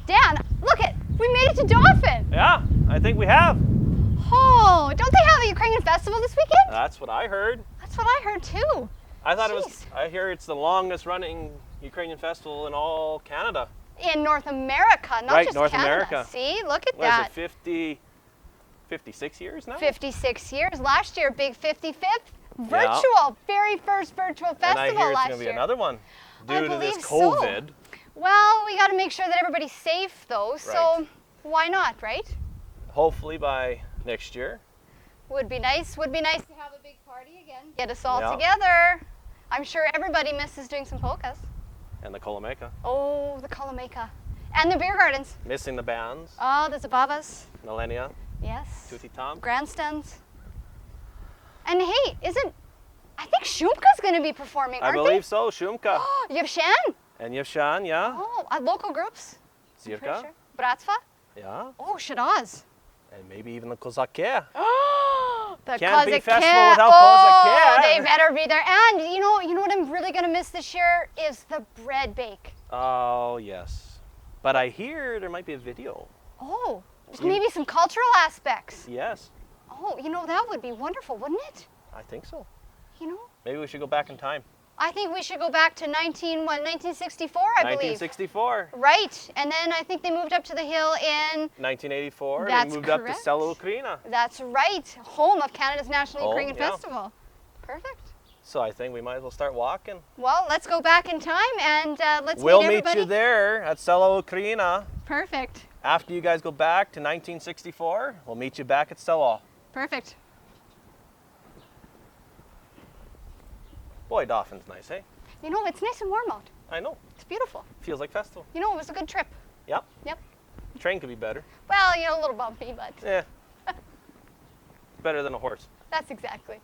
Dan, look it! We made it to Dauphin! Yeah, I think we have. Oh, don't they have a Ukrainian festival this weekend? That's what I heard. That's what I heard too. I thought it Jeez. was, I hear it's the longest running Ukrainian festival in all Canada. In North America, not Right, just North Canada. America. See, look at What is that. it, 56 years now? 56 years. Last year, big 55th. Virtual, very first virtual festival And I hear it's last going to be year. another one I due to this believe so. COVID. Well, we got to make sure that everybody's safe though, so Right. why not, right? Hopefully by next year. Would be nice to have a big party again. Get us all Yeah. together. I'm sure everybody misses doing some polkas. And the Kolomeka. Oh, the Kolomeka. And the beer gardens. Missing the bands. Oh, the Zabavas. Millennia. Yes. Tutti Tom. Grandstands. And hey, I think Shumka's going to be performing, I aren't believe so. Shumka. they? Yevshan. And Yevshan, yeah. Oh, local groups. I'm pretty Zirka. sure. Bratstva. Yeah. Oh, Shadaz. And maybe even the Kozake. Oh, the Can't be Kozake. festival without Oh, Kozake. they better be there. And you know what I'm really going to miss this year is the bread bake. Oh, yes. But I hear there might be a video. Oh, maybe some cultural aspects. Yes, Oh, that would be wonderful, wouldn't it? I think so. Maybe Maybe we should go back in time. I think we should go back to 1964, I believe. 1964. Right, and then I think they moved up to the hill in. 1984. That's we moved up to correct. Selo Ukraina. That's right, home of Canada's National Oh, Ukrainian yeah. Festival. Perfect. So I think we might as well start walking. Well, let's go back in time and let's We'll meet meet everybody. you there at Selo Ukraina. Perfect. After you guys go back to 1964, we'll meet you back at Selo. Perfect. Boy, Dawson's nice, eh? It's nice and warm out. I know. It's beautiful. Feels like festival. It was a good trip. Yep. Yep. Train could be better. Well, a little bumpy, but Yeah. Better than a horse. that's exactly.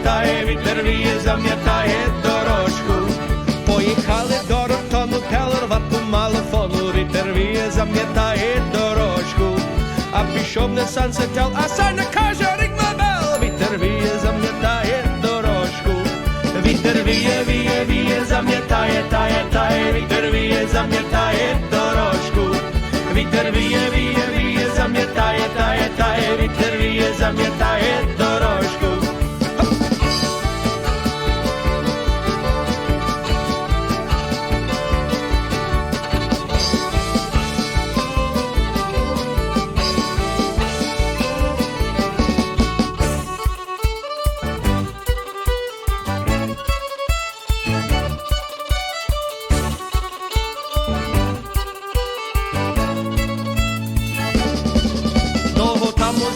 тає, вітер віє, зам'ятає дорожку. Поїхали до Ротону, телервату малофону, вітер віє, зам'ятає дорожку. А пішов не Сансетел, а Сайна каже, ригмабел, вітер віє, зам'ятає дорожку. Вітер віє, віє, віє, зам'ятає, тає, вітер віє, зам'ятає дорожку. Вітер віє, віє, віє, зам'ятає, тає, вітер віє, зам'ятає дорожку.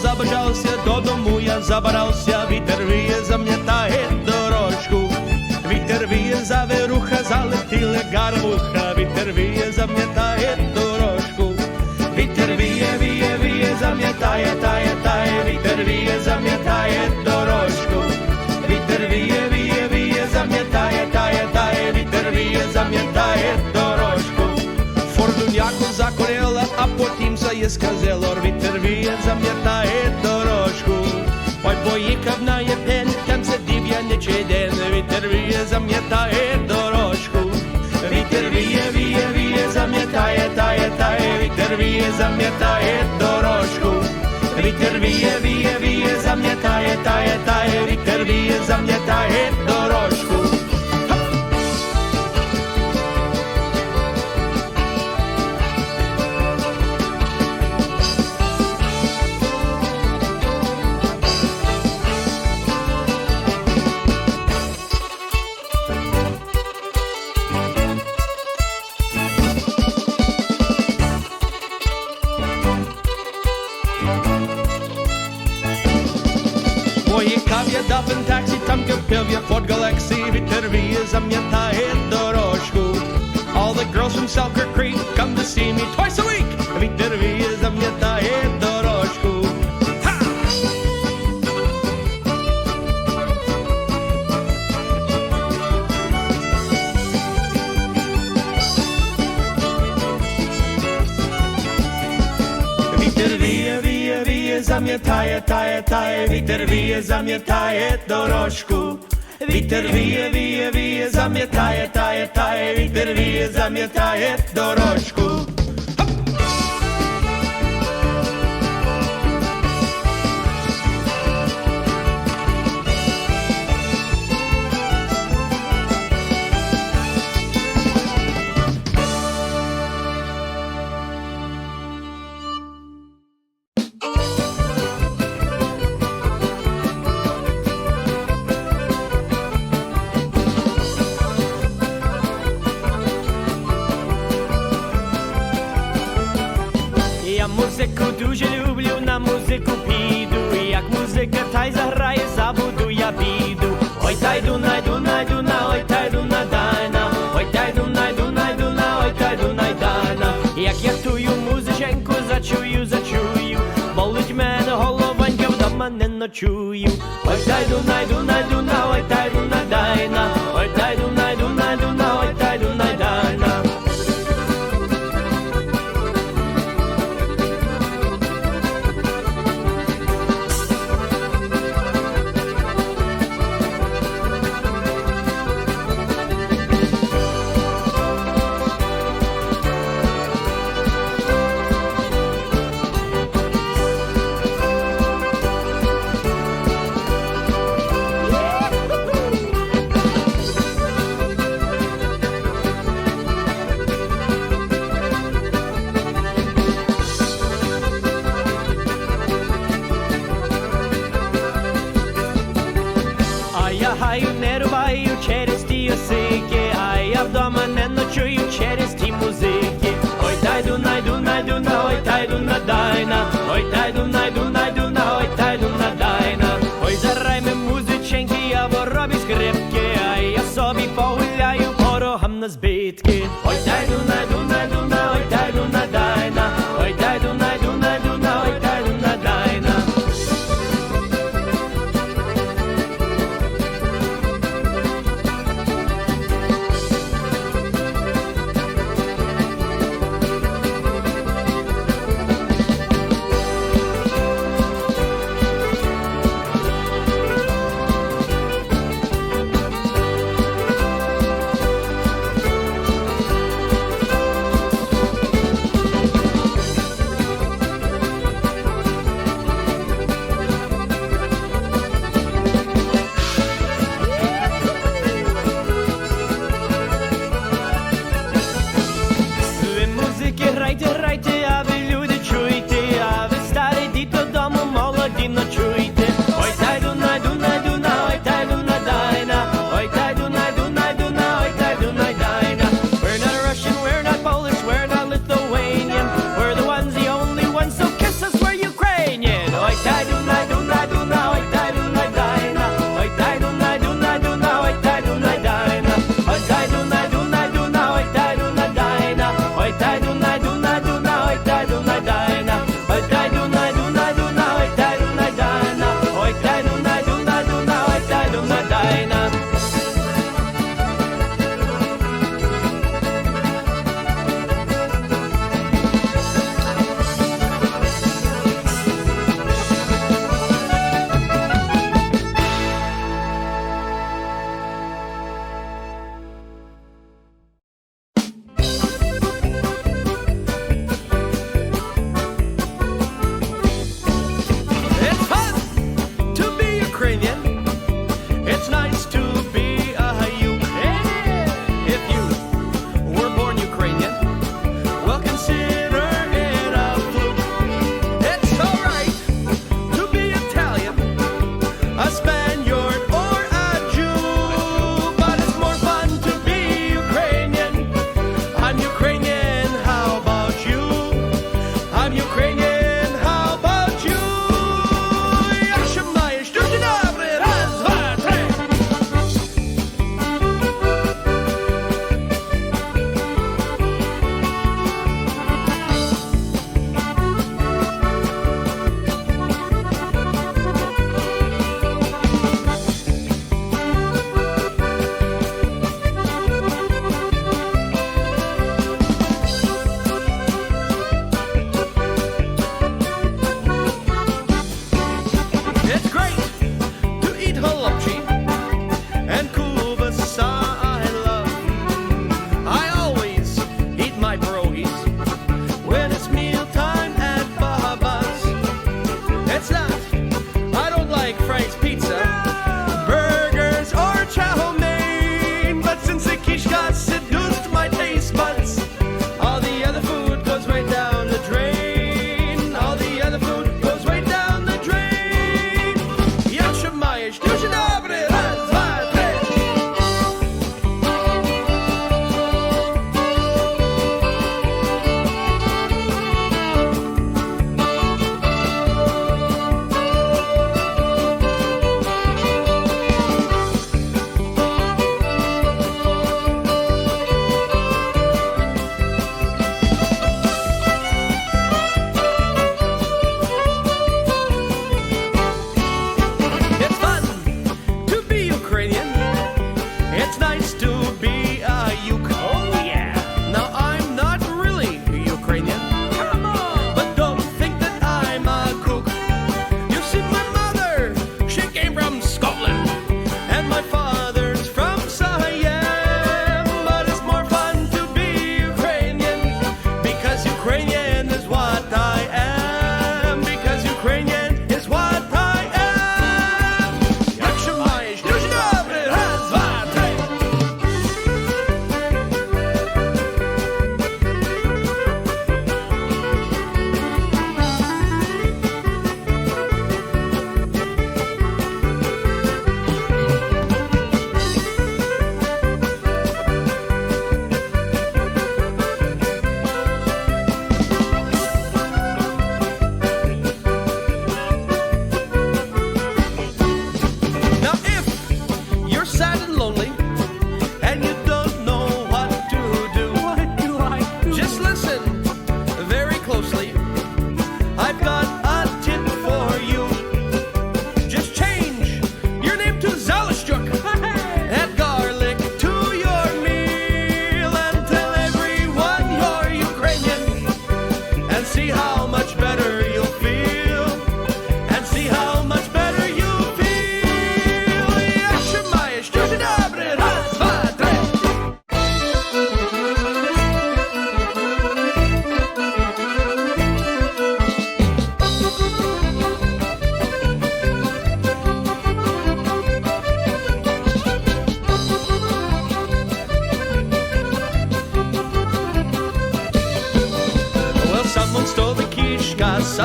Забажався додому, я забирався, вітер віє, зам'ятає дорожку. Вітер віє, завируха, залетіли гармуха, вітер віє, зам'ятає дорожку. Вітер віє, віє, віє, зам'ятає, тає, вітер віє, зам'ятає дорожку. Вітер віє, віє, віє, зам'ятає, тає, вітер віє, зам'ятає дорожку. Фордуняку закурила, а потім се сказало, вітер віє, зам'ятає дорожку. Ой, поїхав на єдин, там сидів я нічий день, вітер віє, зам'ятає дорожку. Вітер віє, віє, віє, зам'ятає, тає, вітер віє, зам'ятає дорожку. Вітер віє, віє, віє, зам'ятає, тає, вітер віє, зам'ятає дорожку. Поїхав я дав таксі, там купив я Ford Galaxy, вітер віє, зам'ятає дорожку. All the girls from Selkirk Creek come to see me twice a week, вітер віє, зам'ятає дорожку. Вітер віє, віє, віє, зам'ятає, тає, вітер віє, зам'ятає дорожку. Вітер віє, віє, віє, зам'ятає, тає, вітер віє, зам'ятає дорожку. Я музику дуже люблю, на музику піду, і як музика та й заграє, забуду я біду. Ой, та йду, найду, найду, на, ой, та йду, надайна, ой, та йду, найду, найду, на, ой, та йду, найдайна. Як я тую музиченьку зачую, болить мене головонька, вдома не ночую. Ой, та йду, найду, найду, на, ой, та йду, надайна, ой, та йду, найду, найду, на, ой, та йду, найдайна. Я гаю, не рубаю через ті осики, а я вдома не ночую через ті музики. Ой, тайду, найду, найду, на, ой, тайду, надайна, ой, тайду, найду, найду, на, ой, тайду, надайна. Ой, зарайми музиченьки, я воробі скрипки, а я собі погуляю порогам на збитки. Ой, тайду, найду, найду, на, ой, тайду, надайна, ой, тайду, найду, найду, на, ой, тайду, надайна.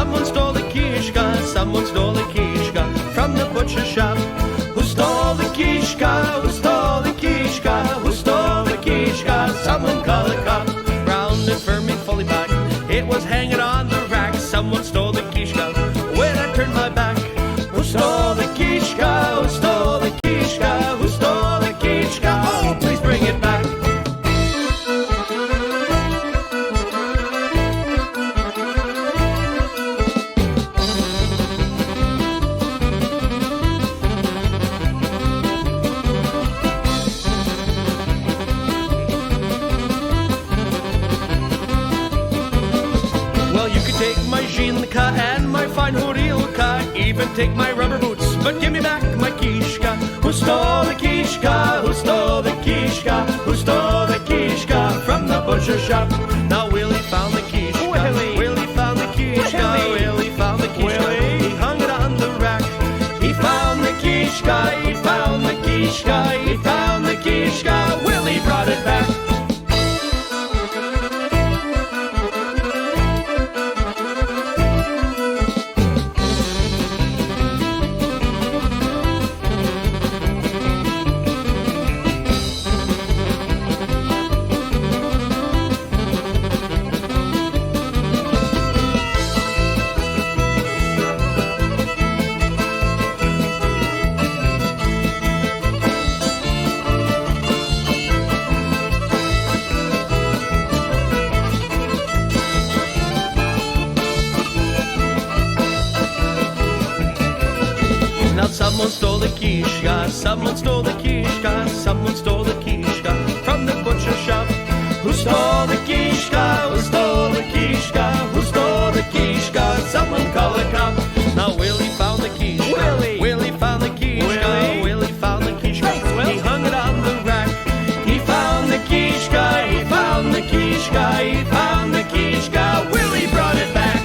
Someone stole the kishka, someone stole the kishka from the butcher shop. Who stole the kishka? Who stole the kishka? Who stole the kishka? Someone call the cop. Round and firm and fully back, it was hanging on the rack. Someone stole the kishka when I turned my back. Who stole the kishka? Who stole the kishka? Who stole the kishka? Oh, please bring it back. Well, you could take my zhinka and my fine horilka, even take my rubber boots, but give me back my kishka. Who stole the kishka? Who stole the kishka? Who stole the kishka from the butcher shop? Now Willie found the kishka. Willie found the kishka. Willie found the kishka. He hung it on the rack. He found the kishka. He found the kishka. He found the kishka. Willie brought it back. Now someone stole the kishka, someone stole the kishka, someone stole the kishka from the butcher shop. Who stole the kishka? Who stole the kishka? Who stole the kishka? Someone call the cop. Now Willie found the kishka. Willie found the kishka. Willie found the kishka. He hung it on the rack. He found the kishka. He found the kishka. He found the kishka. Willie brought it back.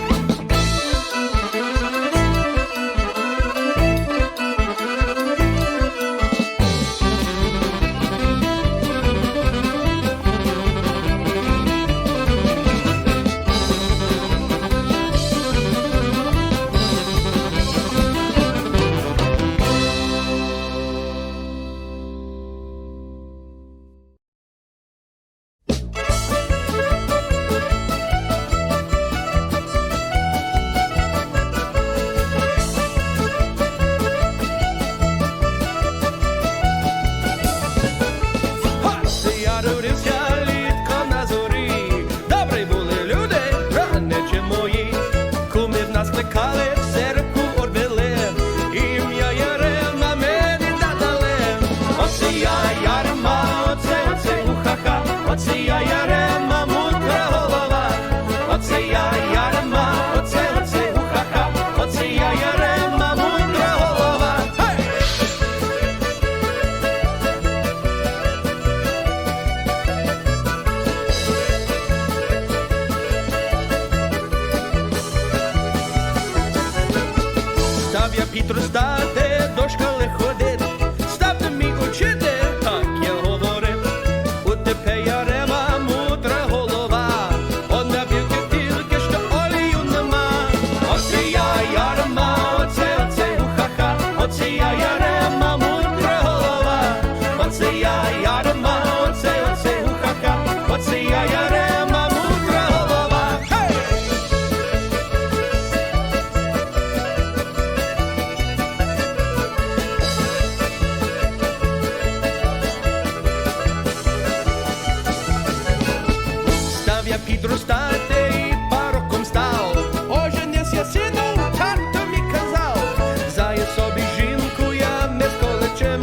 Пітро стати до школи ходить, ставте мій учитель, так я говорив. У тебе ярема мудра голова, одна білка тільки, що олію нема. Оце я ярема, оце ухаха, оце я ярема мудра голова. Оце я ярема, оце ухаха, оце я ярема мудра голова. Хей! Я підростати і пароком став. Оженився сином, тато мій казав. Зає собі жінку я не з колечем,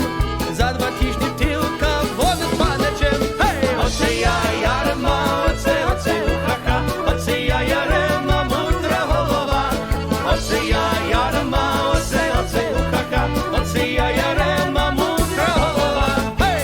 за 2 тижні тільки водить паничем. Гей! Оце я ярема, оце ухаха, оце я ярема, мудра голова. Оце я ярема, оце ухаха, оце я ярема, мудра голова. Гей!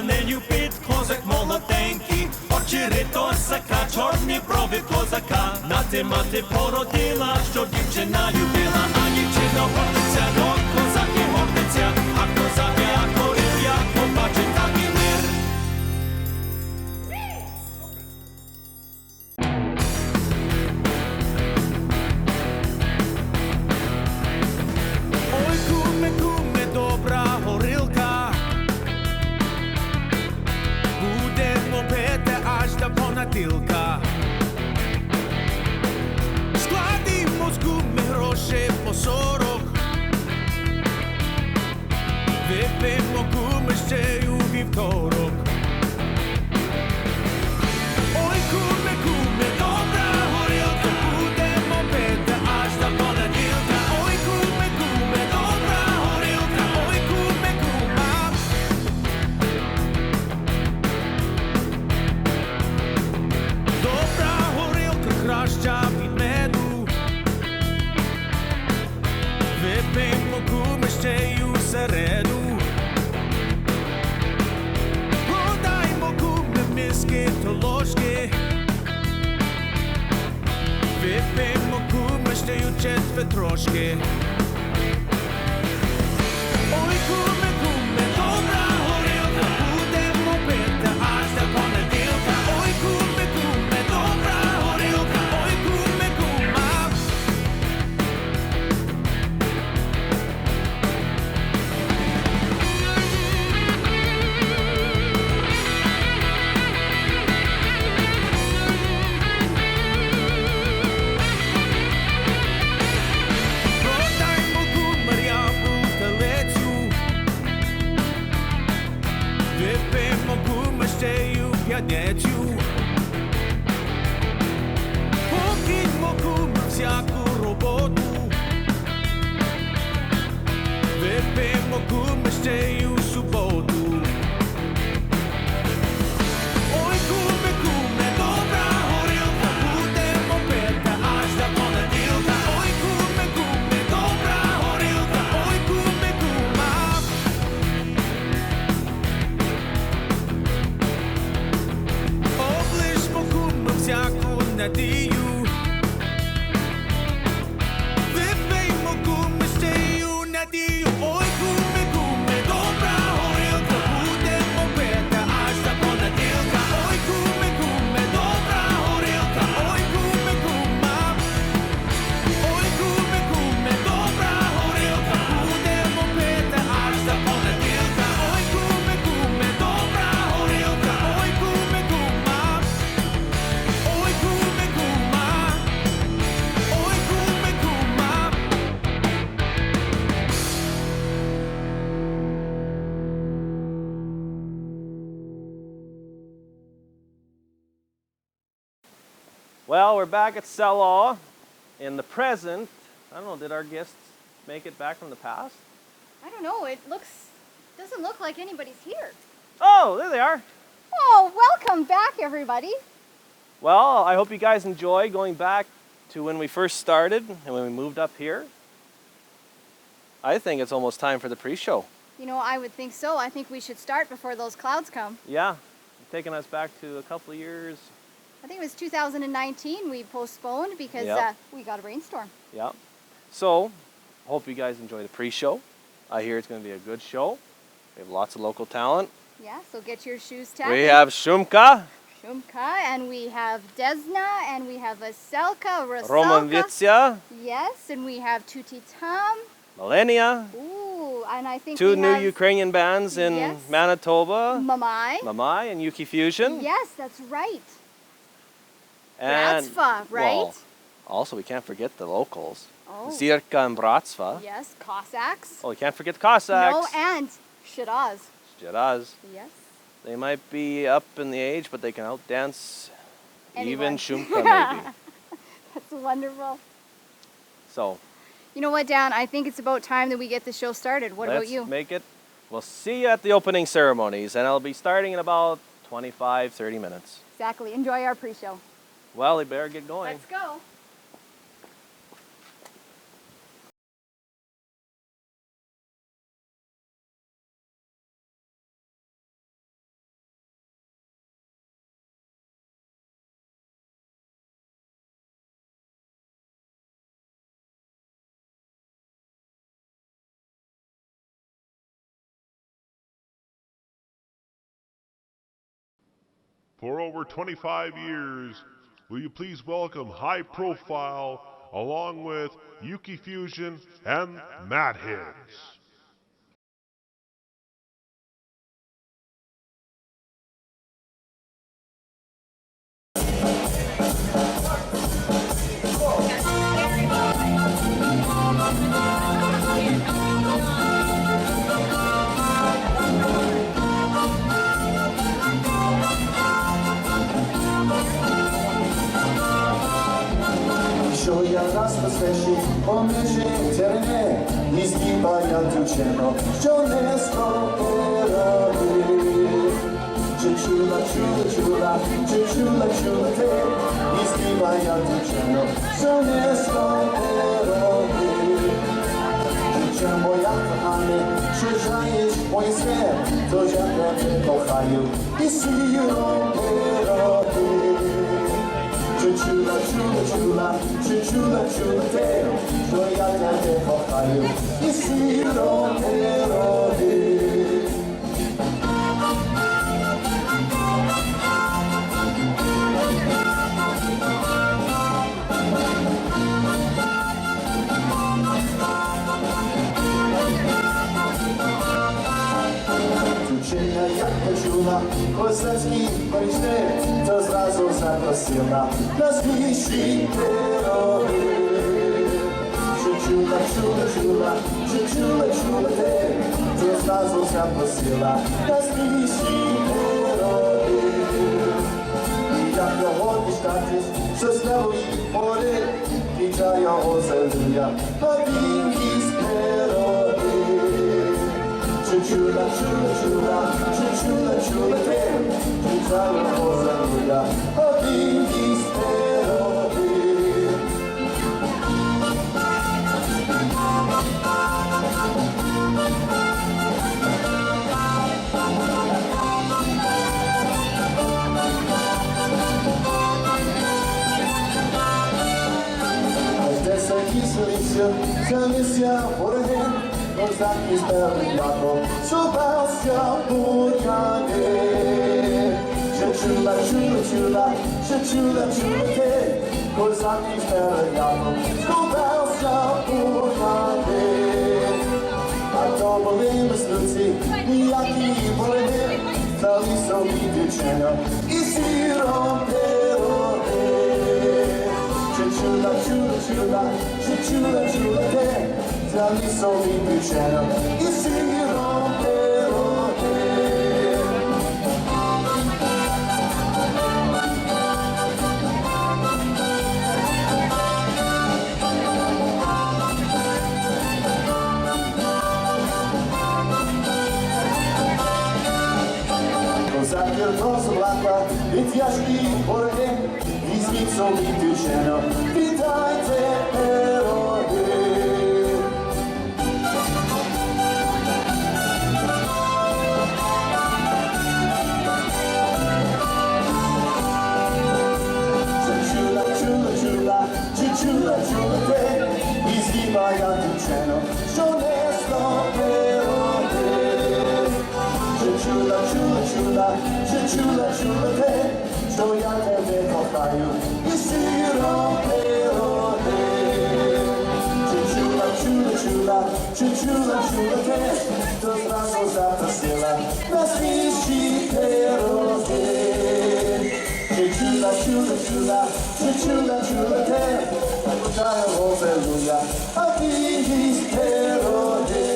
нині під козак молоденький, очі ритосака, чорні брови козака. Мати породила, що дівчина любила, а дівчина гордиться, до козаки гордиться, а козаки, а корів, як побачить, так і мир. Ой, куме, куме, добра горілка, будемо пити аж до понеділка. Складімо з куми гроші по 40, вип'ємо куми ще й у вівторок. Ой, куме, куме, добра горілка, будемо пити аж до понеділка. Ой, куме, куме, добра горілка, ой, куме, кума. Добра горілка краща від меду, вип'ємо куми ще й у середу. Подаймо куми миски то ложки, вип'ємо куми ще й у четверть трошки. Ой, куме, куме, добра горілка, будемо пити аж до понеділка. Ой, куме, куме, добра горілка, ой, куме, кума. Продаймо кумар'яву телецю, вип'ємо куми ще й у п'ятницю. Покиньмо куми всяку роботу, вип'ємо куми ще й у суботу. Ой, куме, куме, добра горілка, будемо пити аж до понеділка. Ой, куме, куме, добра горілка, ой, куме, кума. Облишмо куми всяку надію, вип'ємо куми ще й у надію. Ой, куме, куме, добра горілка, будемо пити аж до понеділка. Ой, куме, куме, добра горілка, ой, куме, кума. Ой, куме, куме, добра горілка, будемо пити аж до понеділка. Ой, куме, куме, добра горілка, ой, куме, кума. Ой, куме, кума. Ой, куме, кума. Well, we're back at Selaw in the present. I don't know, did our guests make it back from the past? I don't know. Doesn't look like anybody's here. Oh, there they are. Oh, welcome back, everybody. Well, I hope you guys enjoy going back to when we first started and when we moved up here. I think it's almost time for the pre-show. You know, I would think so. I think we should start before those clouds come. Yeah, taking us back to a couple of years. I think it was 2019 we postponed because Yep. we got a rainstorm. Yeah. So, hope you guys enjoy the pre-show. I hear it's going to be a good show. We have lots of local talent. Yeah, so get your shoes tacked. We have Shumka, Shumka, and we have Desna, and we have Veselka, Rusalka. Romanvitsia, Yes, and we have Tuti Tam. Millennia, Ooh, and I think two we new have Ukrainian bands in Yes. Manitoba, Mamai. Mamai and Yuki Fusion. Yes, that's right. And Bratsva, right? well, also, we can't forget the locals. Oh. Zirka and Bratsva. Yes, Cossacks. Oh, we can't forget the Cossacks. No, and Shiraz. Jedaz. Yes. They might be up in the age, but they can outdance even Anyone. Shumka maybe. That's wonderful. So You know what, Dan? I think it's about time that we get the show started. What let's about you? make it. We'll see you at the opening ceremonies, and it'll be starting in about 25, 30 minutes. Exactly. Enjoy our pre-show. Well, we better get going. Let's go. For over 25 years, will you please welcome High Profile along with Yuki Fusion and Mad Hits. Що я раз посвящу поміж терне, і здібая дівчино, що не спробували. Чи чула, ти, і здібая дівчино, що не спробували. Життя моя кохане, що жаєш мой світ, то я тебе кохаю, і сіро пироги. Чула, те, що я тебе кохаю, і сіро пироги. Дівчина, як почула козацькі пальчини, то зразу запросила на свіжі пироги. Чула те, то зразу запросила на свіжі пироги. І як його діждатись, що з небої пори, і я його залюя, а він їсть пироги. Чула, те, я його залюя, а він їсть пироги. Замісся вороги, козак із белим яком, шубався буряни. Чула те, козак із белим яком, шубався буряни. А то були мислиці, ніякі вороги, дали собі дівчино і сіро пироги. Чула те, дали собі дівчино і сіро пироги. Козак вірно злака, від тяжкі вороги, візьміть собі дівчино, віддайте пироги. Чула те, і здібая дівчино, що несло пироги. Чула те, що я тебе кохаю, і сіро пироги. Чула те, то зразу запросила на свіжі пироги. Чула те, я його залюя, а він їсть пироги.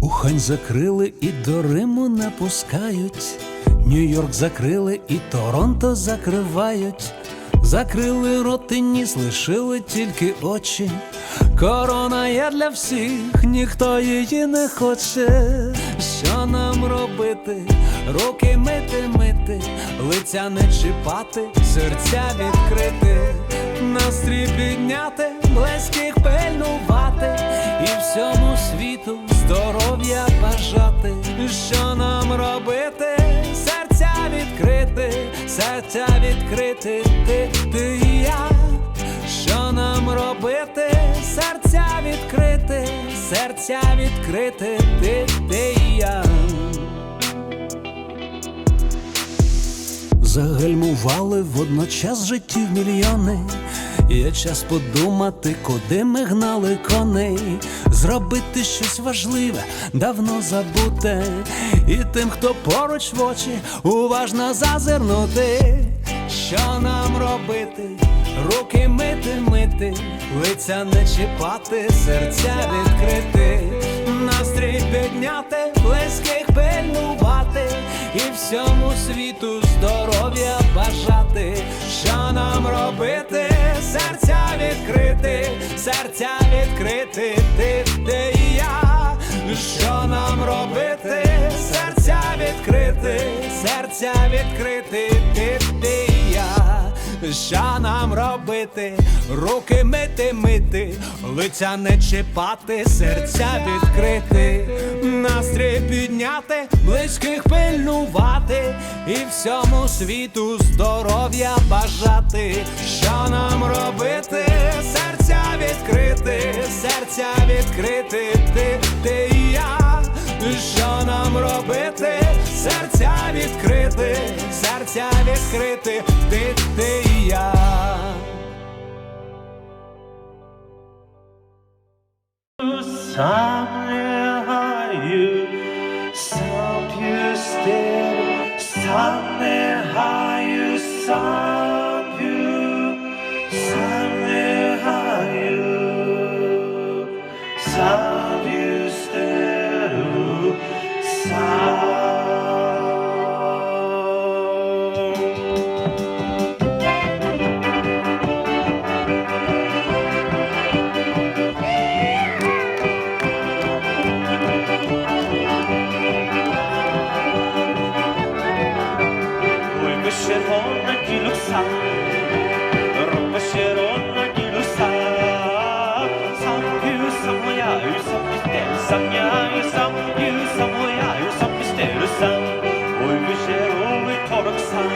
Ухань закрили і до Риму не пускають, Нью-Йорк закрили і Торонто закривають. Закрили рот і ніс, лишили тільки очі. Корона є для всіх, ніхто її не хоче. Що нам робити? Руки мити, лиця не чіпати, серця відкрити, настрій підняти, близьких пильнувати і всьому світу здоров'я відкрити, ти і я. Що нам робити? Серця відкрити, ти і я. Загальмували водночас життів мільйони. Є час подумати, куди ми гнали коней. Зробити щось важливе, давно забуте. І тим, хто поруч в очі, уважно зазирнути. Що нам робити? Руки мити, лиця не чіпати, серця відкрити, настрій підняти, близьких пильнувати і всьому світу здоров'я бажати. Що нам робити? Серця відкрити, ти і я. Що нам робити? Серця відкрити, ти і я. Що нам робити? Руки мити, лиця не чіпати, серця відкрити, настрій підняти, близьких пильнувати і всьому світу здоров'я бажати. Що нам робити? Серця відкрити, ти і я. Що нам робити? Серця відкрити, ти і я. Сам лягаю, сам п'ю стелю, сам лягаю, сам п'ю, сам лягаю, сам п'ю стелю, сам. Червона ділюса, робить червона ділюса. Сам п'ю, сам гуляю, сам пістелю, сам няю, сам п'ю, сам гуляю, сам пістелю, сам. Ой, ви червоний торок сам,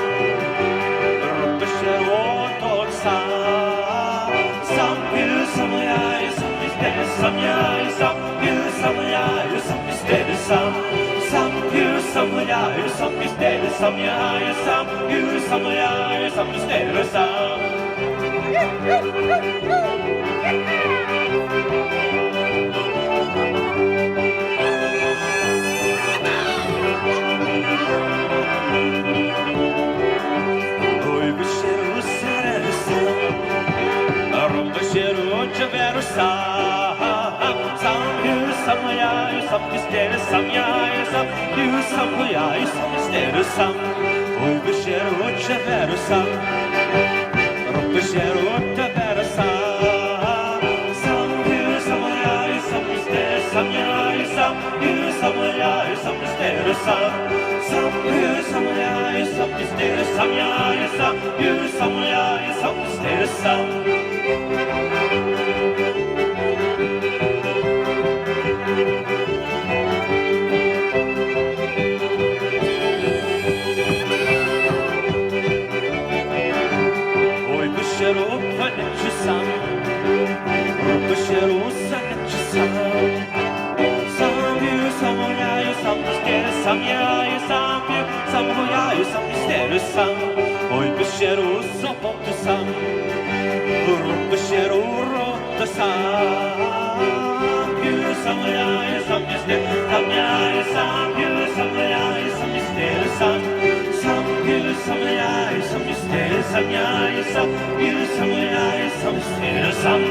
робить червоний торок сам. Сам п'ю, сам гуляю, сам пістелю, сам няю, сам п'ю, сам гуляю, сам пістелю, сам. Сам п'ю, сам гуляю, сам пістелю, сам няю, сам п'ю, сам гуляю, сам пістелю, сам. Ой, вечеру середу сам, ром вечеру чеверу сам. Сам п'ю, сам гуляю, сам пістелю, сам няю, сам п'ю, сам гуляю, сам пістелю, сам. Ой, вечеру чеверу сам, ром вечеру чеверу сам. Сам п'ю, сам гуляю, сам пістелю, сам няю, сам п'ю, сам гуляю, сам пістелю, сам. Сам п'ю, сам гуляю, сам пістелю, сам няю, сам п'ю, сам гуляю, сам пістелю, сам. Сам, вечеру середу сам. Сам п'ю, сам гуляю, сам пістелю, сам няю, сам п'ю, сам гуляю, сам пістелю, сам. Ой, вечеру суботу сам, вечеру рота сам. П'ю, сам гуляю, сам пістелю, сам няю, сам п'ю, сам гуляю, сам пістелю, сам. Сам п'ю, сам гуляю, сам пістелю, сам няю, сам п'ю, сам гуляю, сам пістелю, сам.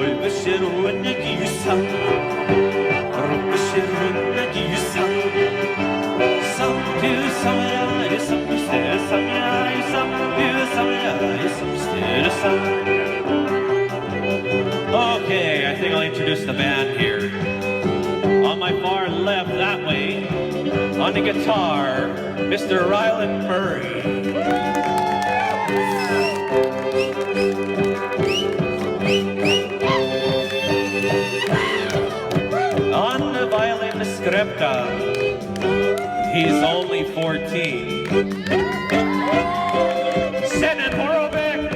Ой, вечеру надію сам, вечеру надію сам. Сам п'ю, сам гуляю, сам пістелю, сам няю, сам п'ю, сам гуляю, сам пістелю, сам. Okay, I think I'll introduce the band here. On my far left, that way, on the guitar, Mr. Ryland Murray. Skripka. He's only 14. Senat Horowitz.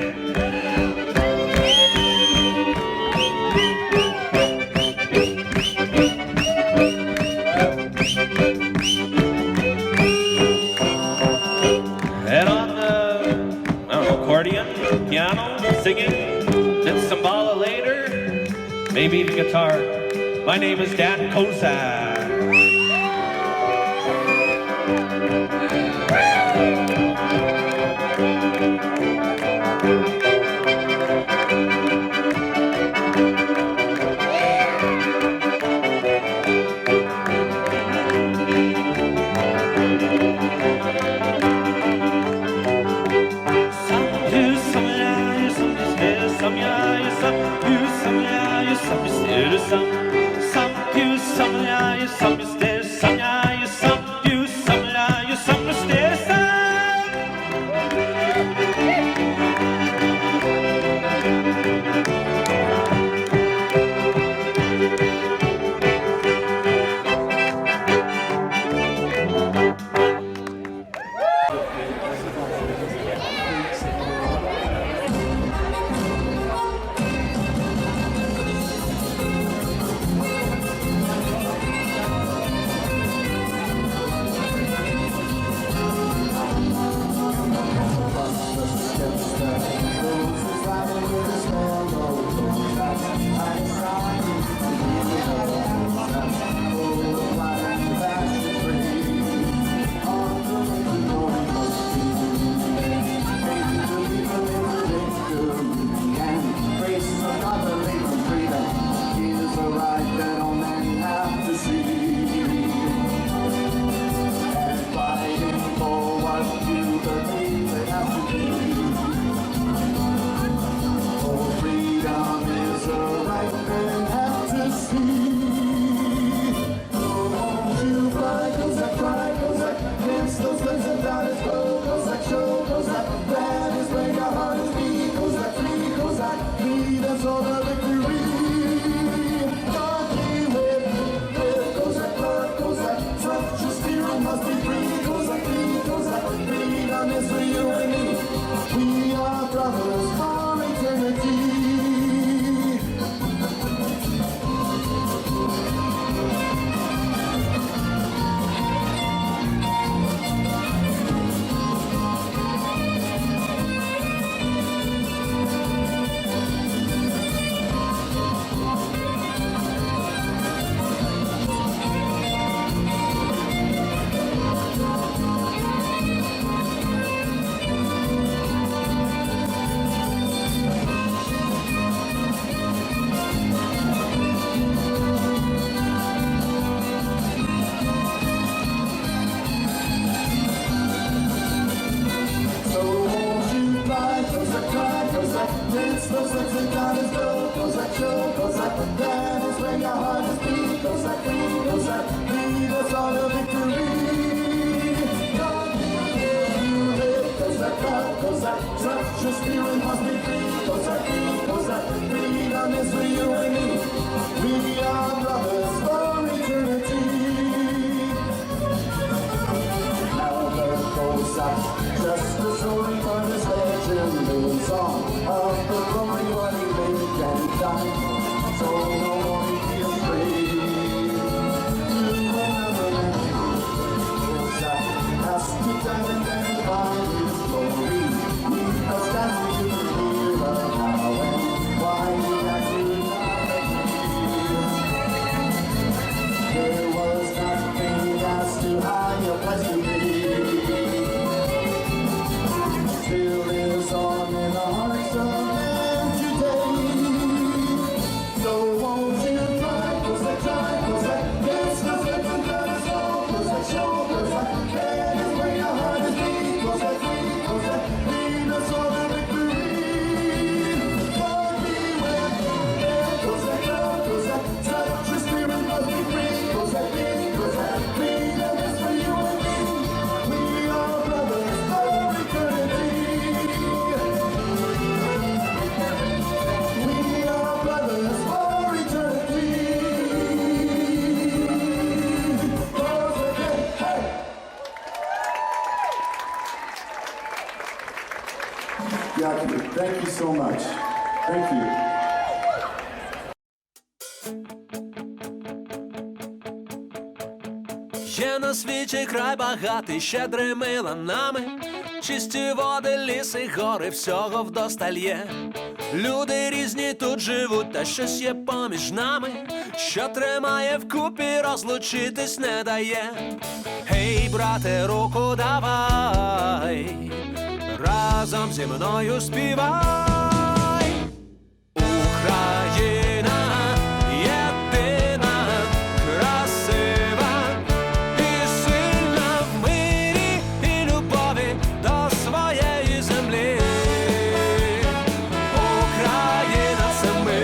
And on the, I don't know, accordion, piano, singing, then Sambala later, maybe even guitar. My name is Dan Kozak. so much. Thank you. Є на світі край багатий щедрими ланами, чисті води, ліси, гори, всього вдосталь є. Люди різні тут живуть, та щось є поміж нами, що тримає вкупі, розлучитись не дає. Гей, брате, руку давай, разом зі мною співай. Україна єдина, красива і сильна в мирі і любові до своєї землі. Україна – це ми.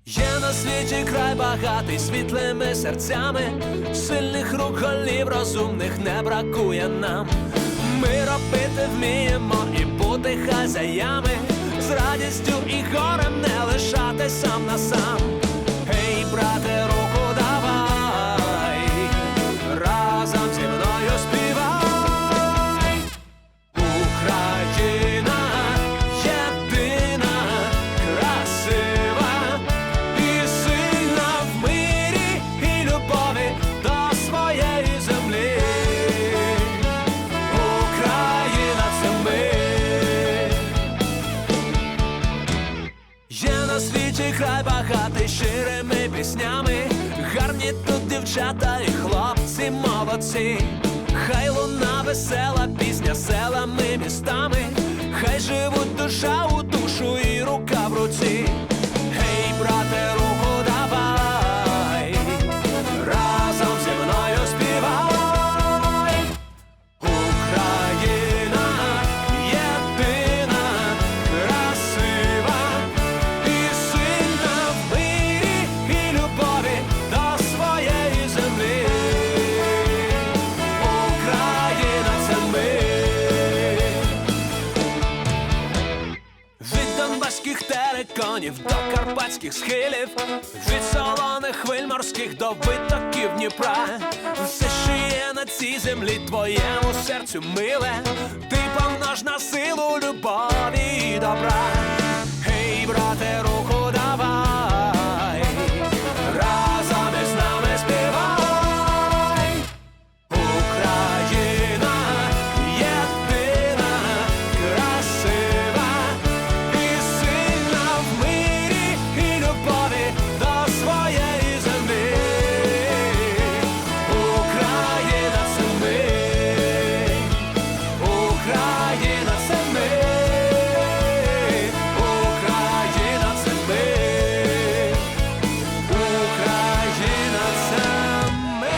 Є на світі край багатий світлими серцями, сильних рук, голів, розумних не бракує нам. Ми робити вміємо і бути хазяями, з радістю і горем не лишати сам на сам. Гей, брате, руку давай, разом зі мною співай. Україна єдина, красива і сильна в мирі і любові до своєї землі. Україна – це ми. Є на світі край багатий щирими піснями, гарні тут дівчата і хлопці молодці. Хай луна весела пісня селами, містами, хай живуть душа у душу і рука в руці. Гей, брате, руку давай, разом зі мною співай. Україна єдина, красива і сильна в мирі і любові до своєї землі. Україна – це ми. Від донбаських териконів до карпатських схилів, від солоних хвиль морських до витоків Дніпра. Все, що є на цій землі, твоєму серцю миле, ти помнож на силу любові і добра. Гей, брате, руку давай, разом із нами співай. Україна єдина, красива і сильна в мирі і любові до своєї землі. Україна – це ми. Україна – це ми. Україна – це ми. Україна – це ми.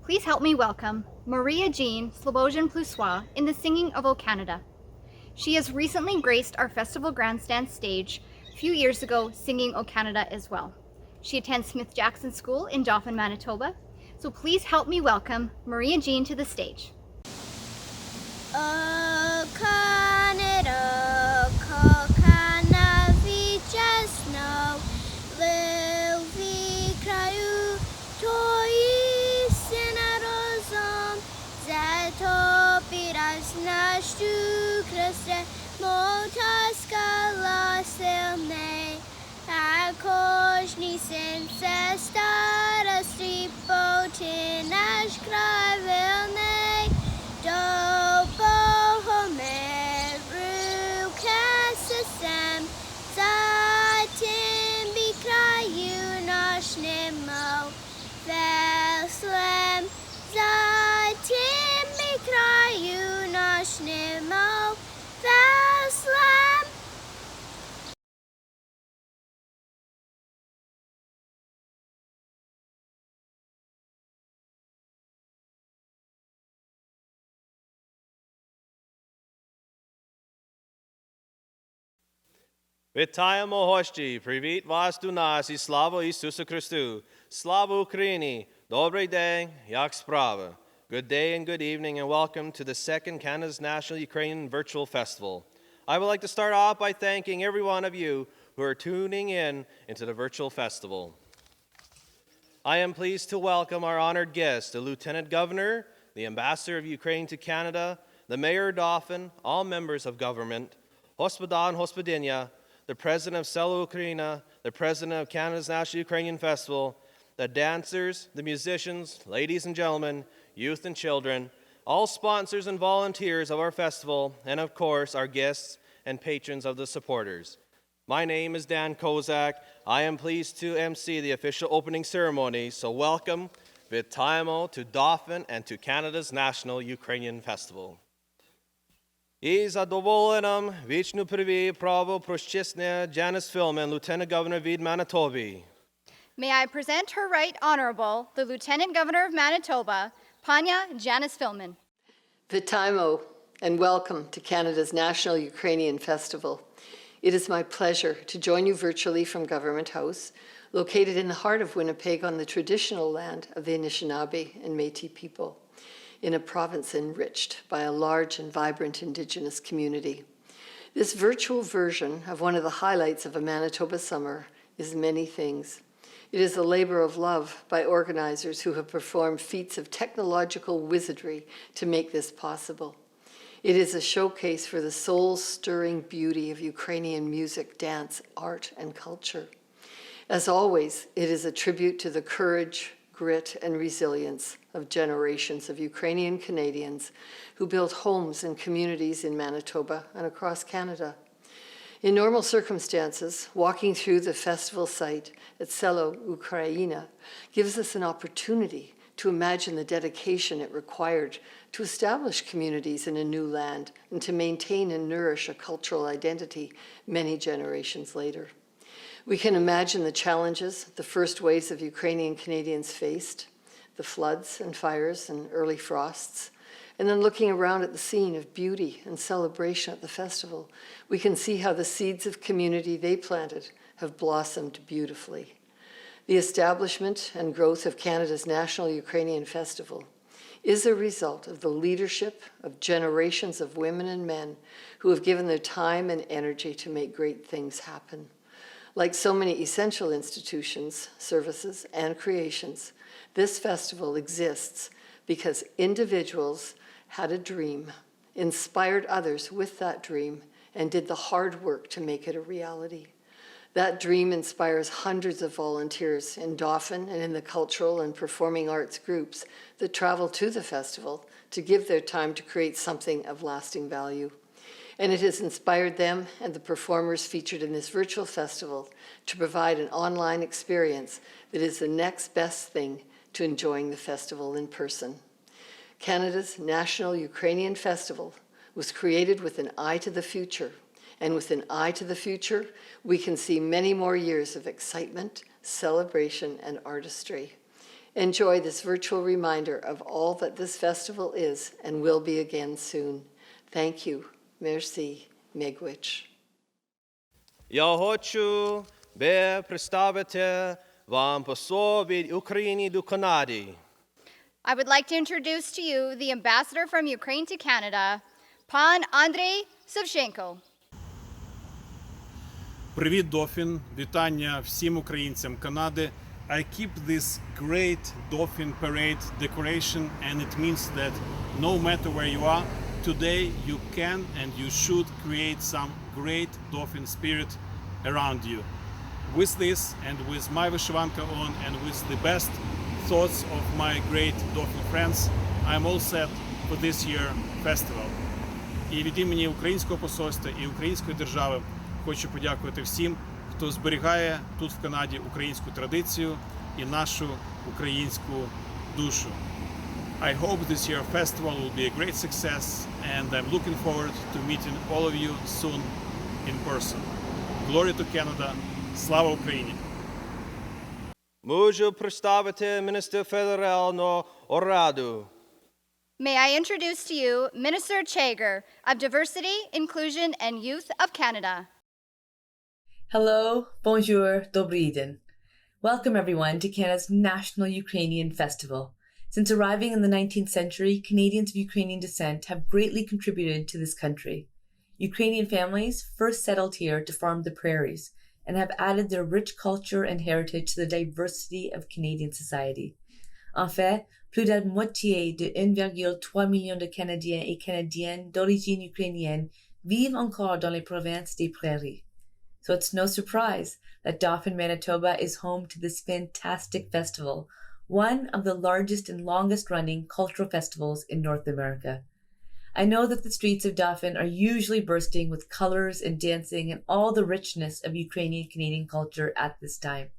Please help me welcome Maria Jean Slobozhin-Plussois in the singing of O Canada. She has recently graced our festival grandstand stage a few years ago singing O Canada as well. She attends Smith Jackson School in Dauphin, Manitoba. So please help me welcome Maria Jean to the stage. O Canada, kochana wieczesno, lwi kraju Twoi syna rozum, za to piras nasz tu Chryste, mota skala silnej, a kožný syn se starosti pouči náš kraj vilnej, do Bohomeru se sem, zatím by kraju náš nemou veslem, zatím by kraju náš nemou veslem. Вітаємо гості, привіт вас до нас і слава Ісусу Христу. Слава Україні! Добрий день, як справи? Good day and good evening and welcome to the second Canada's National Ukrainian Virtual Festival. I would like to start off by thanking every one of you who are tuning in into the virtual festival. I am pleased to welcome our honored guests, the Lieutenant Governor, the Ambassador of Ukraine to Canada, the Mayor of Dauphin, all members of government, Hospoda and Hospodyня, the President of Selo Ukraina, the President of Canada's National Ukrainian Festival, the dancers, the musicians, ladies and gentlemen, youth and children, all sponsors and volunteers of our festival, and of course, our guests and patrons of the supporters. My name is Dan Kozak. I am pleased to MC the official opening ceremony, so welcome, Vitaimo, to Dauphin and to Canada's National Ukrainian Festival. І задоволенням вічну приві право прочесне Janice Filmon, Lieutenant Governor від Manitoba. May I present her right honorable, the Lieutenant Governor of Manitoba, Pania Janice Filmon. Vitaimo, and welcome to Canada's National Ukrainian Festival. It is my pleasure to join you virtually from Government House, located in the heart of Winnipeg on the traditional land of the Anishinaabe and Métis people, in a province enriched by a large and vibrant Indigenous community. This virtual version of one of the highlights of a Manitoba summer is many things. It is a labor of love by organizers who have performed feats of technological wizardry to make this possible. It is a showcase for the soul-stirring beauty of Ukrainian music, dance, art, and culture. As always, it is a tribute to the courage, grit, and resilience of generations of Ukrainian Canadians who built homes and communities in Manitoba and across Canada. In normal circumstances, walking through the festival site at Selo Ukraina gives us an opportunity to imagine the dedication it required to establish communities in a new land and to maintain and nourish a cultural identity many generations later. We can imagine the challenges the first waves of Ukrainian Canadians faced, the floods and fires and early frosts, and then looking around at the scene of beauty and celebration at the festival, we can see how the seeds of community they planted have blossomed beautifully. The establishment and growth of Canada's National Ukrainian Festival is a result of the leadership of generations of women and men who have given their time and energy to make great things happen. Like so many essential institutions, services, and creations, this festival exists because individuals had a dream, inspired others with that dream, and did the hard work to make it a reality. That dream inspires hundreds of volunteers in Dauphin and in the cultural and performing arts groups that travel to the festival to give their time to create something of lasting value. And it has inspired them and the performers featured in this virtual festival to provide an online experience that is the next best thing to enjoying the festival in person. Canada's National Ukrainian Festival was created with an eye to the future, and with an eye to the future, we can see many more years of excitement, celebration, and artistry. Enjoy this virtual reminder of all that this festival is and will be again soon. Thank you. Merci, Miigwech. Я хочу представити вам посол від України до Канади. I would like to introduce to you the ambassador from Ukraine to Canada, Pan Andrei Savchenko. Привіт, Дофін! Вітання всім українцям Канади. I keep this great Dauphin parade decoration, and it means that no matter where you are, today you can and you should create some great Dauphin spirit around you. With this and with my vyshyvanka on and with the best thoughts of my great Dauphin friends, I'm all set for this year festival. І від імені Українського посольства і Української держави хочу подякувати всім, хто зберігає тут в Канаді українську традицію і нашу українську душу. I hope this year festival will be a great success, and I'm looking forward to meeting all of you soon in person. Glory to Canada! Слава Україні! Можу представити міністра федерального раду. May I introduce to you Minister Chager of Diversity, Inclusion and Youth of Canada. Hello, bonjour, добрий день. Welcome everyone to Canada's National Ukrainian Festival. Since arriving in the 19th century, Canadians of Ukrainian descent have greatly contributed to this country. Ukrainian families first settled here to farm the prairies and have added their rich culture and heritage to the diversity of Canadian society. En fait, plus de la moitié de 1,3 million de Canadiens et Canadiennes d'origine ukrainienne vivent encore dans les provinces des prairies. So it's no surprise that Dauphin, Manitoba is home to this fantastic festival, one of the largest and longest running cultural festivals in North America. I know that the streets of Dauphin are usually bursting with colors and dancing and all the richness of Ukrainian Canadian culture at this time.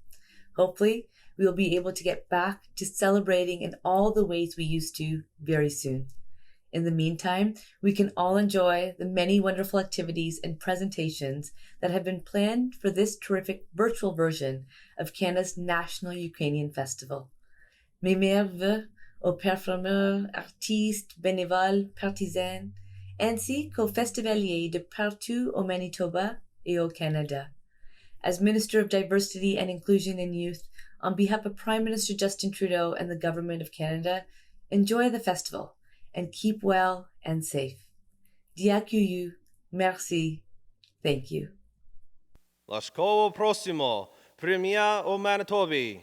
Hopefully, we will be able to get back to celebrating in all the ways we used to very soon. In the meantime, we can all enjoy the many wonderful activities and presentations that have been planned for this terrific virtual version of Canada's National Ukrainian Festival. Mes meilleurs vœux aux performeurs, artistes, bénévoles, partisans, ainsi qu'aux festivaliers de partout au Manitoba et au Canada. As Minister of Diversity and Inclusion and Youth, on behalf of Prime Minister Justin Trudeau and the Government of Canada, enjoy the festival and keep well and safe. Дякую, merci, thank you. Ласкаво просимо, прем'єр у Манитобі.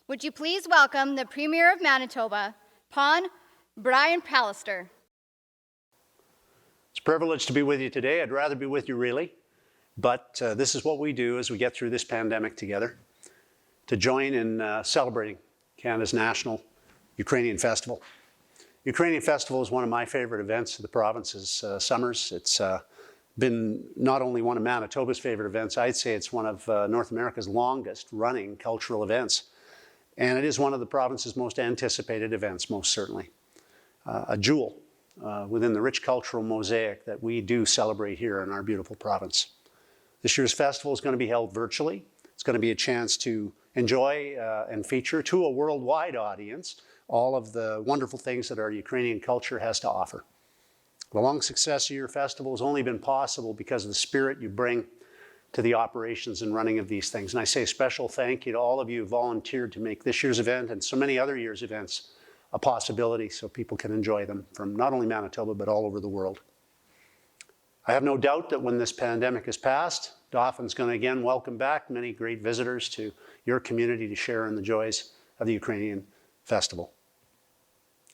Would you please welcome the Premier of Manitoba, Pan Brian Pallister. It's a privilege to be with you today. I'd rather be with you really, but this is what we do as we get through this pandemic together, to join in celebrating Canada's National Ukrainian Festival. Ukrainian Festival is one of my favorite events of the province's summers. It's been not only one of Manitoba's favorite events, I'd say it's one of North America's longest running cultural events. And it is one of the province's most anticipated events, most certainly. A jewel within the rich cultural mosaic that we do celebrate here in our beautiful province. This year's festival is going to be held virtually. It's going to be a chance to enjoy and feature to a worldwide audience all of the wonderful things that our Ukrainian culture has to offer. The long success of your festival has only been possible because of the spirit you bring to the operations and running of these things. And I say a special thank you to all of you who volunteered to make this year's event and so many other years' events a possibility so people can enjoy them from not only Manitoba but all over the world. I have no doubt that when this pandemic is past, Dauphin's going to again welcome back many great visitors to your community to share in the joys of the Ukrainian Festival.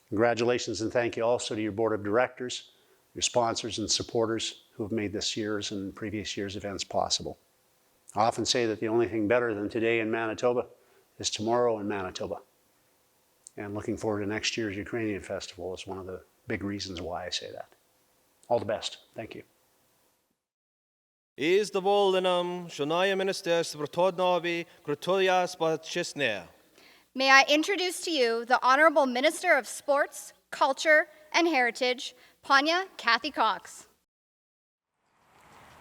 Congratulations and thank you also to your board of directors, your sponsors and supporters who have made this year's and previous year's events possible. I often say that the only thing better than today in Manitoba is tomorrow in Manitoba. And looking forward to next year's Ukrainian Festival is one of the big reasons why I say that. All the best. Thank you. Із доволенням, що нає Міністерство Трудової культури спадщини. May I introduce to you the Honorable Minister of Sports, Culture, and Heritage, Panya Kathy Cox.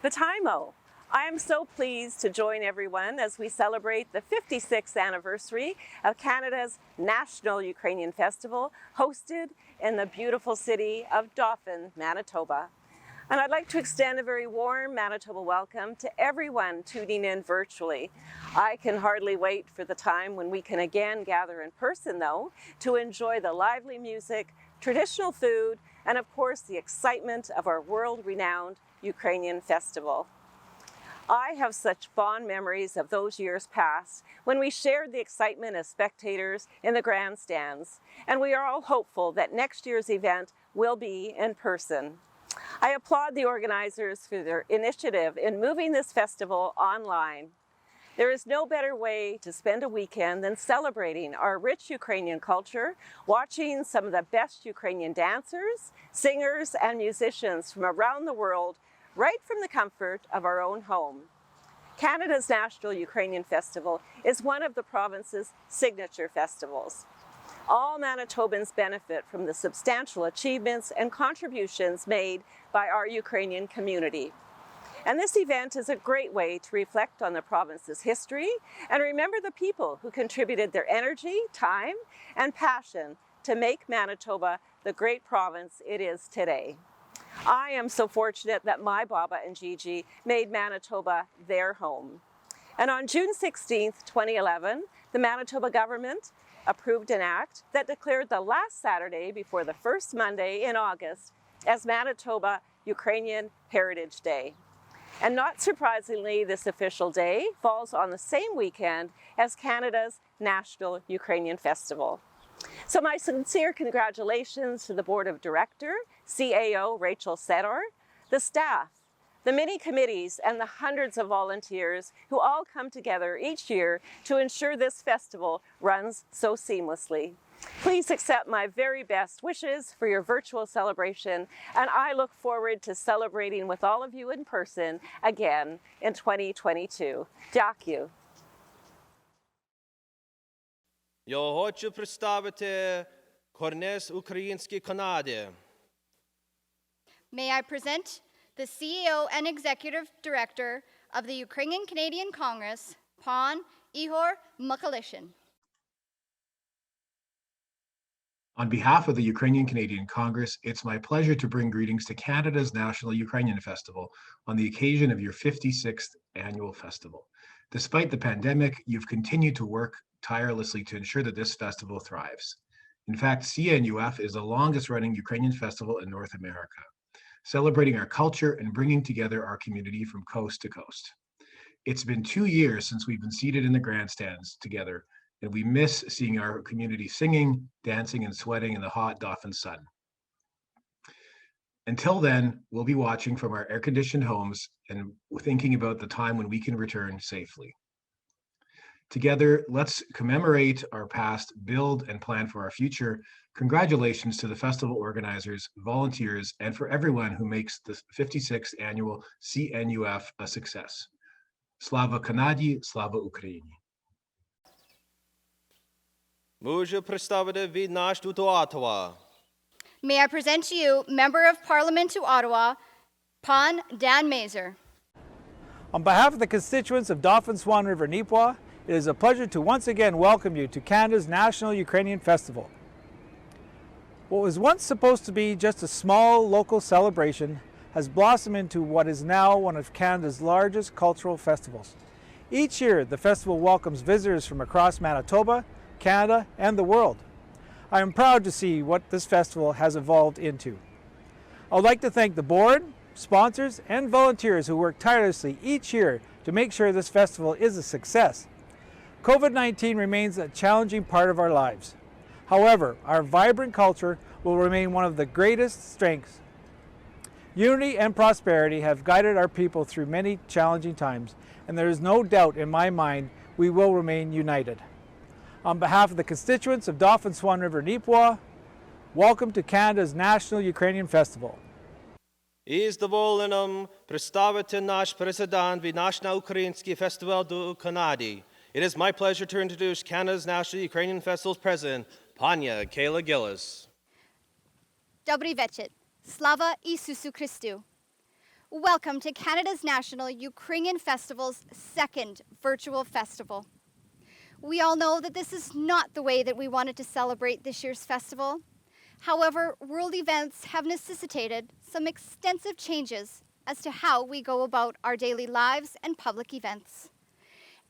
The Time-O. I am so pleased to join everyone as we celebrate the 56th anniversary of Canada's National Ukrainian Festival, hosted in the beautiful city of Dauphin, Manitoba. And I'd like to extend a very warm Manitoba welcome to everyone tuning in virtually. I can hardly wait for the time when we can again gather in person, though, to enjoy the lively music, traditional food, and of course the excitement of our world-renowned Ukrainian festival. I have such fond memories of those years past when we shared the excitement as spectators in the grandstands, and we are all hopeful that next year's event will be in person. I applaud the organizers for their initiative in moving this festival online. There is no better way to spend a weekend than celebrating our rich Ukrainian culture, watching some of the best Ukrainian dancers, singers, and musicians from around the world right from the comfort of our own home. Canada's National Ukrainian Festival is one of the province's signature festivals. All Manitobans benefit from the substantial achievements and contributions made by our Ukrainian community. And this event is a great way to reflect on the province's history and remember the people who contributed their energy, time, and passion to make Manitoba the great province it is today. I am so fortunate that my Baba and Gigi made Manitoba their home. And on June 16, 2011, the Manitoba government approved an act that declared the last Saturday before the first Monday in August as Manitoba Ukrainian Heritage Day. And not surprisingly, this official day falls on the same weekend as Canada's National Ukrainian Festival. So my sincere congratulations to the Board of Director, CAO Rachel Sedor, the staff, the many committees, and the hundreds of volunteers who all come together each year to ensure this festival runs so seamlessly. Please accept my very best wishes for your virtual celebration, and I look forward to celebrating with all of you in person again in 2022. Дякую. Я хочу представити Корнес Українській Канаді. May I present the CEO and Executive Director of the Ukrainian Canadian Congress, Pan Ihor Mykalishin. On behalf of the Ukrainian Canadian Congress, it's my pleasure to bring greetings to Canada's National Ukrainian Festival on the occasion of your 56th annual festival. Despite the pandemic, you've continued to work tirelessly to ensure that this festival thrives. In fact, CNUF is the longest running Ukrainian festival in North America, celebrating our culture and bringing together our community from coast to coast. It's been 2 years since we've been seated in the grandstands together, and we miss seeing our community singing, dancing, and sweating in the hot Dauphin sun. Until then, we'll be watching from our air-conditioned homes and thinking about the time when we can return safely. Together, let's commemorate our past, build and plan for our future. Congratulations to the festival organizers, volunteers, and for everyone who makes the 56th annual CNUF a success. Slava Kanadi, Slava Ukraini. Можу представити від нас до Ottawa. May I present to you Member of Parliament to Ottawa, Pan Dan Mazer. On behalf of the constituents of Dauphin Swan River Nipawin, it is a pleasure to once again welcome you to Canada's National Ukrainian Festival. What was once supposed to be just a small local celebration has blossomed into what is now one of Canada's largest cultural festivals. Each year, the festival welcomes visitors from across Manitoba, Canada, and the world. I am proud to see what this festival has evolved into. I would like to thank the board, sponsors, and volunteers who work tirelessly each year to make sure this festival is a success. COVID-19 remains a challenging part of our lives. However, our vibrant culture will remain one of the greatest strengths. Unity and prosperity have guided our people through many challenging times, and there is no doubt in my mind we will remain united. On behalf of the constituents of Dauphin Swan River Nipawin, welcome to Canada's National Ukrainian Festival. Із задоволенням представити наш президент від National Ukrainski Festival до Канаді. It is my pleasure to introduce Canada's National Ukrainian Festival's president, Pania Kayla Gillis. Dobry večer. Slava Isusu Christu. Welcome to Canada's National Ukrainian Festival's second virtual festival. We all know that this is not the way that we wanted to celebrate this year's festival. However, world events have necessitated some extensive changes as to how we go about our daily lives and public events.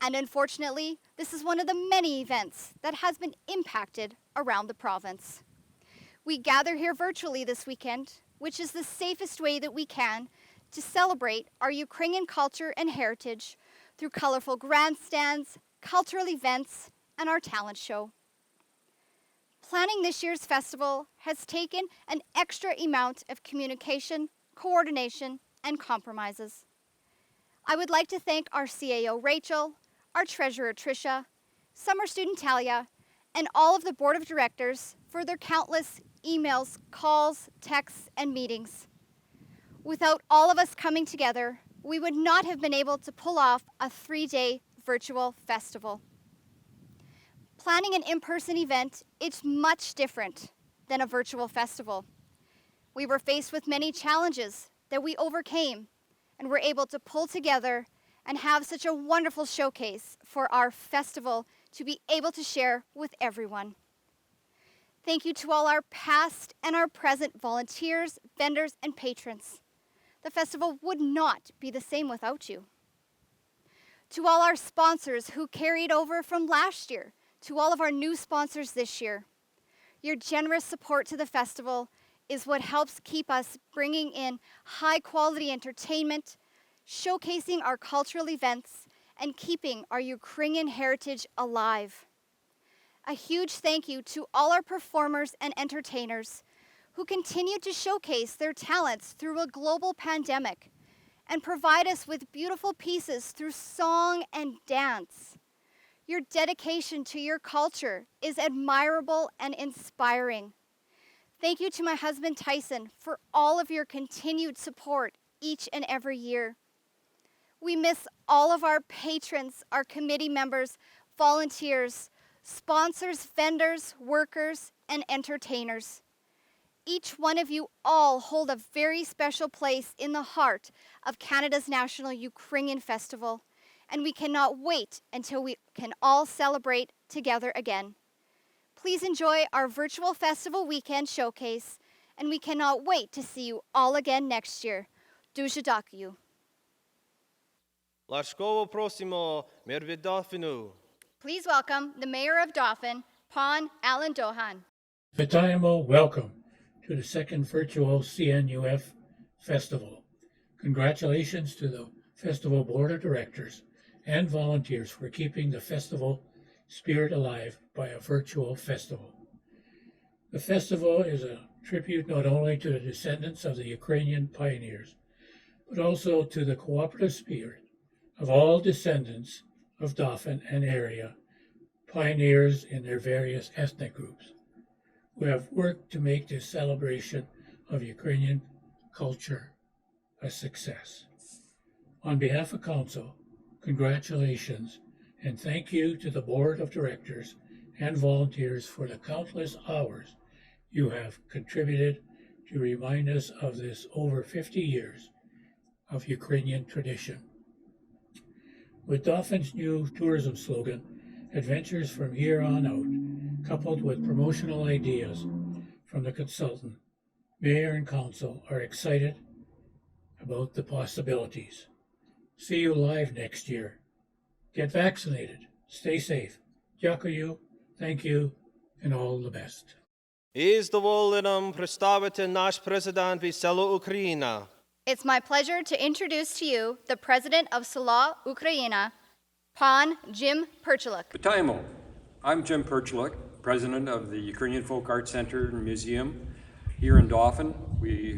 And unfortunately, this is one of the many events that has been impacted around the province. We gather here virtually this weekend, which is the safest way that we can to celebrate our Ukrainian culture and heritage through colorful grandstands, cultural events, and our talent show. Planning this year's festival has taken an extra amount of communication, coordination, and compromises. I would like to thank our CAO Rachel, our treasurer Tricia, summer student Talia, and all of the board of directors for their countless emails, calls, texts, and meetings. Without all of us coming together, we would not have been able to pull off a 3-day virtual festival. Planning an in-person event is much different than a virtual festival. We were faced with many challenges that we overcame and were able to pull together and have such a wonderful showcase for our festival to be able to share with everyone. Thank you to all our past and our present volunteers, vendors, and patrons. The festival would not be the same without you. To all our sponsors who carried over from last year, to all of our new sponsors this year, your generous support to the festival is what helps keep us bringing in high-quality entertainment, showcasing our cultural events, and keeping our Ukrainian heritage alive. A huge thank you to all our performers and entertainers who continue to showcase their talents through a global pandemic and provide us with beautiful pieces through song and dance. Your dedication to your culture is admirable and inspiring. Thank you to my husband Tyson for all of your continued support each and every year. We miss all of our patrons, our committee members, volunteers, sponsors, vendors, workers, and entertainers. Each one of you all hold a very special place in the heart of Canada's National Ukrainian Festival, and we cannot wait until we can all celebrate together again. Please enjoy our virtual festival weekend showcase, and we cannot wait to see you all again next year. Дуже дякую. Ласкаво просимо мер від Дофіну. Please welcome the Mayor of Dauphin, Pon Alan Dohan. Vitaimo, welcome to the second virtual CNUF Festival. Congratulations to the Festival Board of Directors and volunteers for keeping the festival spirit alive by a virtual festival. The festival is a tribute not only to the descendants of the Ukrainian pioneers, but also to the cooperative spirit of all descendants of Dauphin and area, pioneers in their various ethnic groups, who have worked to make this celebration of Ukrainian culture a success. On behalf of Council, congratulations and thank you to the Board of Directors and volunteers for the countless hours you have contributed to remind us of this over 50 years of Ukrainian tradition. With Dauphin's new tourism slogan, Adventures from Here on Out, coupled with promotional ideas from the consultant, Mayor and Council are excited about the possibilities. See you live next year. Get vaccinated. Stay safe. Дякую, thank you, and all the best. Із задоволенням представити наш президент від село Україна. It's my pleasure to introduce to you the President of Sela Ukraina, Pan Jim Perchiluk. Vitaimo. I'm Jim Perchiluk, President of the Ukrainian Folk Art Center and Museum here in Dauphin,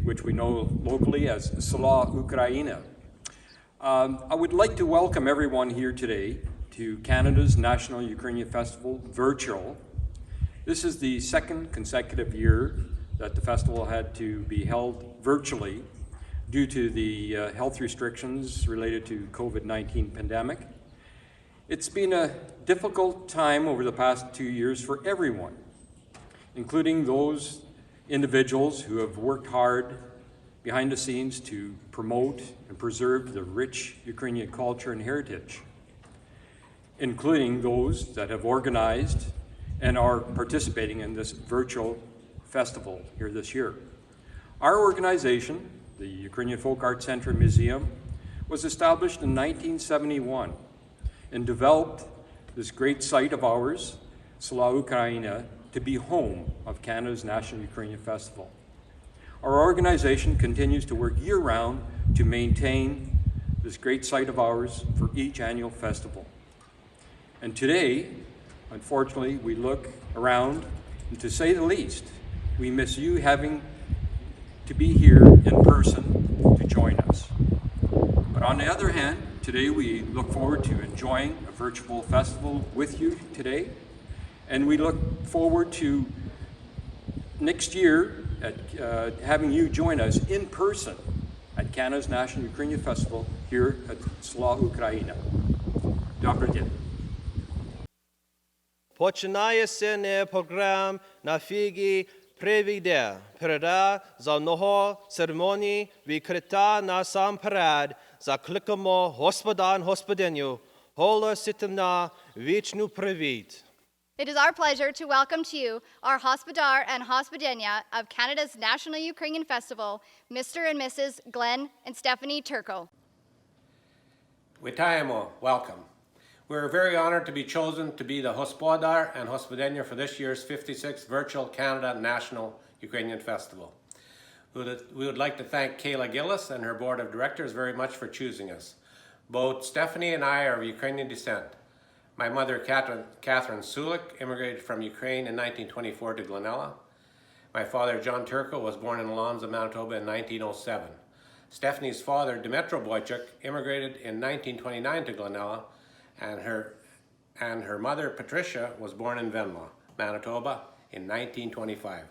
which we know locally as Sela Ukraina. I would like to welcome everyone here today to Canada's National Ukrainian Festival virtual. This is the second consecutive year that the festival had to be held virtually due to the health restrictions related to COVID-19 pandemic. It's been a difficult time over the past 2 years for everyone, including those individuals who have worked hard behind the scenes to promote and preserve the rich Ukrainian culture and heritage, including those that have organized and are participating in this virtual festival here this year. Our organization, the Ukrainian Folk Art Center and Museum, was established in 1971 and developed this great site of ours, Sela Ukraina, to be home of Canada's National Ukrainian Festival. Our organization continues to work year-round to maintain this great site of ours for each annual festival. And today, unfortunately, we look around, and to say the least, we miss you having to be here in person to join us. But on the other hand, today we look forward to enjoying a virtual festival with you today, and we look forward to next year at having you join us in person at Canada's National Ukrainian Festival here at Slava Ukraina. Добрый день. Починається не програм на фігі привіде, переда за много церемоній, відкрита насамперед, закликамо Господан Господиню, голоситим на вічну привіт. It is our pleasure to welcome to you our Hospodar and Hospodynia of Canada's National Ukrainian Festival, Mr. and Mrs. Glenn and Stephanie Turco. Witayemo, welcome. We're very honored to be chosen to be the Hospodar and Hospodynia for this year's 56th Virtual Canada National Ukrainian Festival. We would like to thank Kayla Gillis and her board of directors very much for choosing us. Both Stephanie and I are of Ukrainian descent. My mother, Catherine Sulik, immigrated from Ukraine in 1924 to Glenella. My father, John Turco, was born in Alonza, Manitoba in 1907. Stephanie's father, Dmytro Boychuk, immigrated in 1929 to Glenella, and her mother, Patricia, was born in Venlaw, Manitoba in 1925.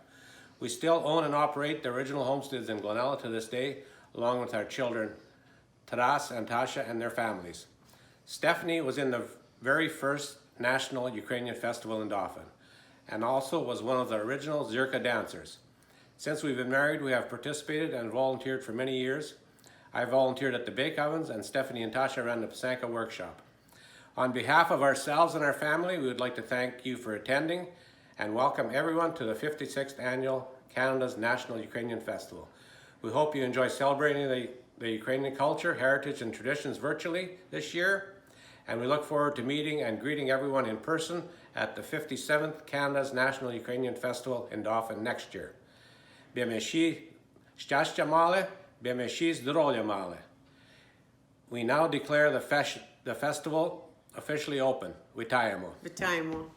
We still own and operate the original homesteads in Glenella to this day, along with our children, Taras and Tasha and their families. Stephanie was in the very first National Ukrainian Festival in Dauphin, and also was one of the original Zirka dancers. Since we've been married, we have participated and volunteered for many years. I volunteered at the Bake Ovens, and Stephanie and Tasha ran the Pasanka workshop. On behalf of ourselves and our family, we would like to thank you for attending and welcome everyone to the 56th Annual Canada's National Ukrainian Festival. We hope you enjoy celebrating the Ukrainian culture, heritage, and traditions virtually this year, and we look forward to meeting and greeting everyone in person at the 57th Canada's National Ukrainian Festival in Dauphin next year. B'meshi szczęścia male, b'meshi zdrowia male. We now declare the festival officially open. Witayemo. Witayemo.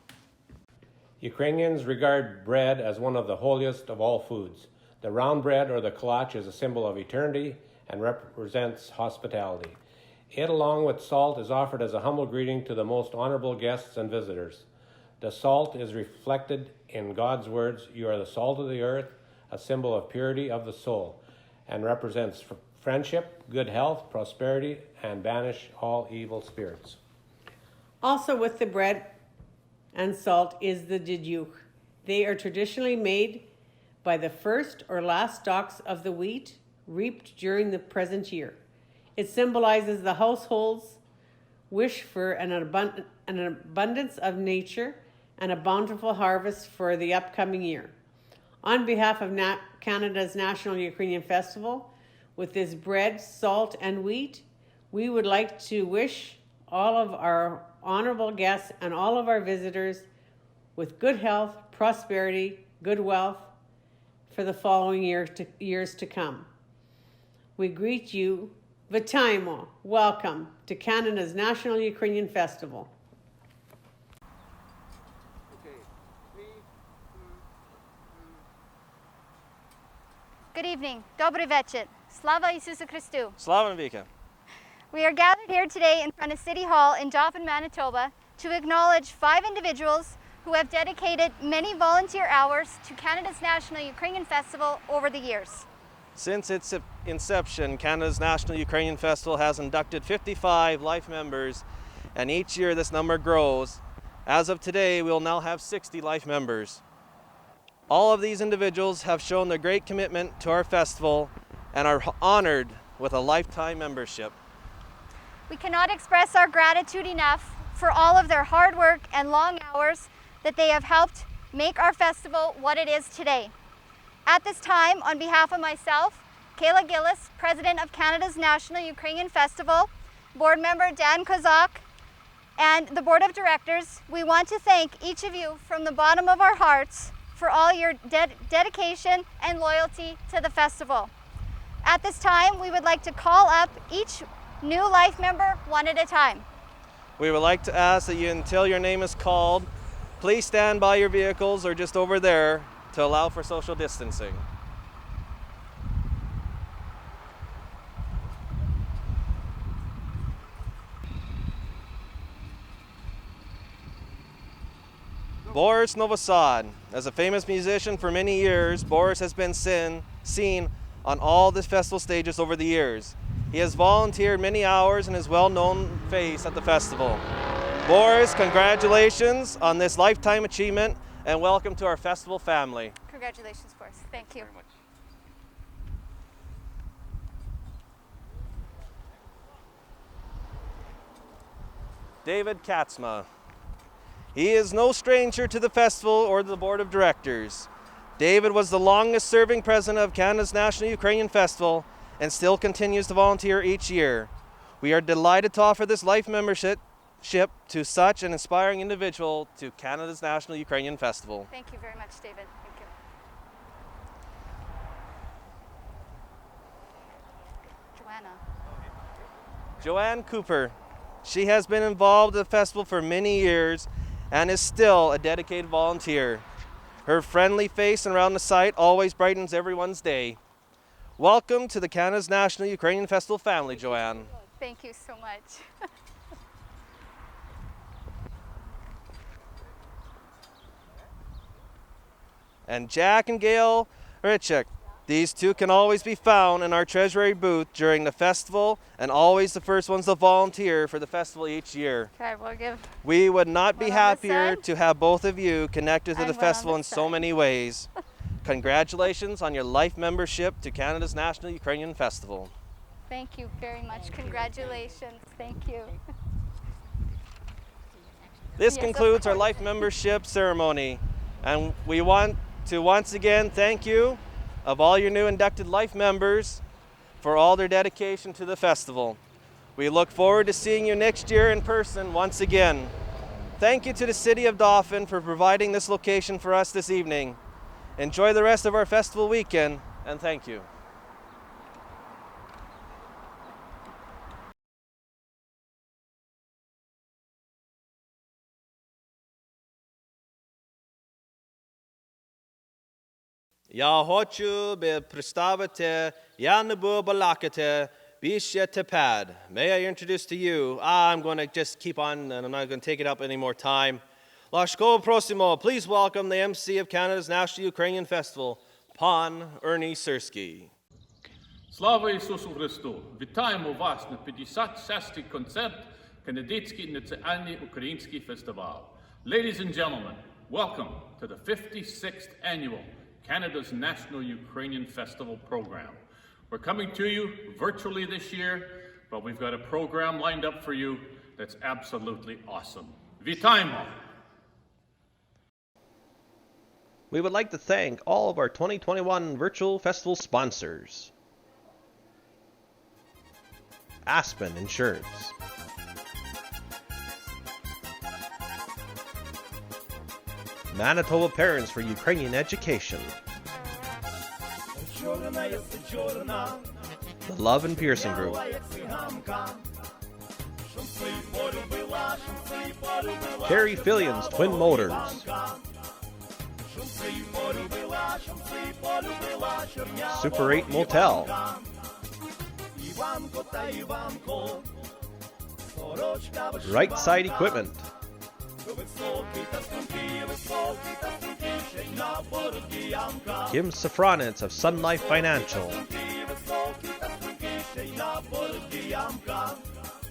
Ukrainians regard bread as one of the holiest of all foods. The round bread, or the kalach, is a symbol of eternity and represents hospitality. It, along with salt, is offered as a humble greeting to the most honorable guests and visitors. The salt is reflected in God's words, "You are the salt of the earth," a symbol of purity of the soul, and represents friendship, good health, prosperity, and banish all evil spirits. Also with the bread and salt is the didyuk. They are traditionally made by the first or last stalks of the wheat reaped during the present year. It symbolizes the household's wish for an abundance of nature and a bountiful harvest for the upcoming year. On behalf of Canada's National Ukrainian Festival, with this bread, salt, and wheat, we would like to wish all of our honorable guests and all of our visitors with good health, prosperity, good wealth for the following years to come. We greet you, Witayemo, welcome to Canada's National Ukrainian Festival. Good evening. Dobry večer. Slava Isusu Christu. Slava Vika. We are gathered here today in front of City Hall in Dauphin, Manitoba to acknowledge 5 individuals who have dedicated many volunteer hours to Canada's National Ukrainian Festival over the years. Since its inception, Canada's National Ukrainian Festival has inducted 55 life members, and each year this number grows. As of today, we will now have 60 life members. All of these individuals have shown their great commitment to our festival and are honored with a lifetime membership. We cannot express our gratitude enough for all of their hard work and long hours that they have helped make our festival what it is today. At this time, on behalf of myself, Kayla Gillis, President of Canada's National Ukrainian Festival, Board Member Dan Kozak, and the Board of Directors, we want to thank each of you from the bottom of our hearts for all your dedication and loyalty to the festival. At this time, we would like to call up each new life member one at a time. We would like to ask that you, until your name is called, please stand by your vehicles or just over there to allow for social distancing. Boris Novosad. As a famous musician for many years, Boris has been seen on all the festival stages over the years. He has volunteered many hours and is a well-known face at the festival. Boris, congratulations on this lifetime achievement and welcome to our festival family. Congratulations, Boris. Thank you. David Katzma. He is no stranger to the festival or the Board of Directors. David was the longest serving president of Canada's National Ukrainian Festival and still continues to volunteer each year. We are delighted to offer this life membership to such an inspiring individual to Canada's National Ukrainian Festival. Thank you very much, David. Thank you. Joanne Cooper. She has been involved in the festival for many years and is still a dedicated volunteer. Her friendly face around the site always brightens everyone's day. Welcome to the Canada's National Ukrainian Festival family, Joanne. Thank you so much. And Jack and Gail Richik. These two can always be found in our treasury booth during the festival and always the first ones to volunteer for the festival each year. Okay, we'll give. We would not be one on this happier side to have both of you connected to and the one on festival in this so side. many ways. Congratulations on your life membership to Canada's National Ukrainian Festival. Thank you very much. Congratulations. Thank you. This Yes, of concludes our course. life membership ceremony, and we want to once again thank you of all your new inducted life members for all their dedication to the festival. We look forward to seeing you next year in person once again. Thank you to the City of Dauphin for providing this location for us this evening. Enjoy the rest of our festival weekend, and thank you. Я хочу представити Яну Балакате Bisha Tepad. May I introduce to you, I'm going to just keep on and I'm not going to take it up any more time. Lashko Prosimo, please welcome the MC of Canada's National Ukrainian Festival, Pan Ernie Sersky. Слава Ісусу Христу! Вітаємо вас на 56-й концерт Канадський національний український фестиваль. Ladies and gentlemen, welcome to the 56th annual Canada's National Ukrainian Festival program. We're coming to you virtually this year, but we've got a program lined up for you that's absolutely awesome. Вітаємо! We would like to thank all of our 2021 virtual festival sponsors. Aspen Insurance, Manitoba Parents for Ukrainian Education, the Love and Pearson Group, Carrie Fillions Twin Motors, Super 8 Motel, Right Side Equipment, Kim Safranitz of Sun Life Financial,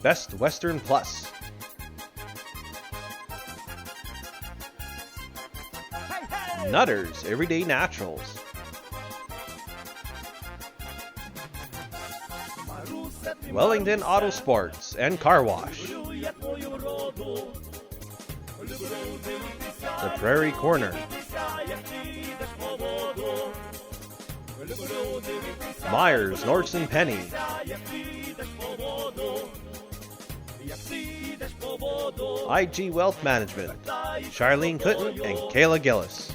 Best Western Plus, Nutters Everyday Naturals, Wellington Auto Sports and Car Wash, The Prairie Corner, Myers Nordson Penny, IG Wealth Management, Charlene Clinton and Kayla Gillis.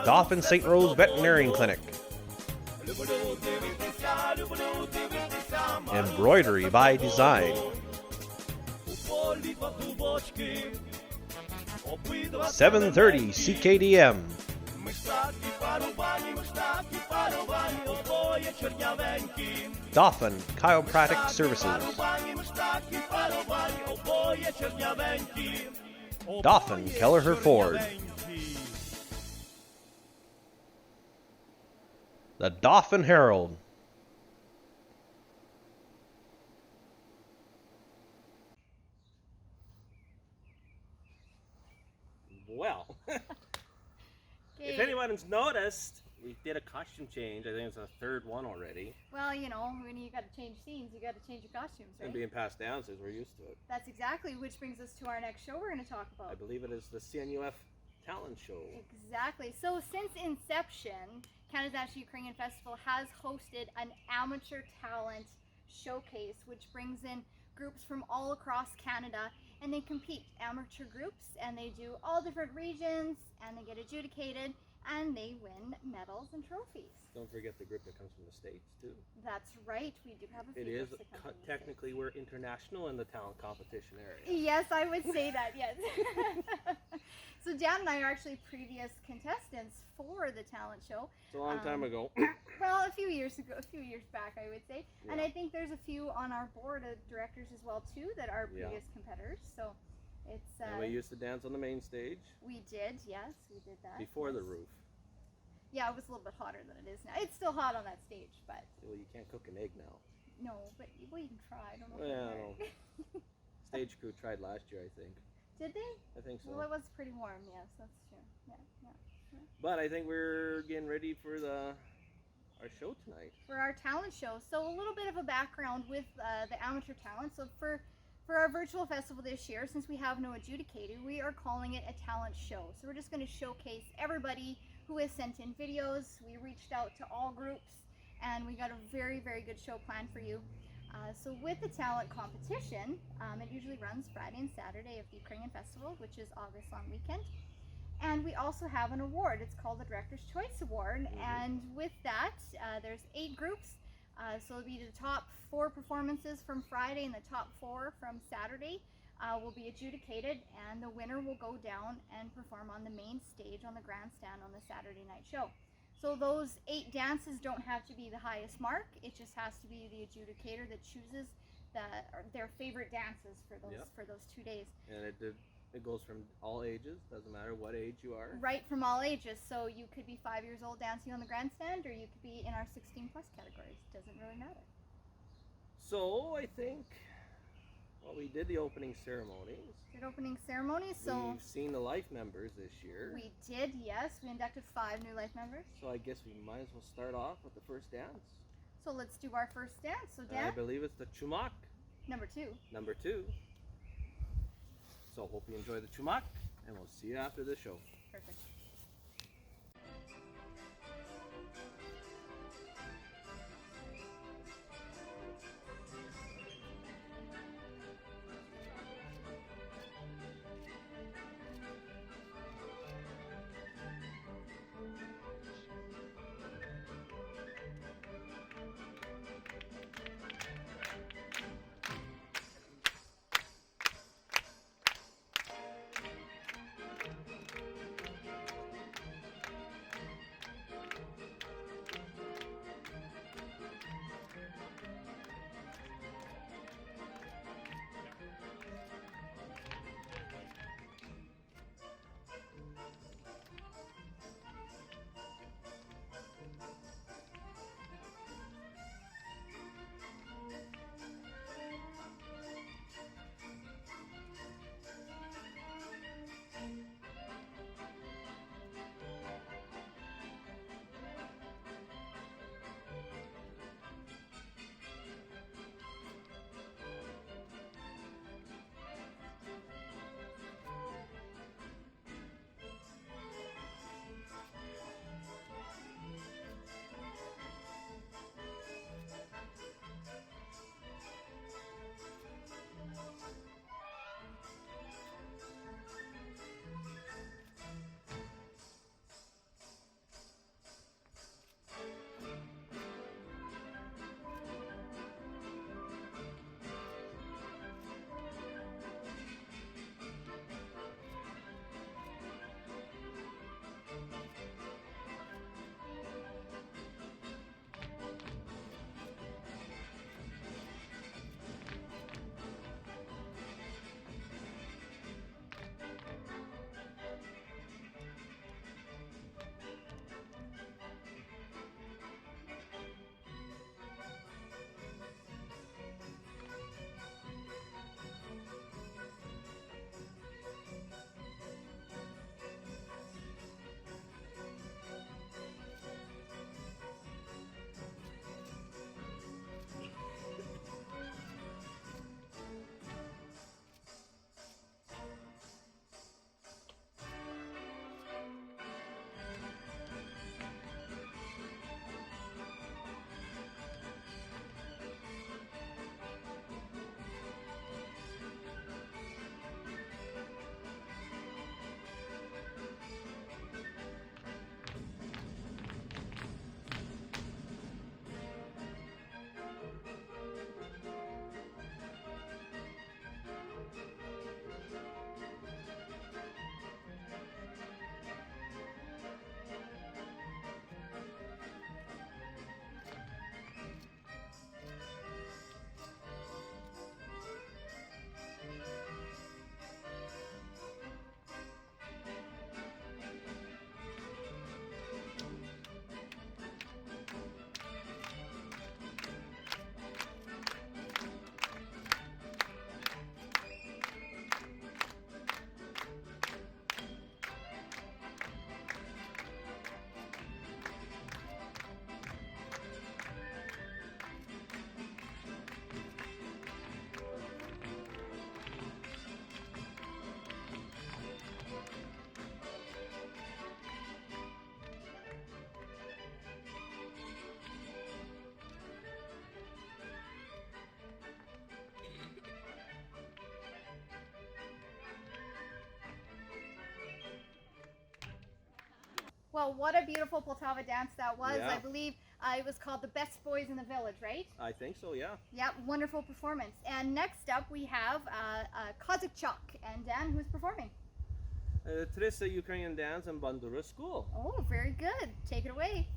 Dauphin St. Rose Veterinarian Clinic. Embroidery by Design. 730 CKDM. Dauphin Chiropractic Services. Dauphin Kelleher Ford. The Dauphin Herald. Well, if anyone's noticed, we did a costume change. I think it's the third one already. Well, you know, when you got to change scenes, you got to change your costumes, right? And being passed down since we're used to it. That's exactly, which brings us to our next show we're going to talk about. I believe it is the CNUF Talent Show. Exactly. So since inception, Canada's National Ukrainian Festival has hosted an amateur talent showcase, which brings in groups from all across Canada, and they compete, amateur groups, and they do all different regions, and they get adjudicated, and they win medals and trophies. Don't forget the group that comes from the States, too. That's right, we do have a few It is, groups that come from the technically, we're international in the talent competition area. Yes, I would say that, yes. So Dan and I are actually previous contestants for the talent show. It's a long time ago. Well, a few years back, I would say. Yeah. And I think there's a few on our board of directors as well, too, that are previous competitors. So it's... and we used to dance on the main stage. We did, yes, we did that. Before the roof. Yeah, it was a little bit hotter than it is now. It's still hot on that stage, but... Well, you can't cook an egg now. No, but well, you can try. I don't know. Yeah, I know. Stage crew tried last year, I think. Did they? I think so. Well, it was pretty warm, yes, that's true. Yeah. But I think we're getting ready for our show tonight. For our talent show. So a little bit of a background with the amateur talent. So for our virtual festival this year, since we have no adjudicator, we are calling it a talent show. So we're just going to showcase everybody who has sent in videos. We reached out to all groups, and we got a very, very good show planned for you. So with the talent competition, it usually runs Friday and Saturday of the Ukrainian Festival, which is August long weekend. And we also have an award. It's called the Director's Choice Award. And with that, there's 8 groups. So it'll be the top 4 performances from Friday and the top 4 from Saturday will be adjudicated. And the winner will go down and perform on the main stage on the grandstand on the Saturday night show. So those 8 dances don't have to be the highest mark. It just has to be the adjudicator that chooses their favorite dances for those 2 days. And it goes from all ages, doesn't matter what age you are. Right, from all ages. So you could be 5 years old dancing on the grandstand, or you could be in our 16+ categories. Doesn't really matter. So I think, well, we did the opening ceremonies. Did opening ceremonies, so... We've seen the Life members this year. We did, yes. We inducted 5 new Life members. So I guess we might as well start off with the first dance. So let's do our first dance. So Dan? I believe it's the Chumak. Number 2. Number 2. So hope you enjoy the Chumak, and we'll see you after the show. Perfect. Well, what a beautiful Poltava dance that was. Yeah. I believe it was called The Best Boys in the Village, right? I think so, yeah. Yeah, wonderful performance. And next up we have Kozakchok. And Dan, who's performing? Trissa Ukrainian dance in Bandura School. Oh, very good. Take it away.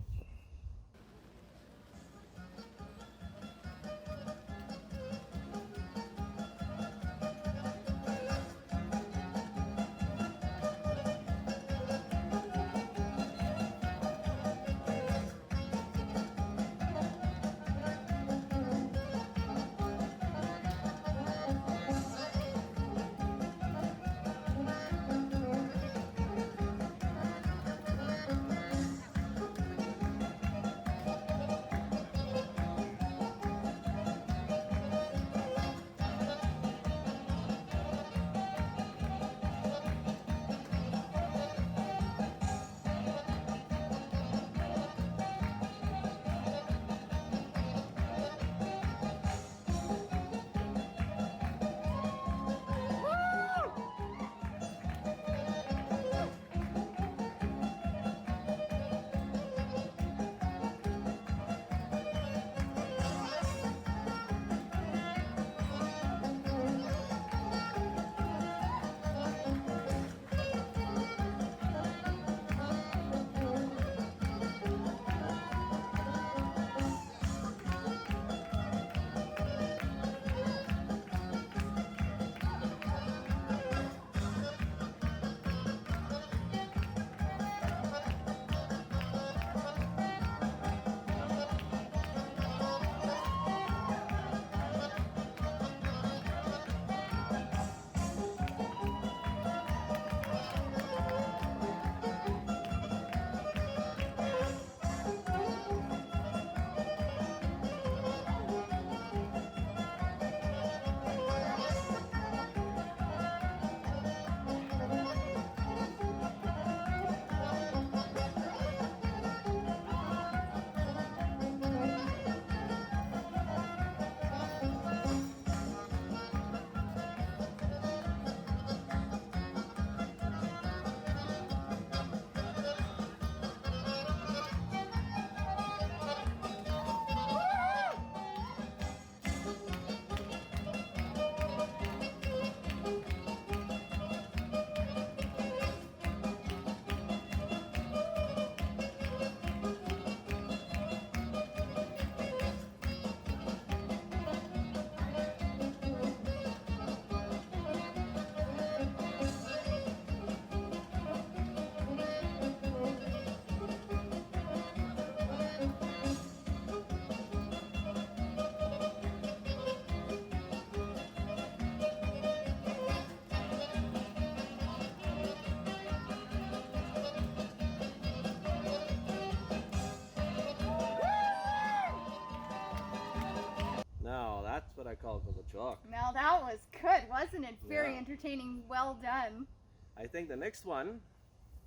That's what I call Kozakchok. Now that was good, wasn't it? Very Yeah. entertaining. Well done. I think the next one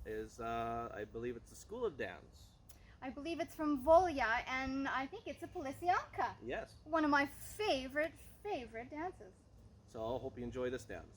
is, I believe it's the School of Dance. I believe it's from Volya, and I think it's a Polisianka. Yes. One of my favorite dances. So I hope you enjoy this dance.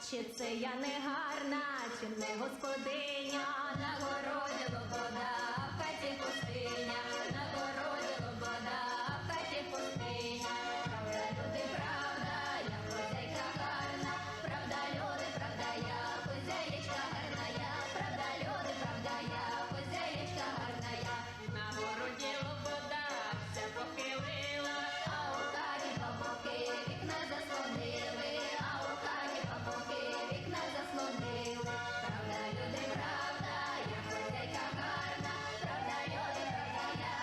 Чи це я не гарна, чи не господиня, на городі лобода, в хаті пустиня, на городі лобода, в хаті пустиня. Правда, люди, правда, я хозяйка гарна, правда, люди, правда, я хозяєчка гарна, я, правда, люди, правда, я хозяєчка гарна, я. На городі лобода вся похилила, а у хаті бабуки вікна заслонили, а у хаті бабуки вікна заслонили. Правда, люди, правда, я хозяйка гарна, правда, люди, правда, я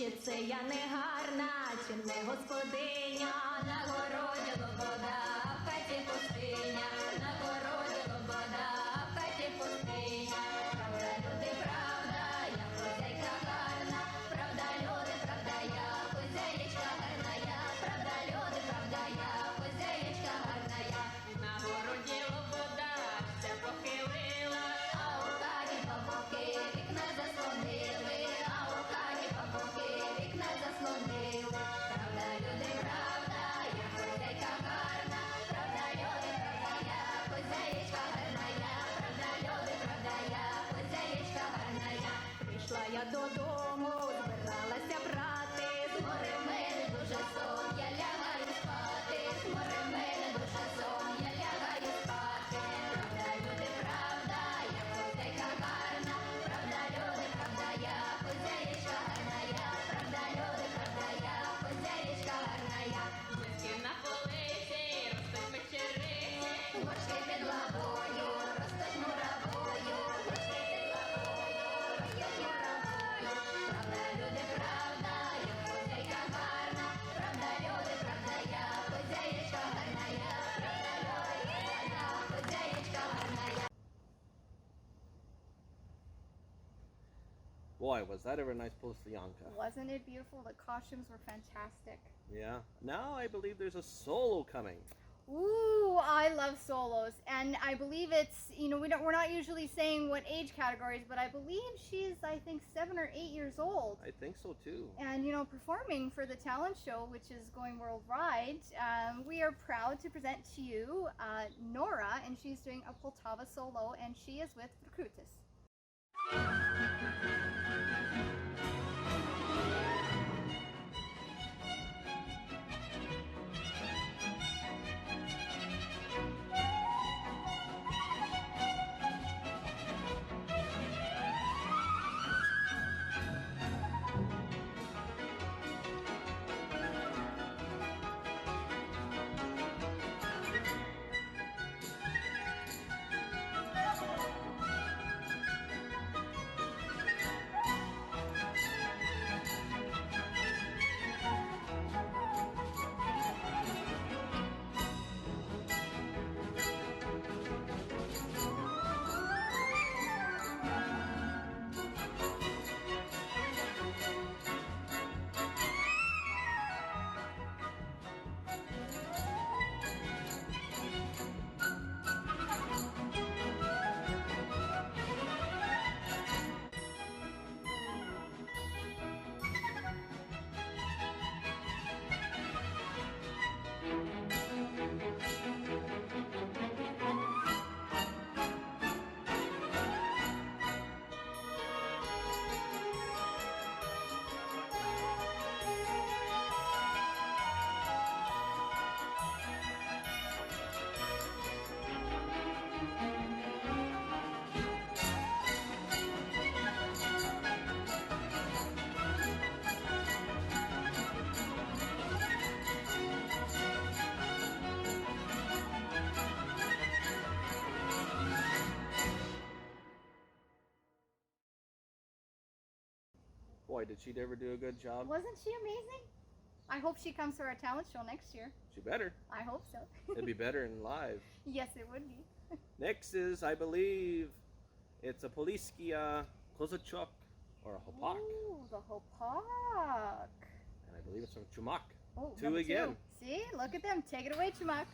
чи це я не гарна, чи не господиня, на городі лобода, в хаті пустиня, на городі лобода, в хаті пустиня. Правда, люди, правда, я хозяйка гарна, правда, люди, правда, я хозяєчка гарна, я, правда, люди, правда, я хозяєчка гарна, я. На городі лобода все похилила, а у хаті бабуки вікна заслонили, а у хаті бабуки вікна заслонили. Правда, люди, правда, я хозяйка гарна, правда, люди, правда, я хозяєчка гарна, я, правда, люди, правда, я хозяєчка гарна, я. Прийшла я додому, збиралася брати, згори мене дуже сон, я лягаю спати, згори мене дуже сон, я лягаю спати. Правда, люди, правда, я хозяйка гарна, правда, люди, правда, я хозяєчка гарна, я, правда, люди, правда, я хозяєчка гарна, я. Дівки на полиці, ростуть печериці, горшки під лавою, ростуть муравою, горшки під лавою, ростуть муравою. Правда, люди, правда, я хозяйка гарна, правда, люди, правда, я хозяєчка гарна, я, правда, люди, я хозяєчка гарна, я. Boy, was that ever a nice Polsyanka. Wasn't it beautiful? The costumes were fantastic. Yeah. Now I believe there's a solo coming. Ooh, I love solos, and I believe it's, we're not usually saying what age categories, but I believe she's, I think, 7 or 8 years old. I think so too. And, performing for the talent show, which is going worldwide, we are proud to present to you Nora, and she's doing a Poltava solo, and she is with Vrkutis. Boy, did she ever do a good job. Wasn't she amazing? I hope she comes to our talent show next year. She better. I hope so. It'd be better in live. Yes, it would be. Next is, I believe, it's a Poliskia Kozachuk or a Hopak. Ooh, the Hopak. And I believe it's from Chumak. Oh, Two number again. Two. See, look at them. Take it away, Chumak.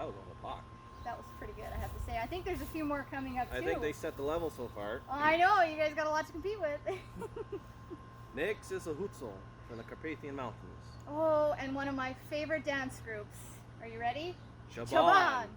that was on the clock. That was pretty good, I have to say. I think there's a few more coming up, too. I think they set the level so far. I know, you guys got a lot to compete with. Next is a Hutsul from the Carpathian Mountains. Oh, and one of my favorite dance groups. Are you ready? Shaban.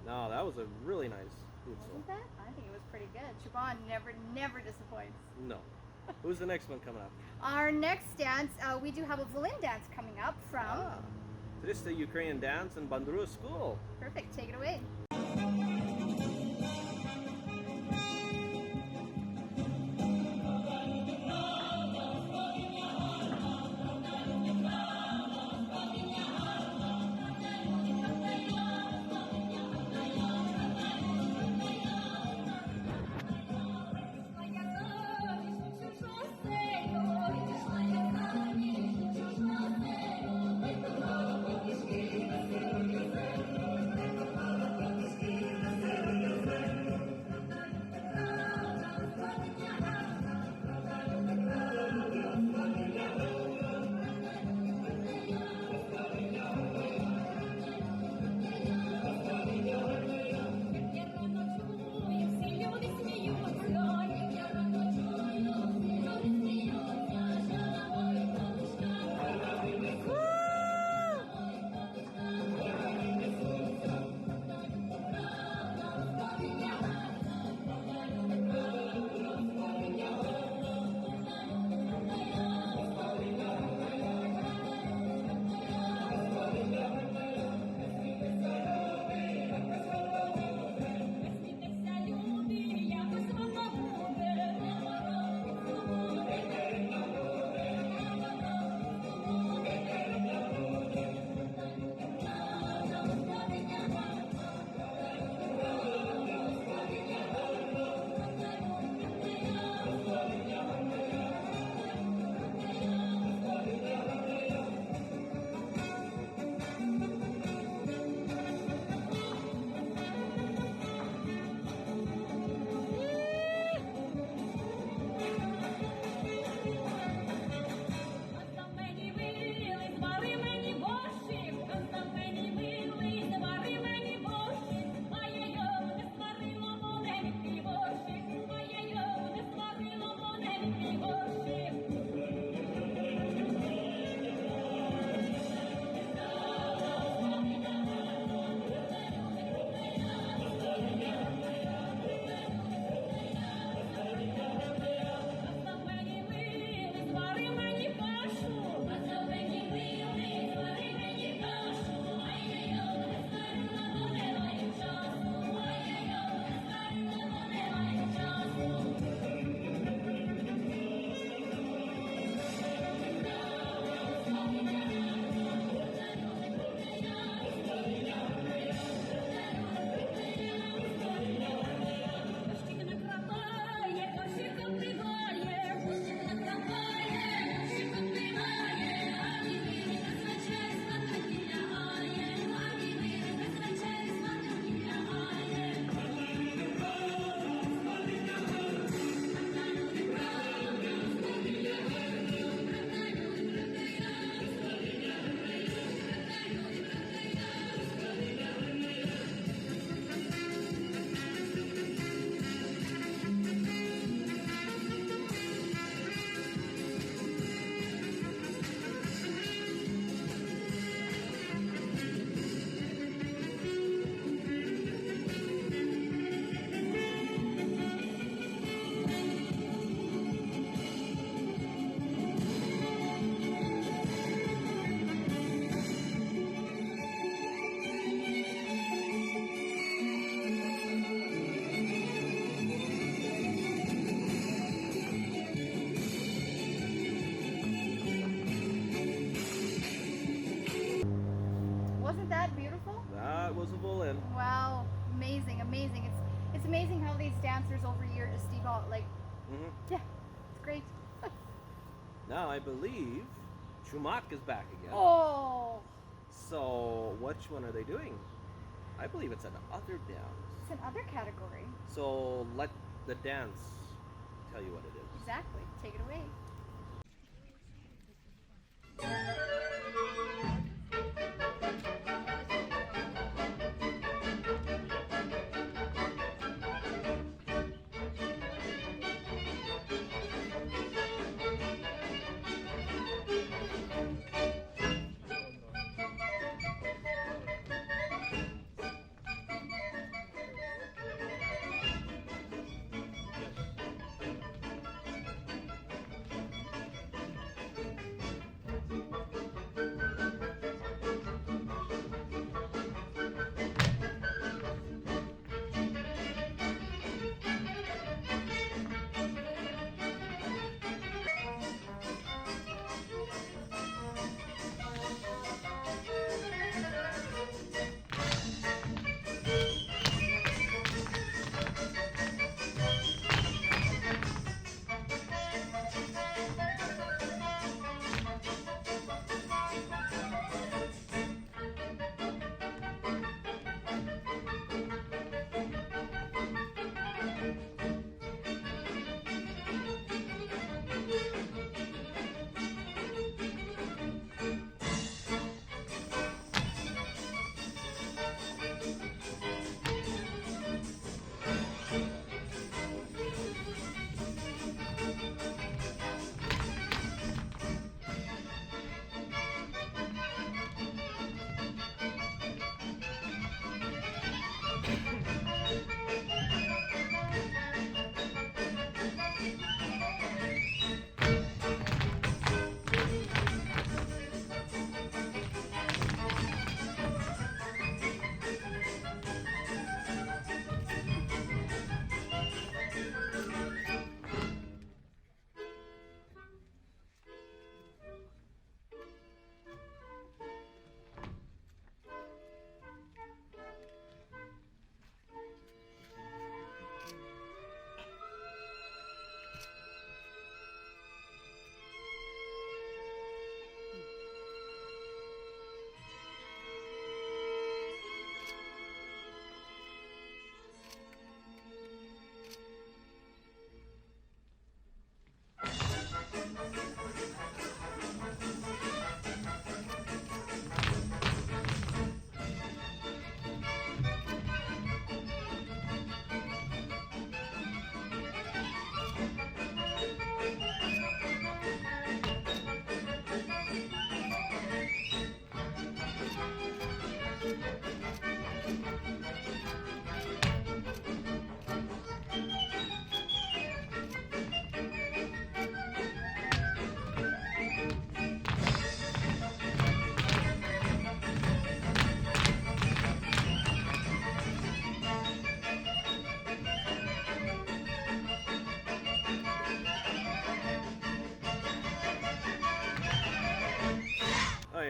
No, that was a really nice Hutsul. Wasn't that? I think it was pretty good. Shaban never disappoints. No. Who's the next one coming up? Our next dance, we do have a violin dance coming up from... This is the Ukrainian dance in Bandura School. Perfect, take it away. that beautiful? That was a violin. Wow, amazing, amazing. It's amazing how these dancers over here just evolve. Like, yeah, it's great. Now I believe Chumak is back again. Oh, So which one are they doing? I believe it's an other dance. it's an other category. So let the dance tell you what it is. Exactly. Take it away.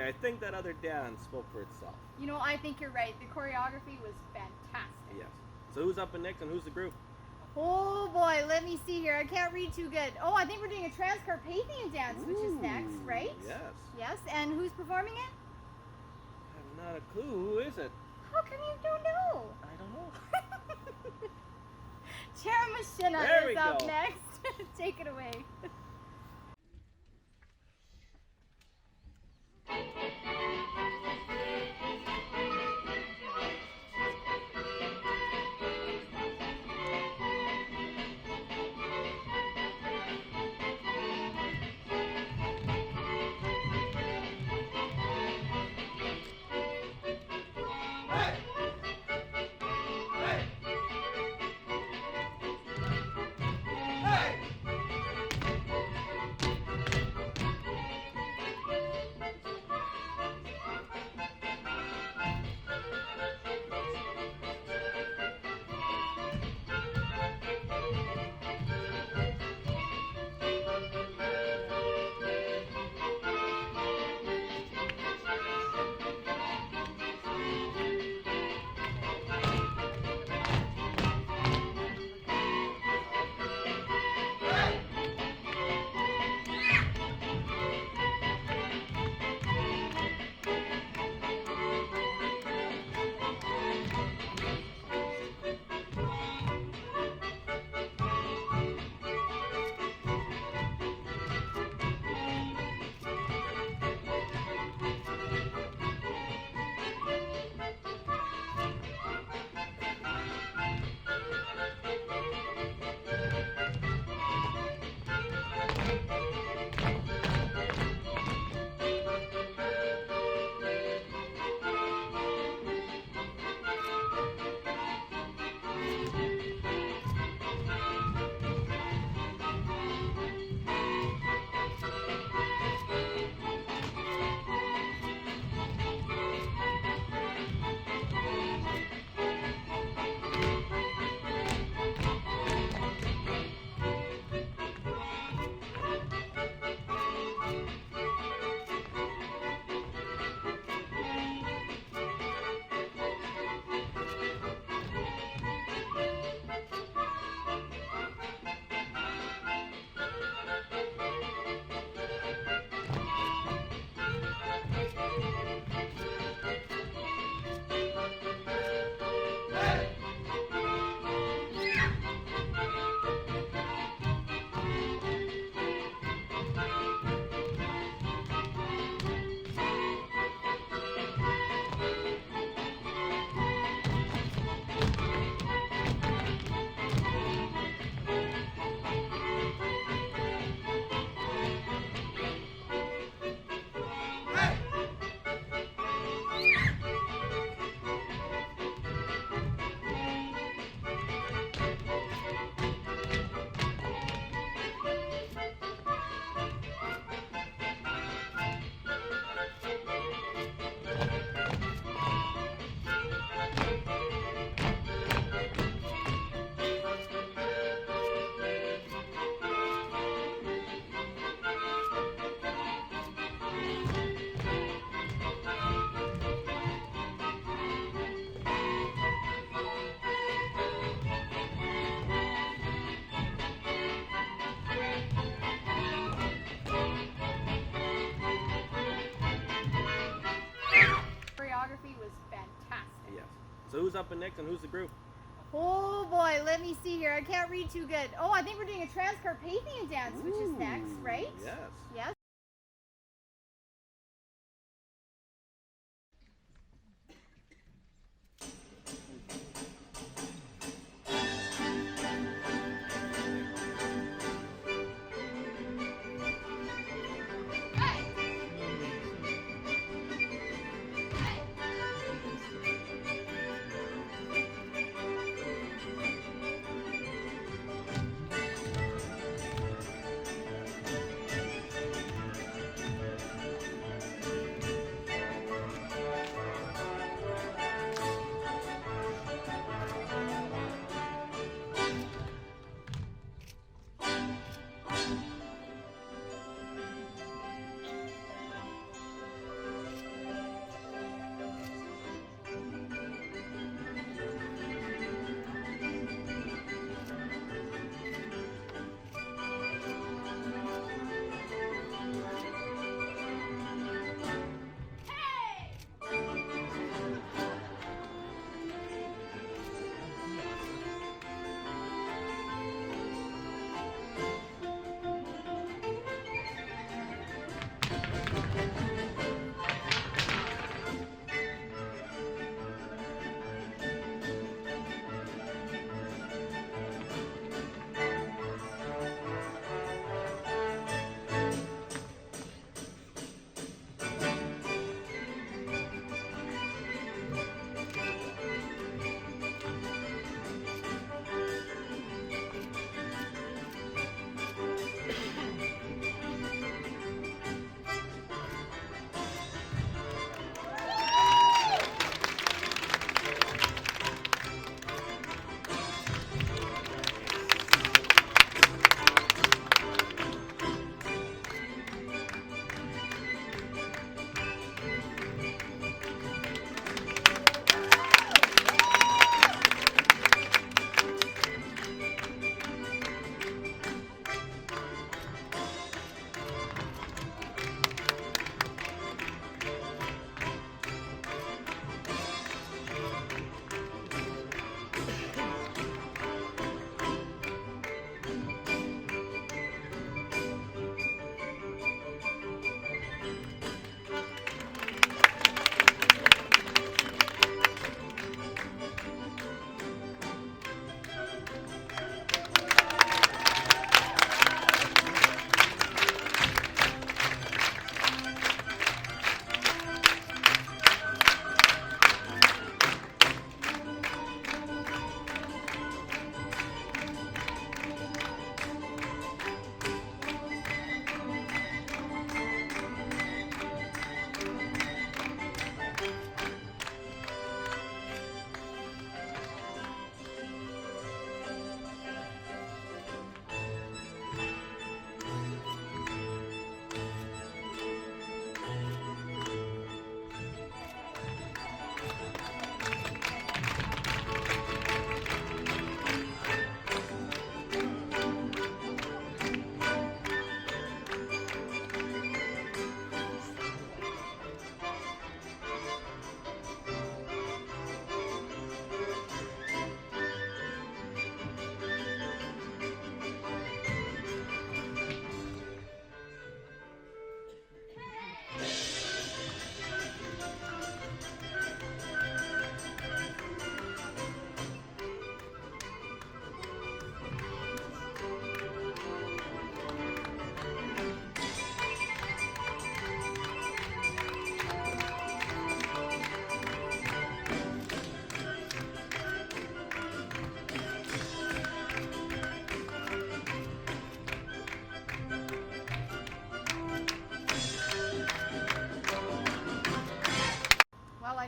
I think that other dance spoke for itself. You know, I think you're right. The choreography was fantastic. Yes. So who's up next and who's the group? Oh boy, let me see here. I can't read too good. Oh, I think we're doing a Transcarpathian dance, which is next, right? Yes. Yes, and who's performing it? I have not a clue. Who is it? How come you don't know? I don't know. Charamashina There we is up go. next. Take it away. choreography was fantastic. Yes. So who's up next and who's the group? Oh boy, let me see here. I can't read too good. Oh, I think we're doing a Transcarpathian dance, which is next, right? Yes. Yes.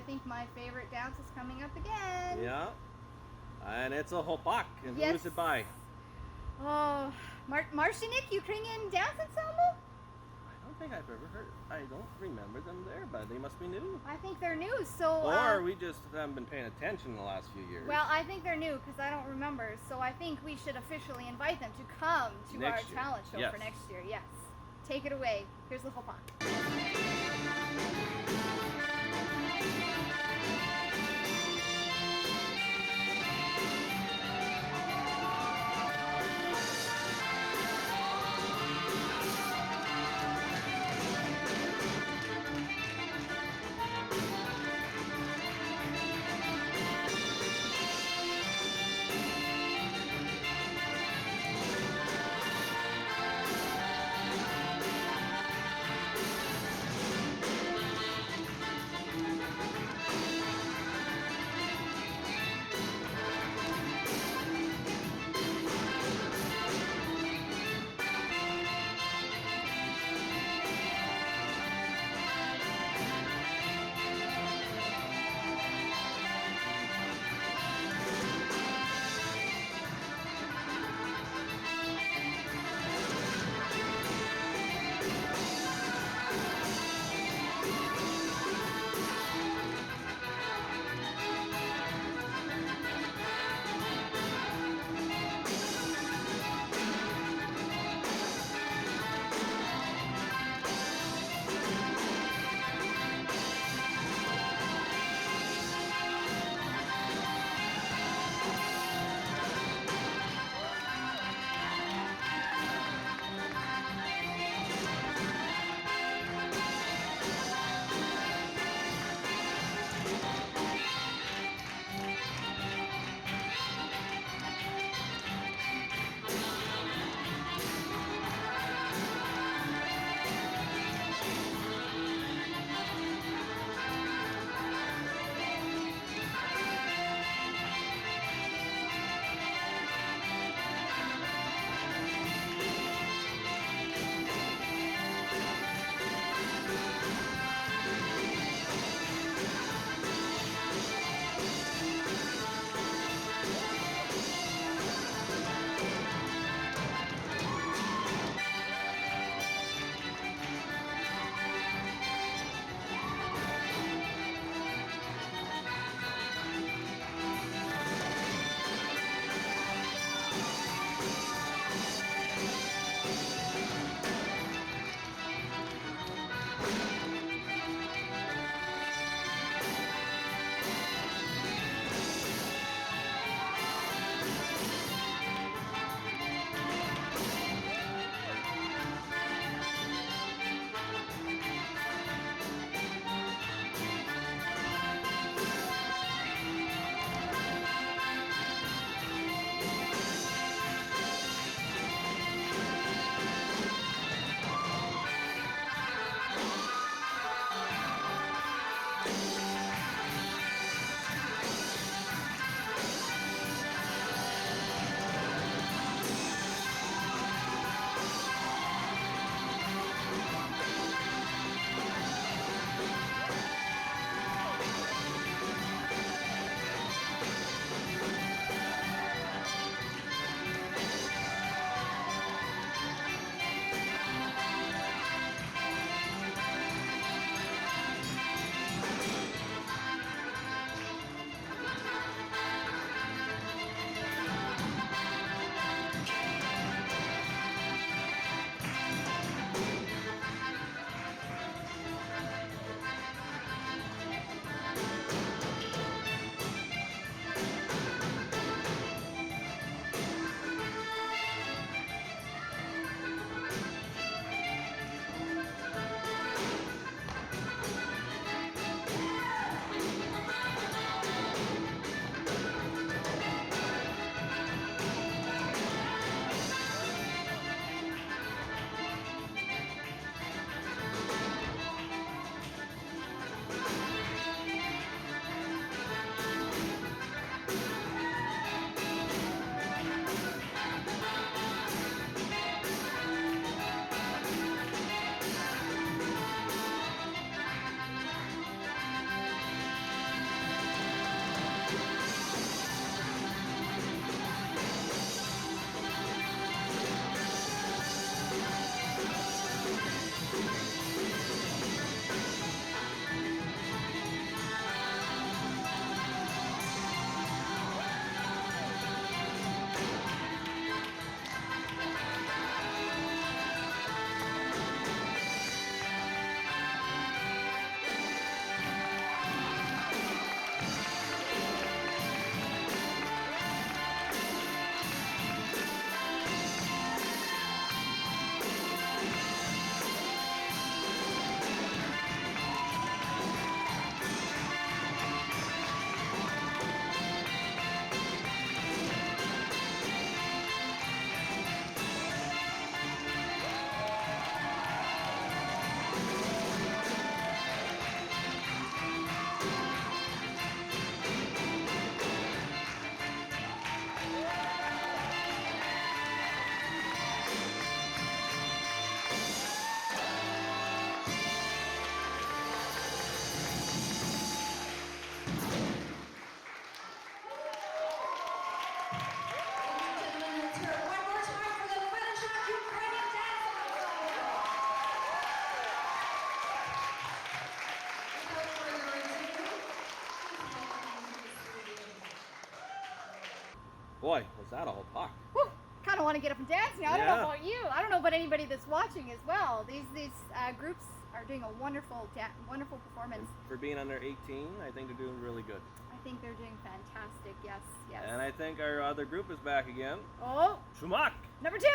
think my favorite dance is coming up again. Yeah. And it's a hopak. And Yes. who is it by? Oh, Martinik Ukrainian Dance Ensemble? I don't think I've ever heard. I don't remember them there, but they must be new. I think they're new, so... Or we just haven't been paying attention in the last few years. Well, I think they're new because I don't remember, so I think we should officially invite them to come to Next our year. talent show Yes. for next year. Yes. Take it away. Here's the hopak. Boy, was that a whole talk. Kind of want to get up and dance now. I don't know Yeah. about you. I don't know about anybody that's watching as well. These groups are doing a wonderful performance. For being under 18, I think they're doing really good. I think they're doing fantastic. Yes, yes. And I think our other group is back again. Oh, Shumak. number 2.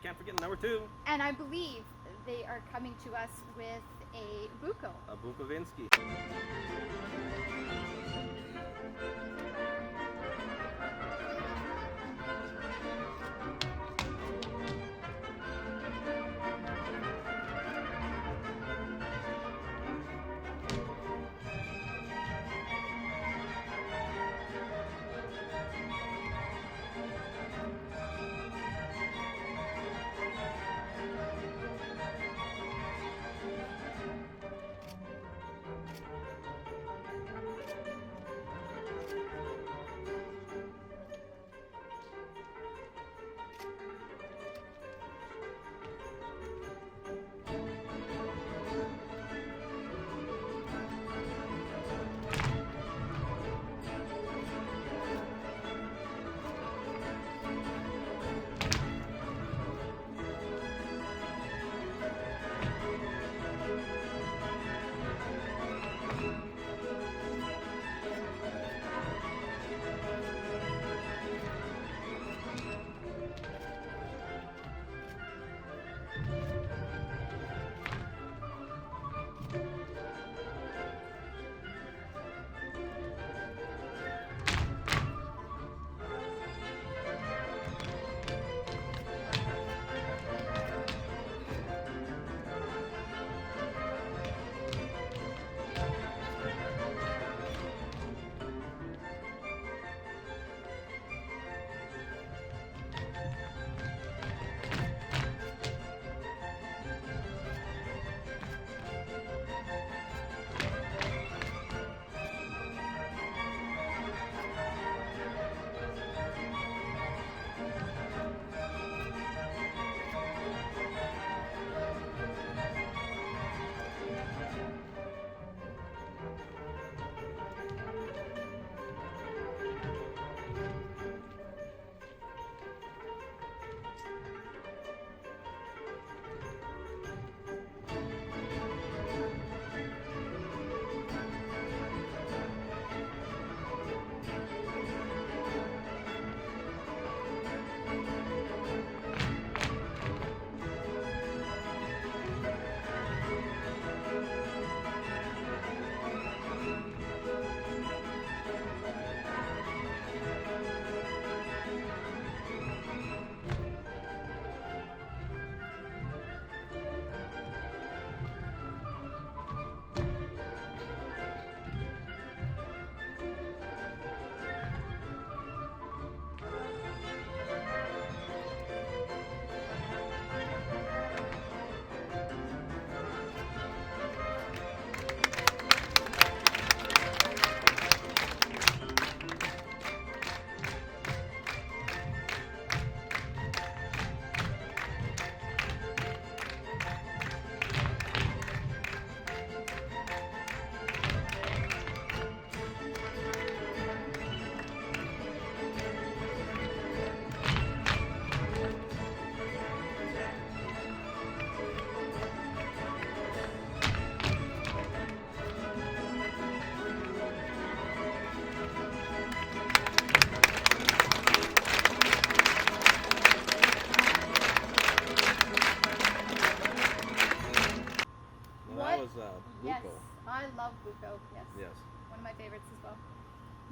Can't forget number 2. And I believe they are coming to us with a buko. A Bukovinsky.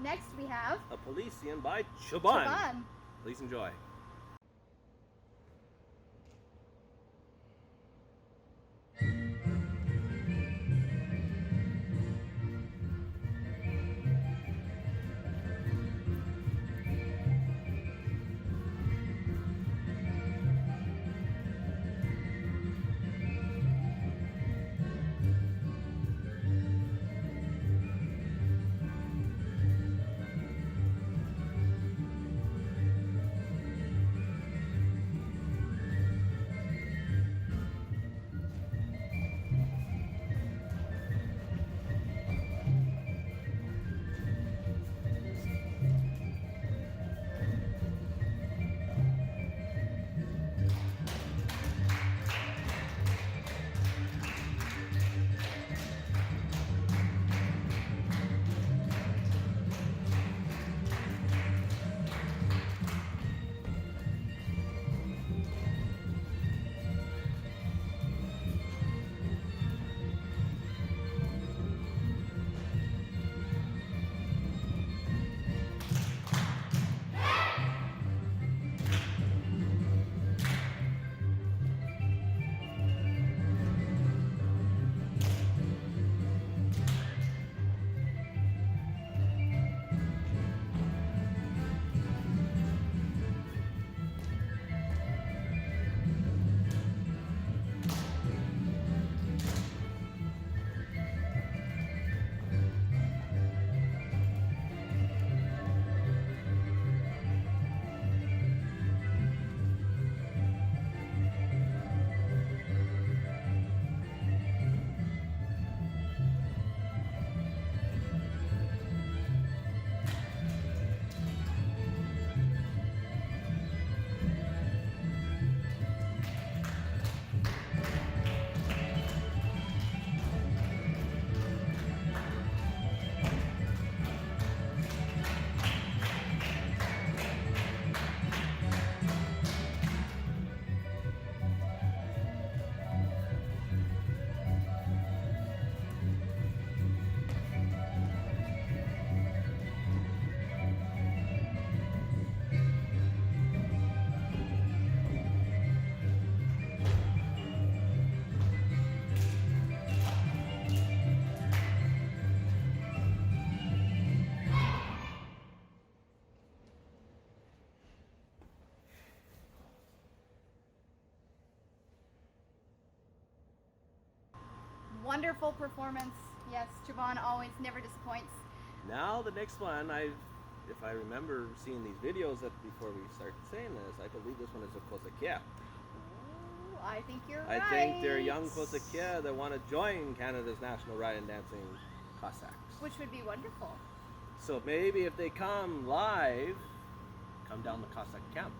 Next we have A Polician by Chaban. Chaban. Please enjoy. wonderful performance. Yes, Javon always never disappoints. Now the next one, if I remember seeing these videos before we started saying this, I believe this one is a Kosakia. Ooh, I think you're I right. think they're young Kosakia that want to join Canada's National Riot and Dancing Cossacks. Which would be wonderful. So maybe if they come live, come down the Cossack camp.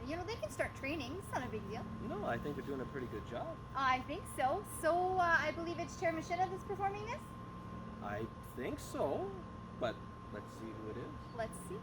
Yeah, they can start training. It's not a big deal. No, I think they're doing a pretty good job. I think so. So I believe it's Chair Machina that's performing this? I think so, but let's see who it is. Let's see.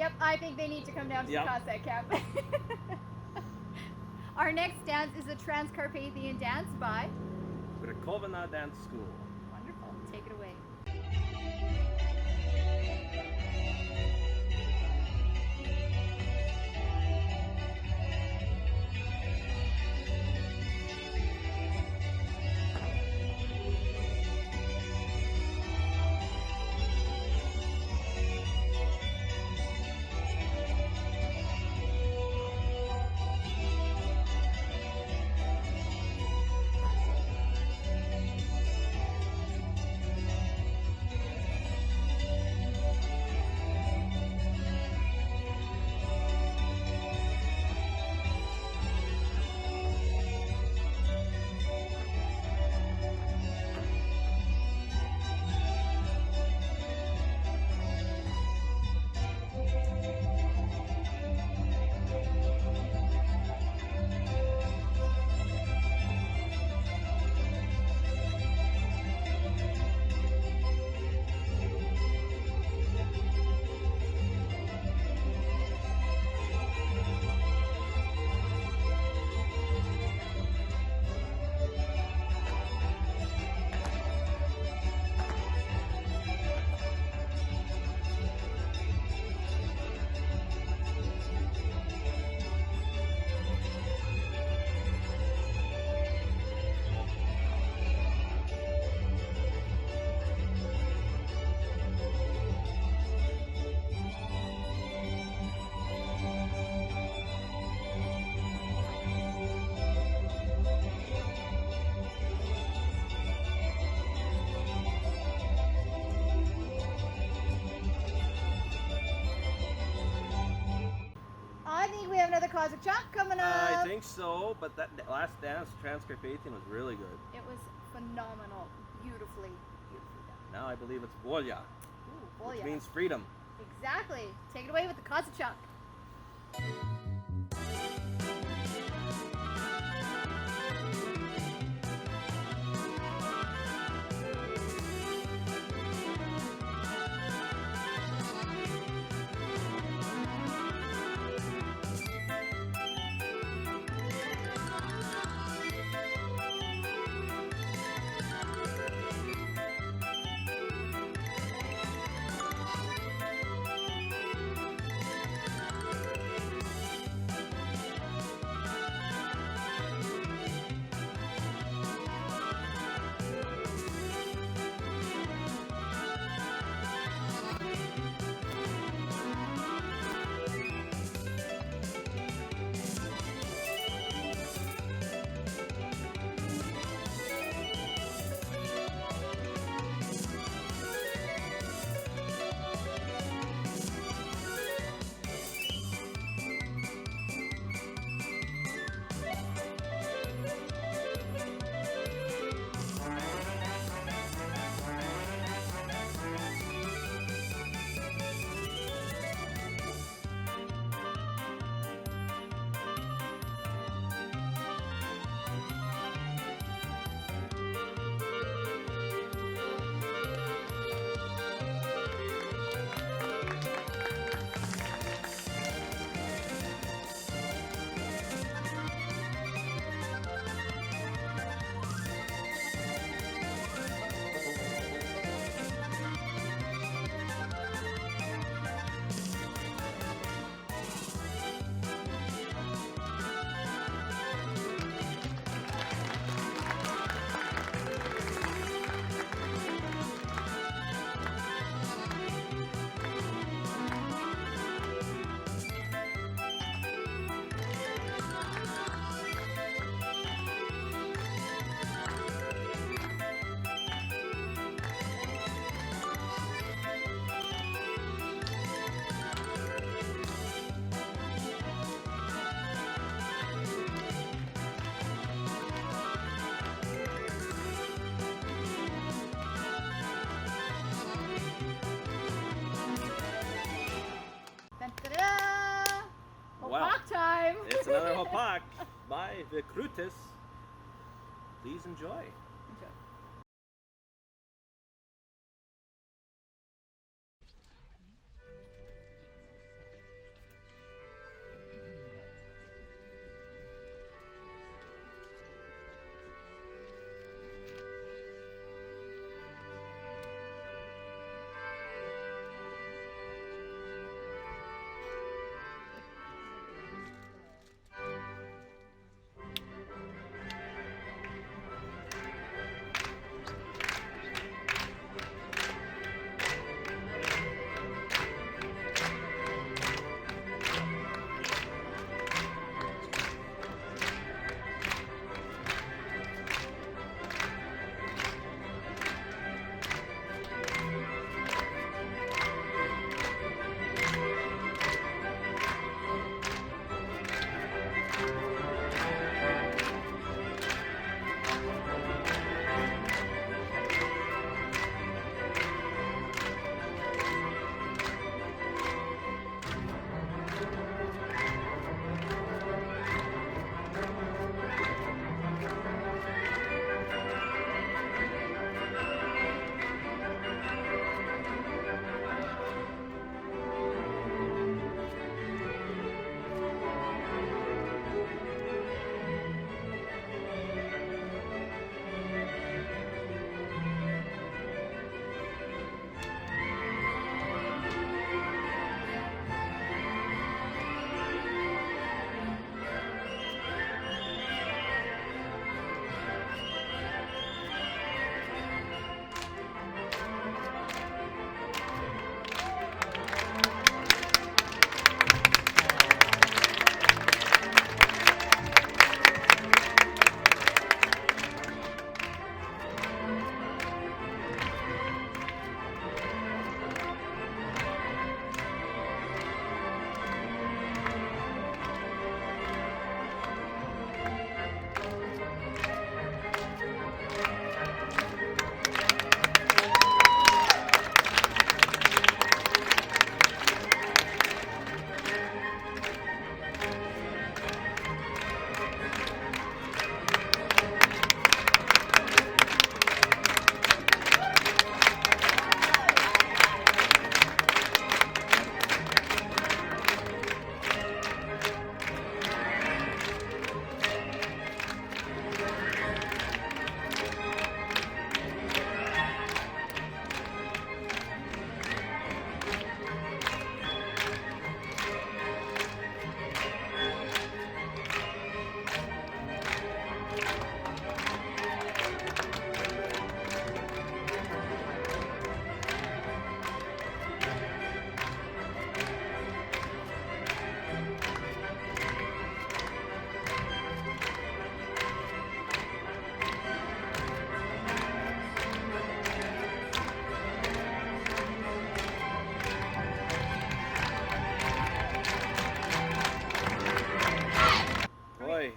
Yep, I think they need to come down to Yep. the Cossack camp. Our next dance is a Transcarpathian dance by Grakovina Dance School. Wonderful. Take it away. Kazachak coming up. I think so, but that last dance, Transcarpathian, was really good. It was phenomenal. Beautifully done. Now I believe it's Volya, Ooh, which Volya. means freedom. Exactly. Take it away with the Kazachak. Da-da-da! Wow. Hopak time! It's another Hopak by Vikrutis. Please enjoy.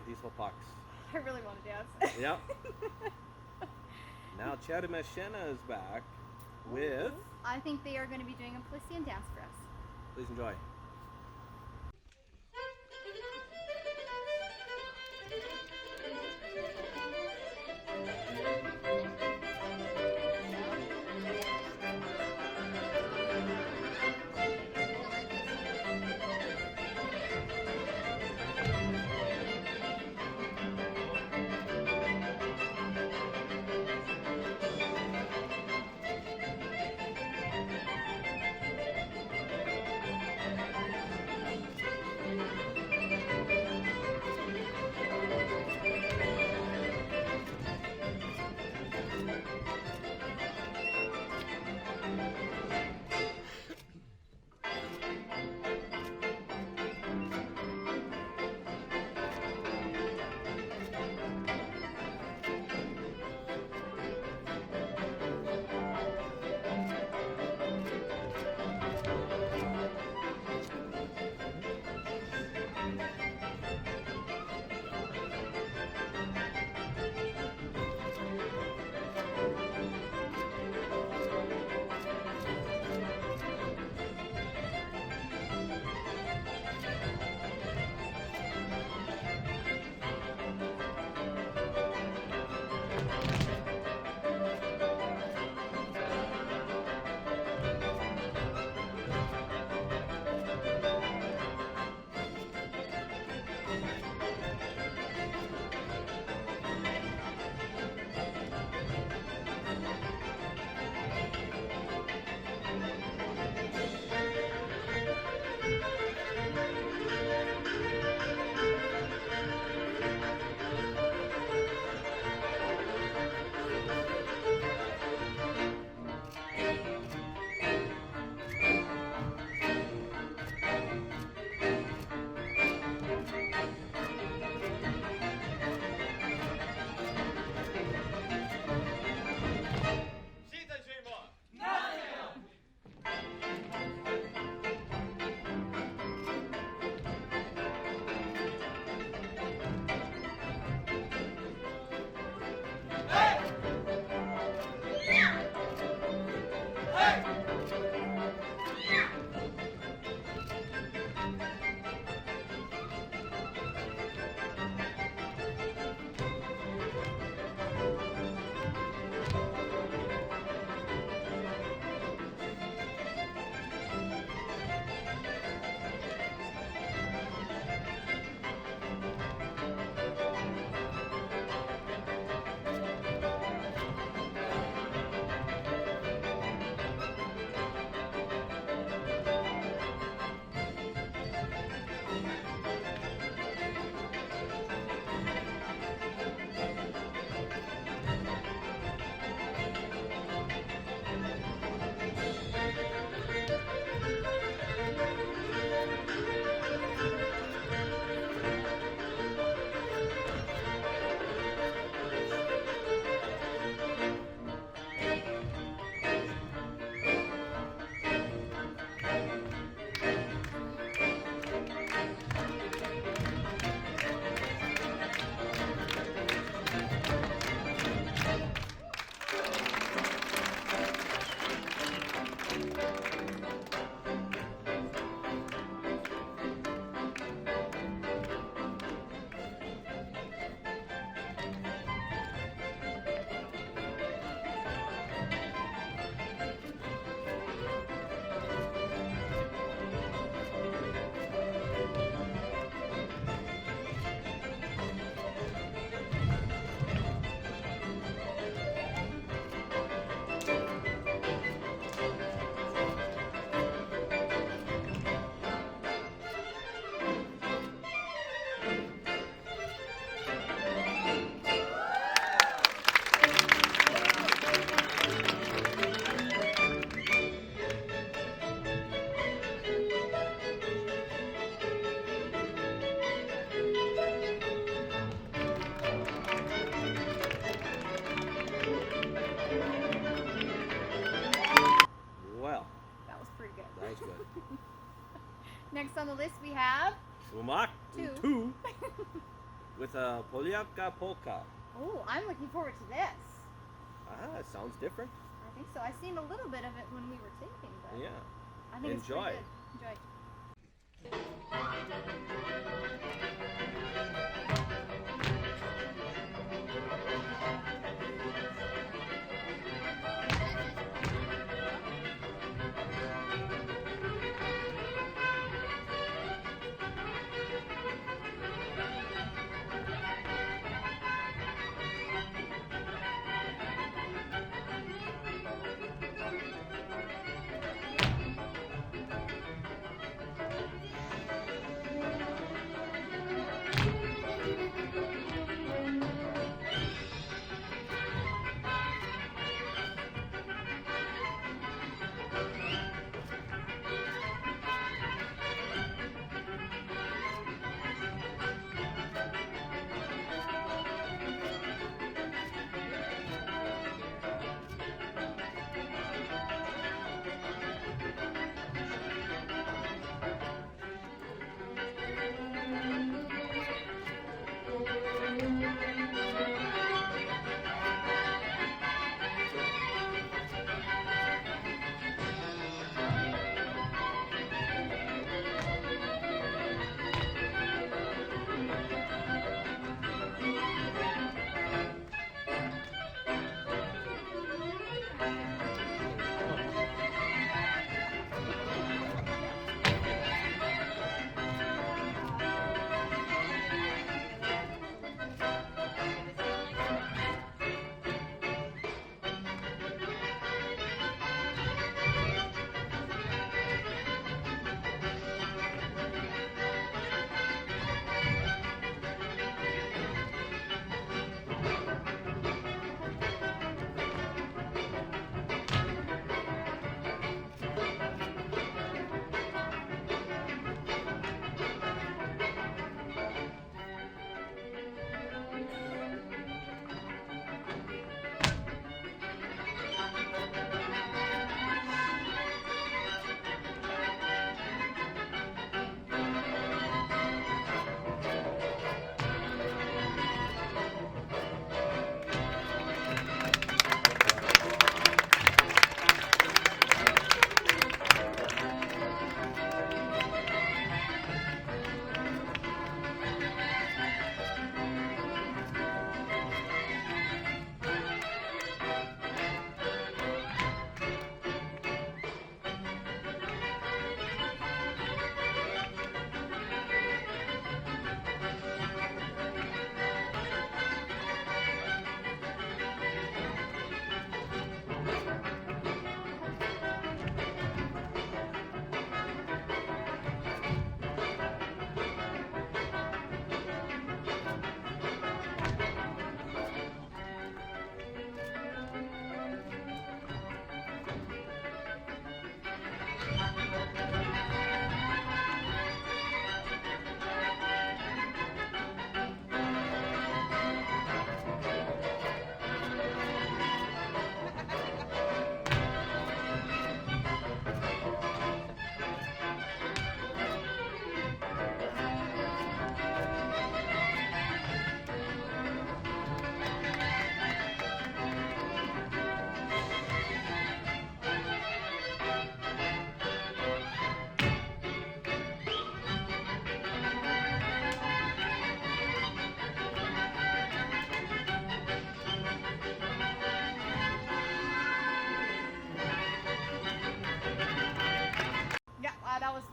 these were pucks. I really want to dance. Yep. Now Chetamashena is back with. I think they are going to be doing a Plesian dance for us. Please enjoy. Next on the list we have Sumak two. two. with a Poliapka polka. Oh, I'm looking forward to this. Ah, it sounds different. I think so. I seen a little bit of it when we were taping, but Yeah. I think Enjoy. it's pretty good. Enjoy.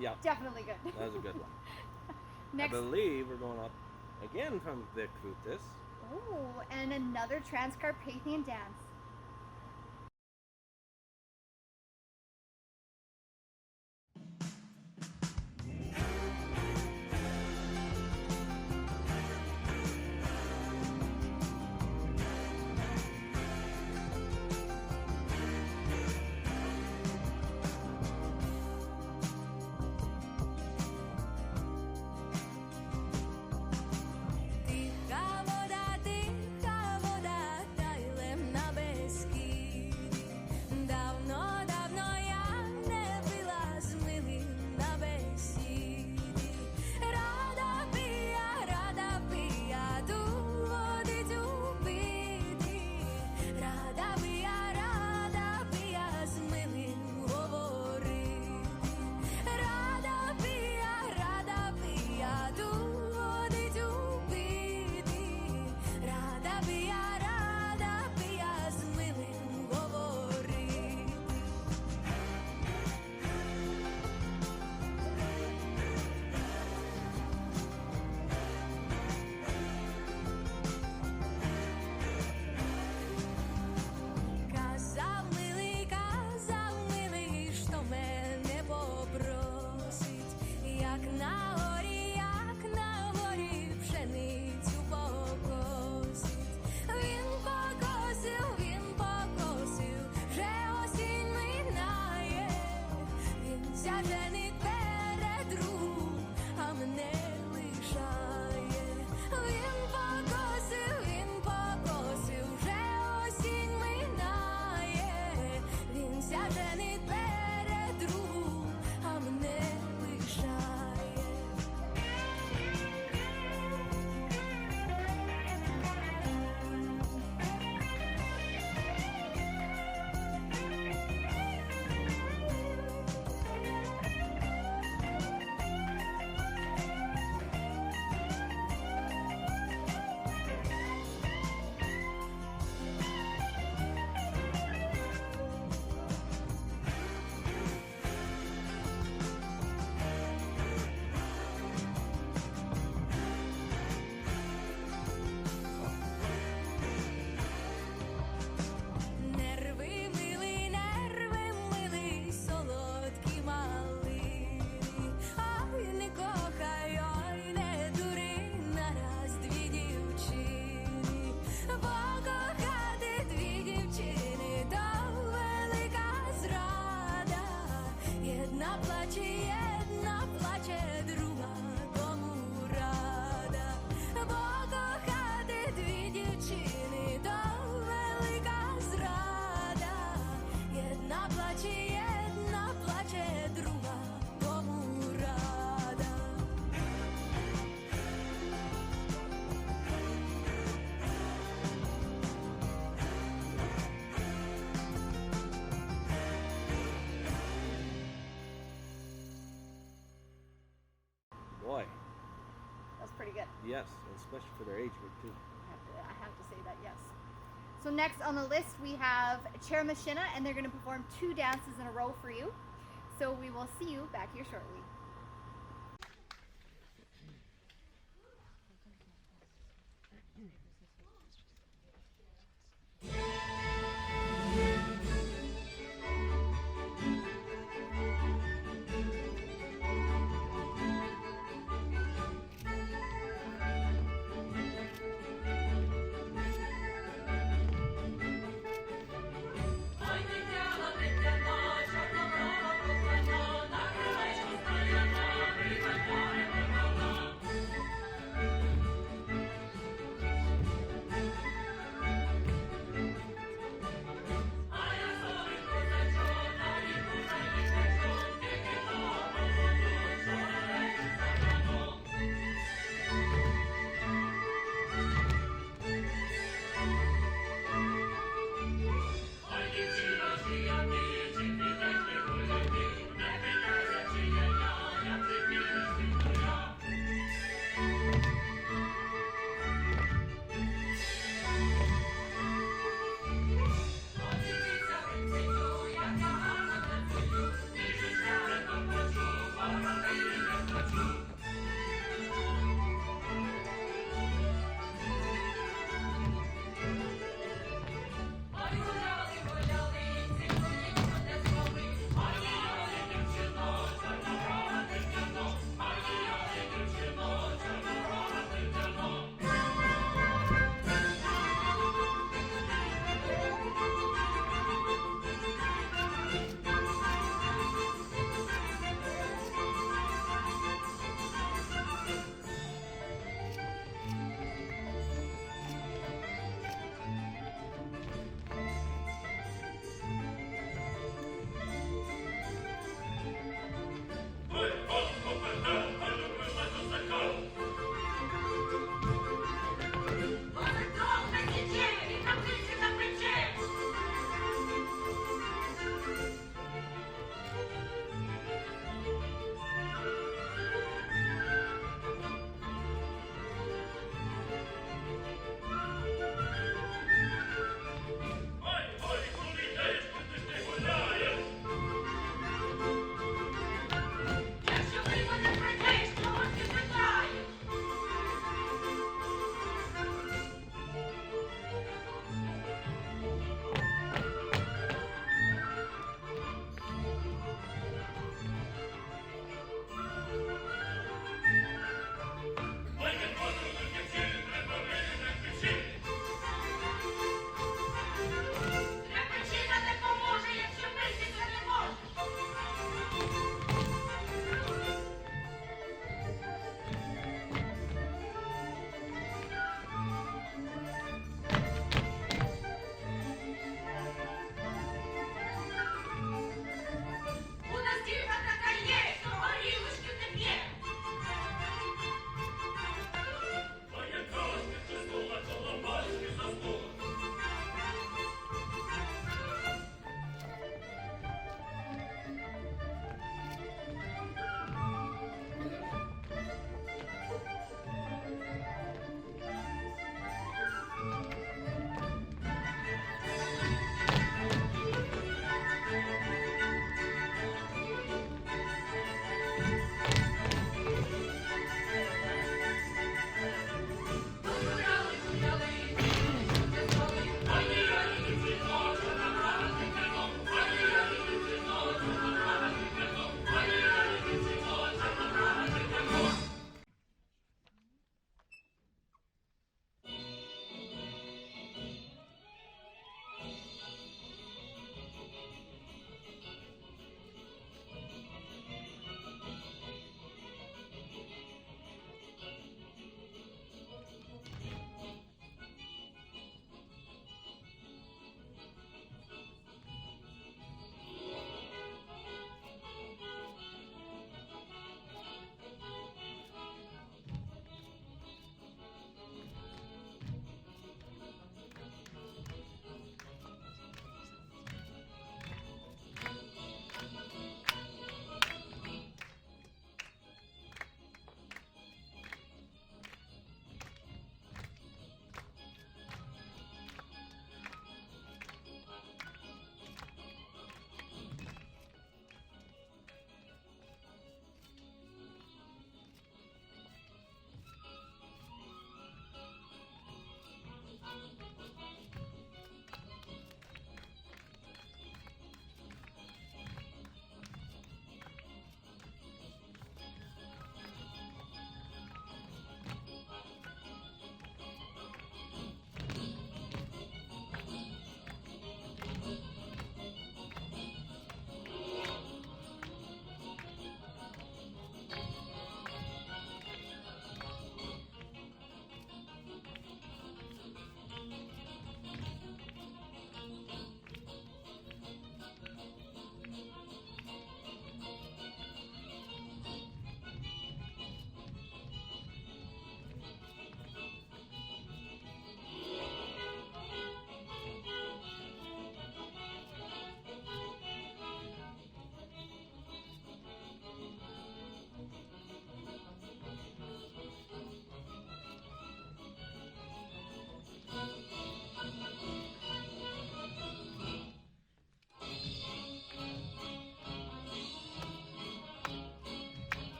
Yeah. Definitely good. That was a good one. Next. I believe we're going up again from Vic Frutis. Oh, and another Transcarpathian dance. Ticha voda, tajlem na плаче друга, тому рада, бо кохати дві дівчини то велика зрада. Єдна плаче друга, тому рада. Boy, That's pretty good. yes, especially for their age group too. I have to say that, yes. So next on the list we have Chair Machina, and they're going to perform 2 dances in a row for you. So we will see you back here shortly. Ой, дитя, чорноброва, кохана, на крилечку стояла, припадає.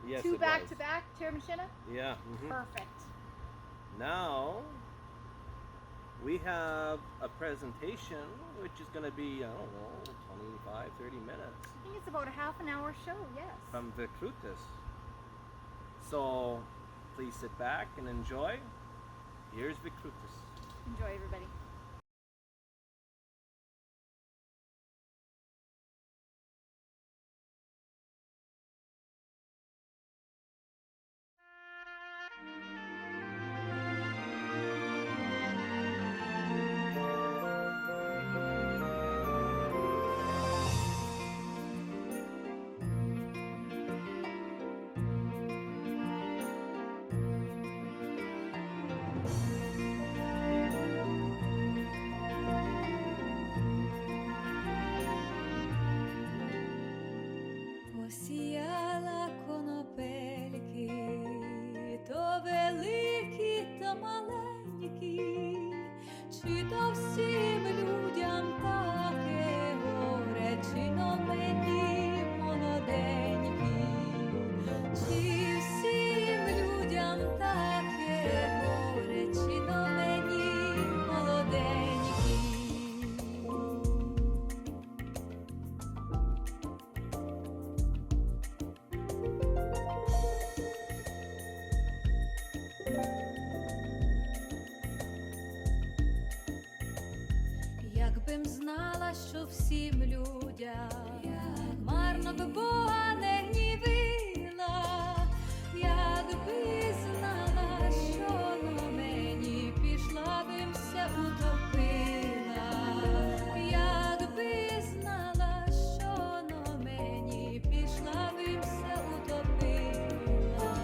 Yes, Two it back was. to back, Termashina? Yeah. Perfect. Now, we have a presentation, which is going to be, I don't know, 25, 30 minutes I think it's about a half an hour show, yes. from Vicrutis. So, please sit back and enjoy. Here's Vicrutis. Enjoy, everybody. Посіяла конопельки, то великі, то маленькі, чи то всім людям таке горе, чи но мені молоденькі, чи всім людям таке горе, чи но мені молоденькі. Якби-м знала, що всім людям марно би Бога не гнівила, якби знала, що на мені пішла бим ся утопила, якби знала, що на мені пішла бим ся утопила.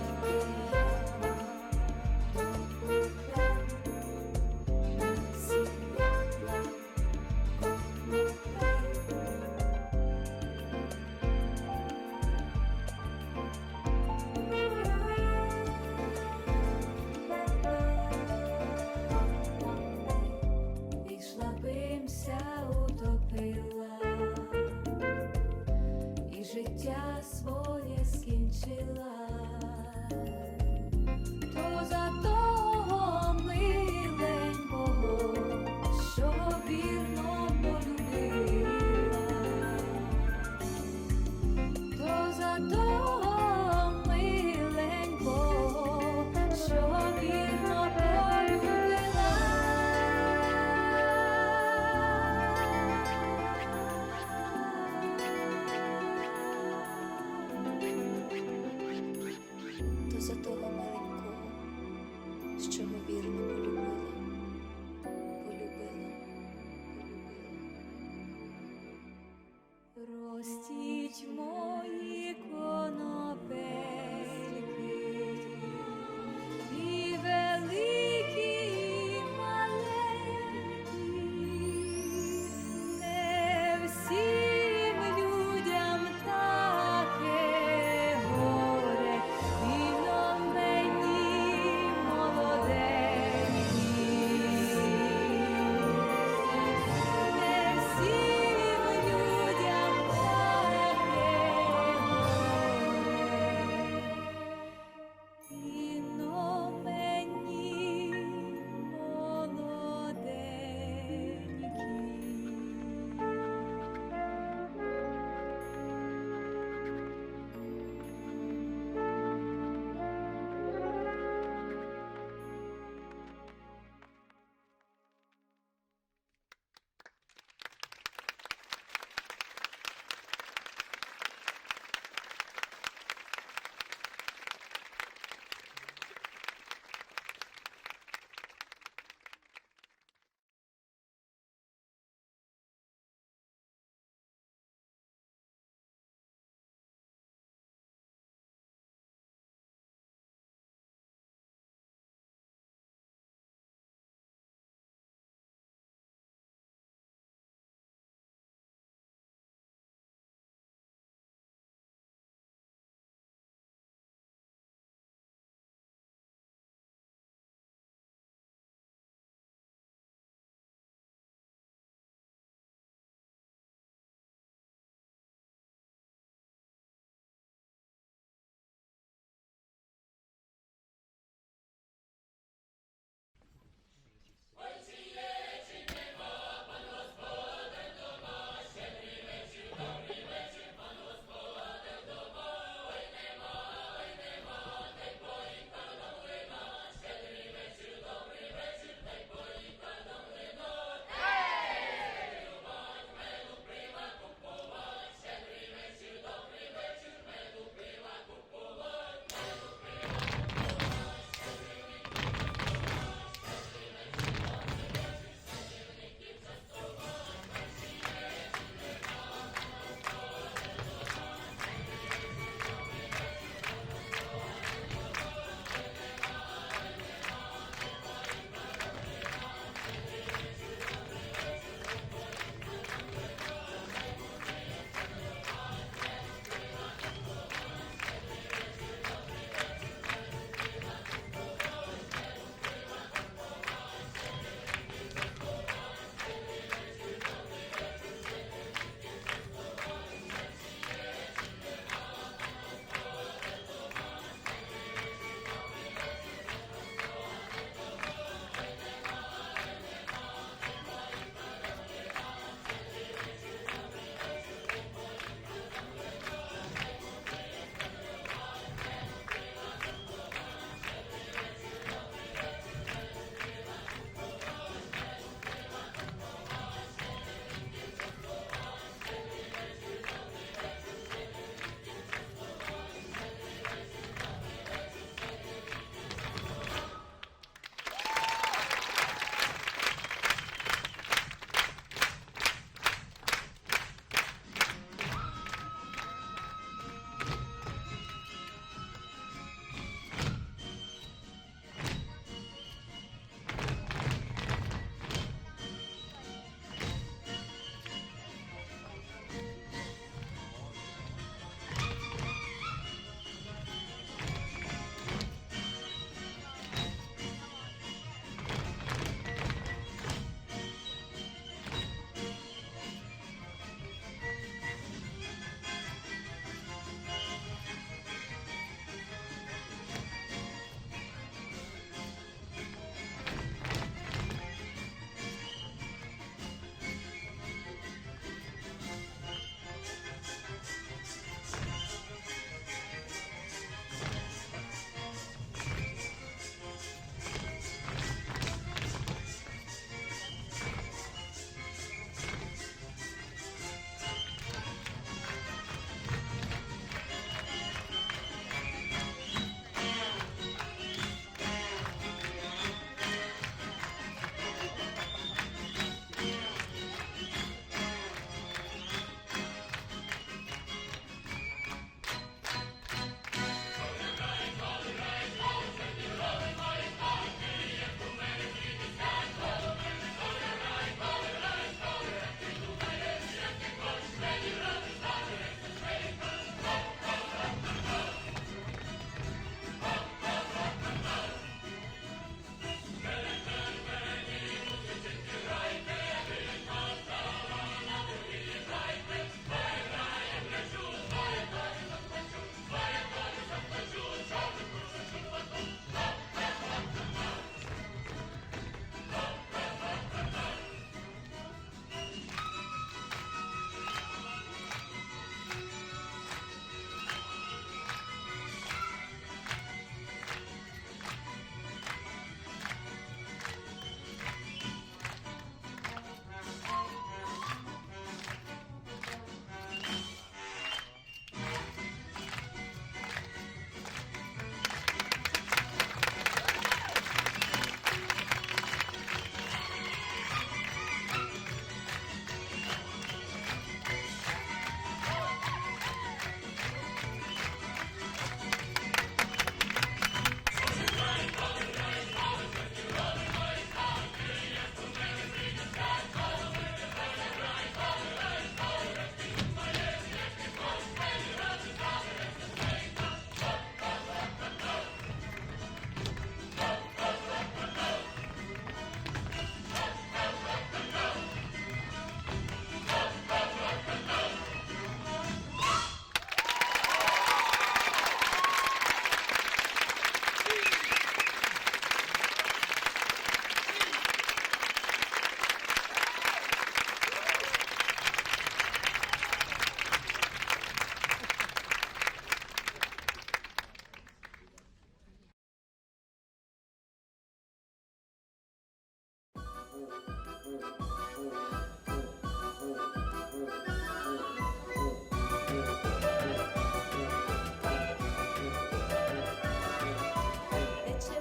Тече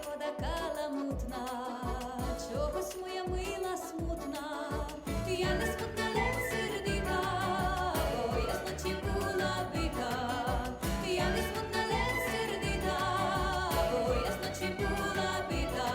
вода каламутна, чогось моя мила смутна. Я не смутна, ледь сердита, бо я зночі була бита. Я не смутна, ледь сердита, бо я зночі була бита.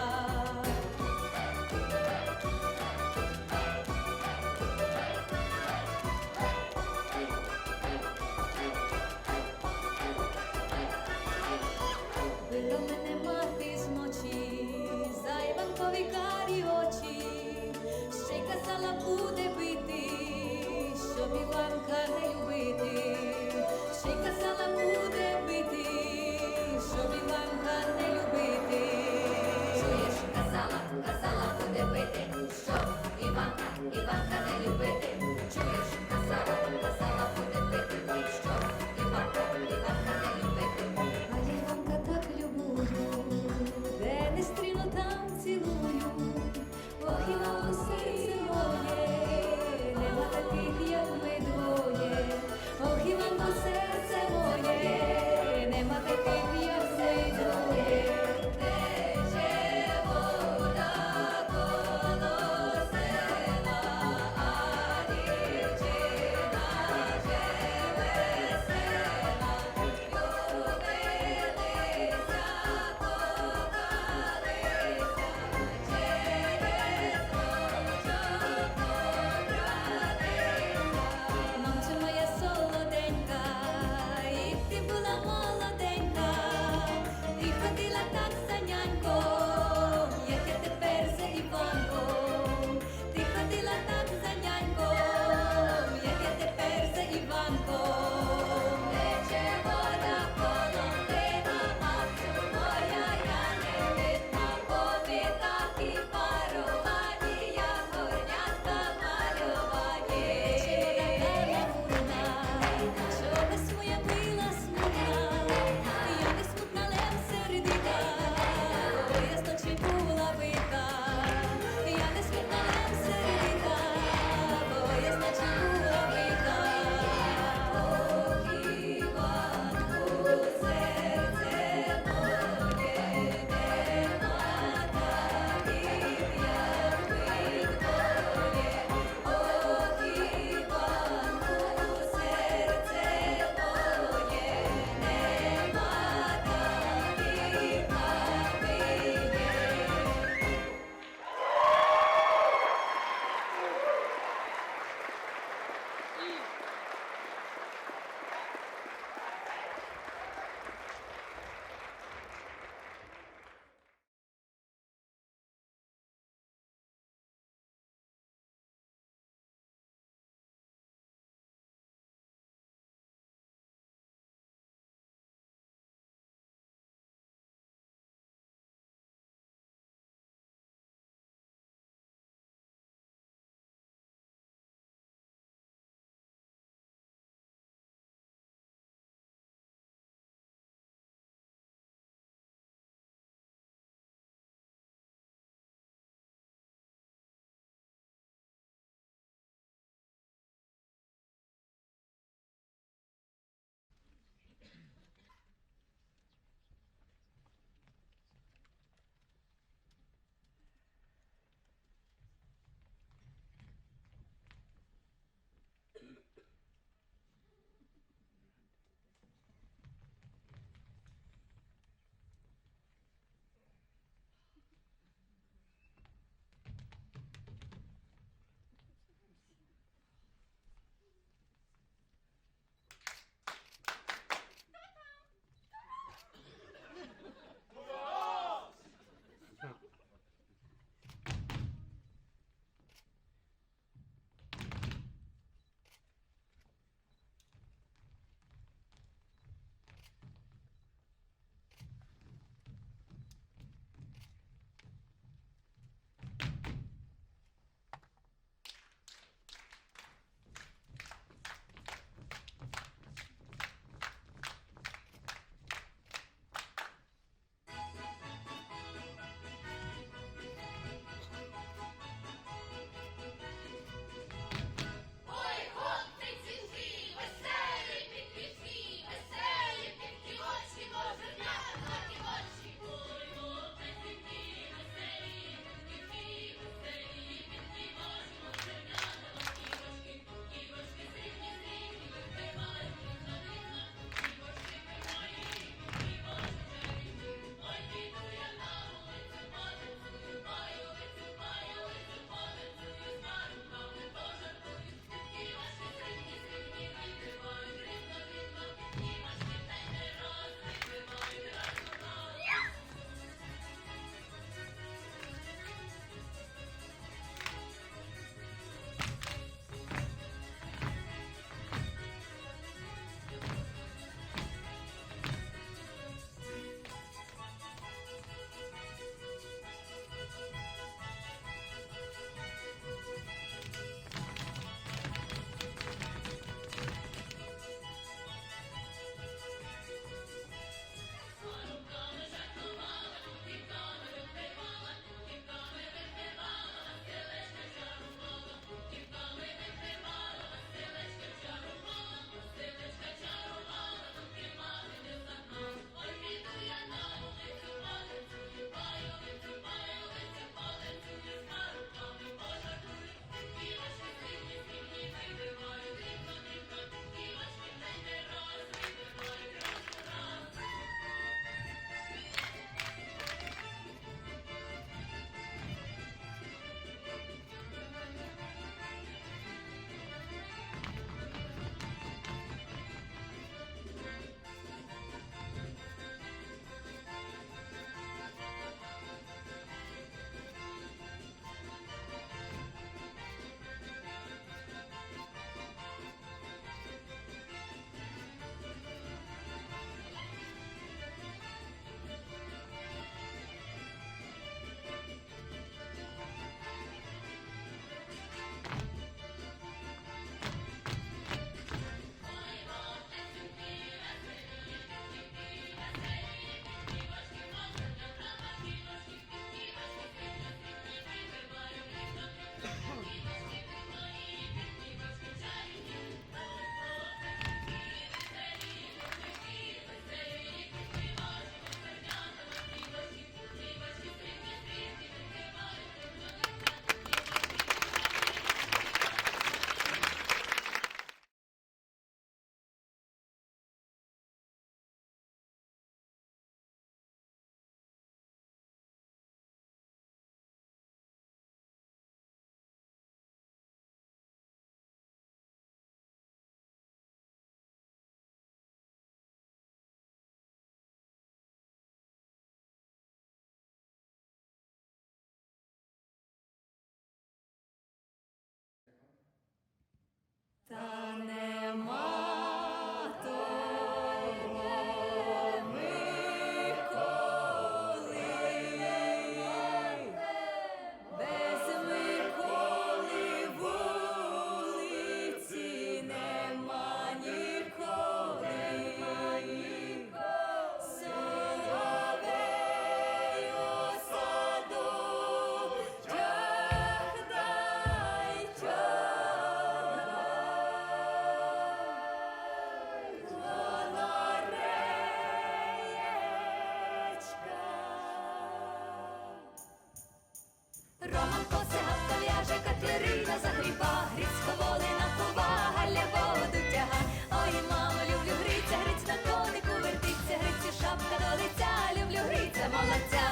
на загріба, гриць ховолина повага, ля воду тяга. Ой, мамо, люблю гриця, гриць на конику вертиться, грицю шапка до лиця, люблю гриця, молодця.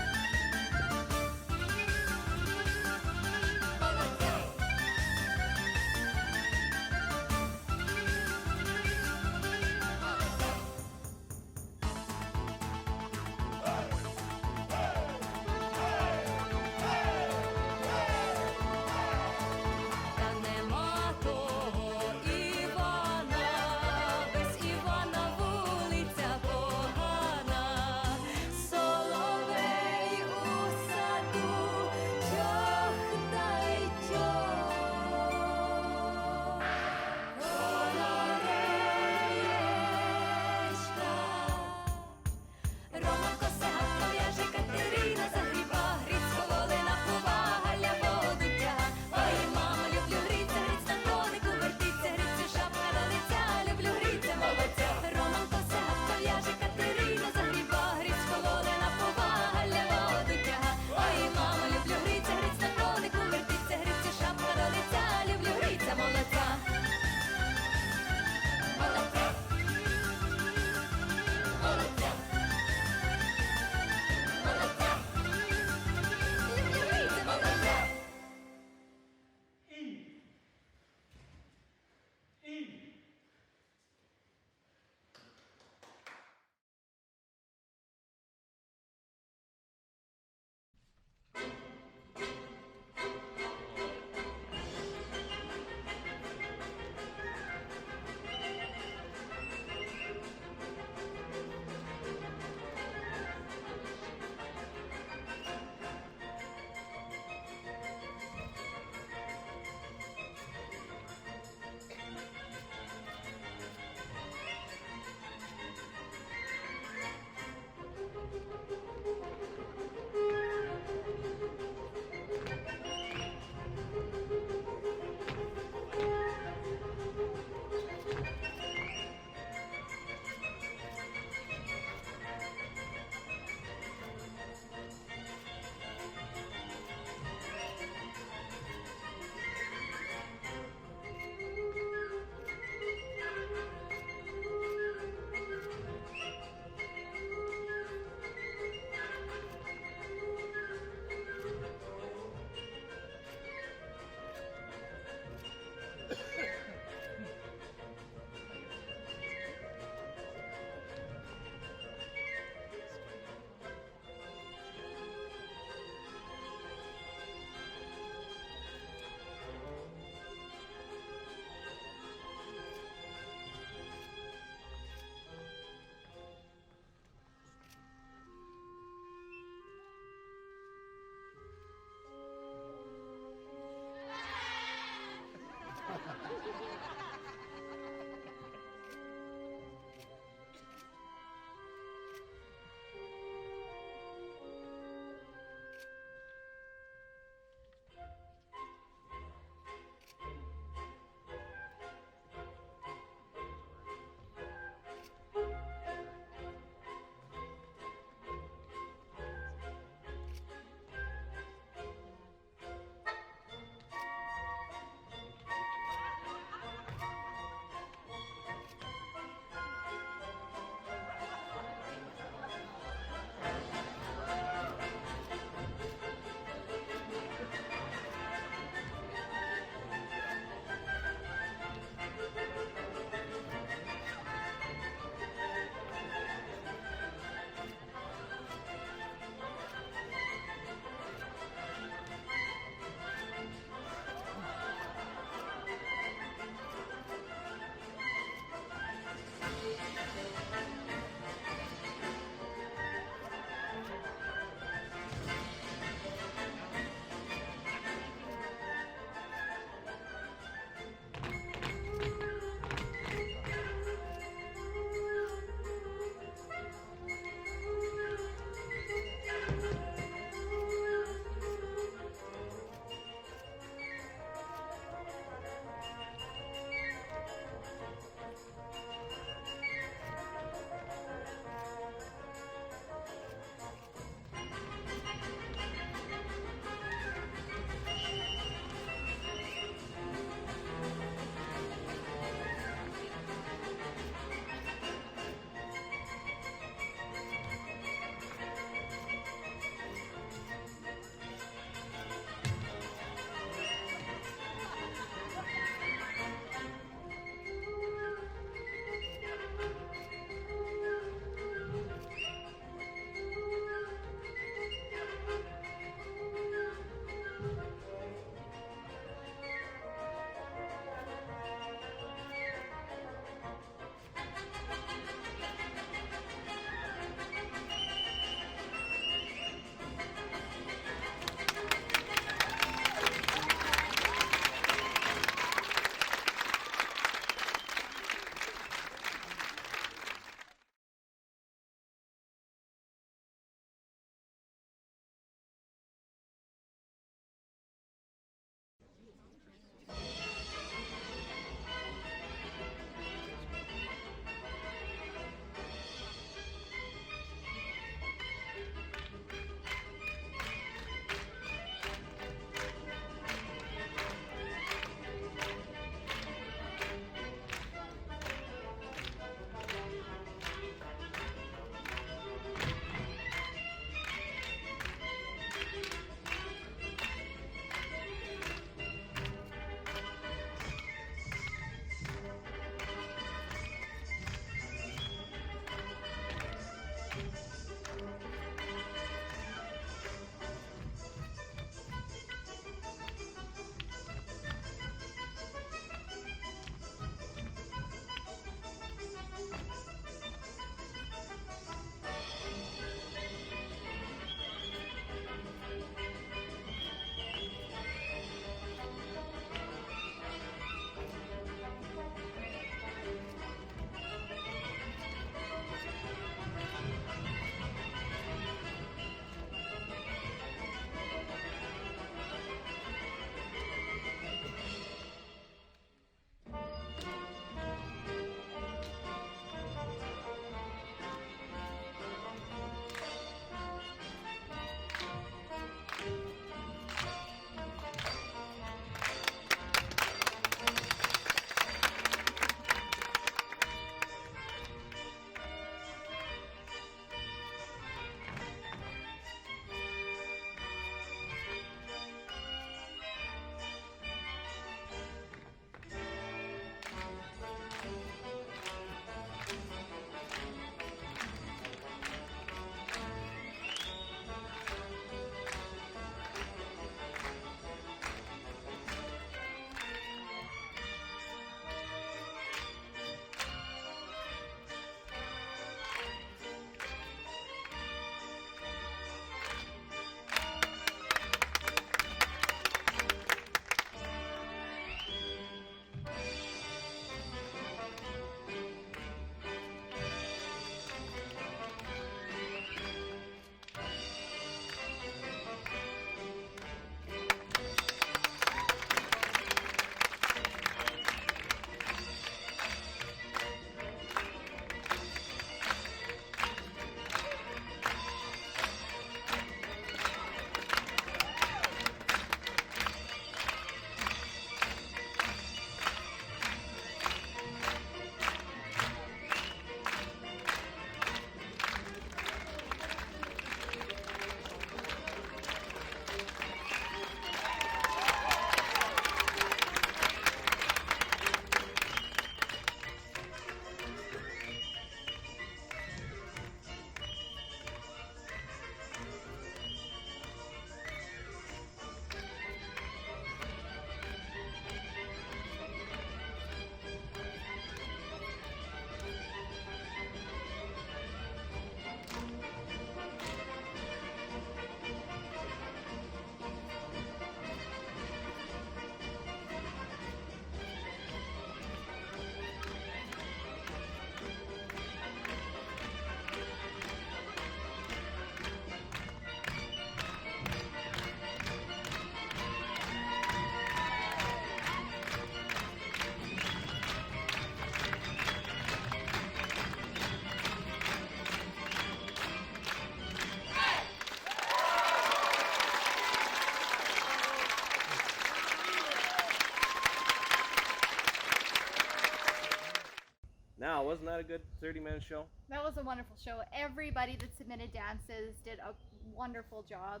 wasn't that a good 30-minute show? That was a wonderful show. Everybody that submitted dances did a wonderful job.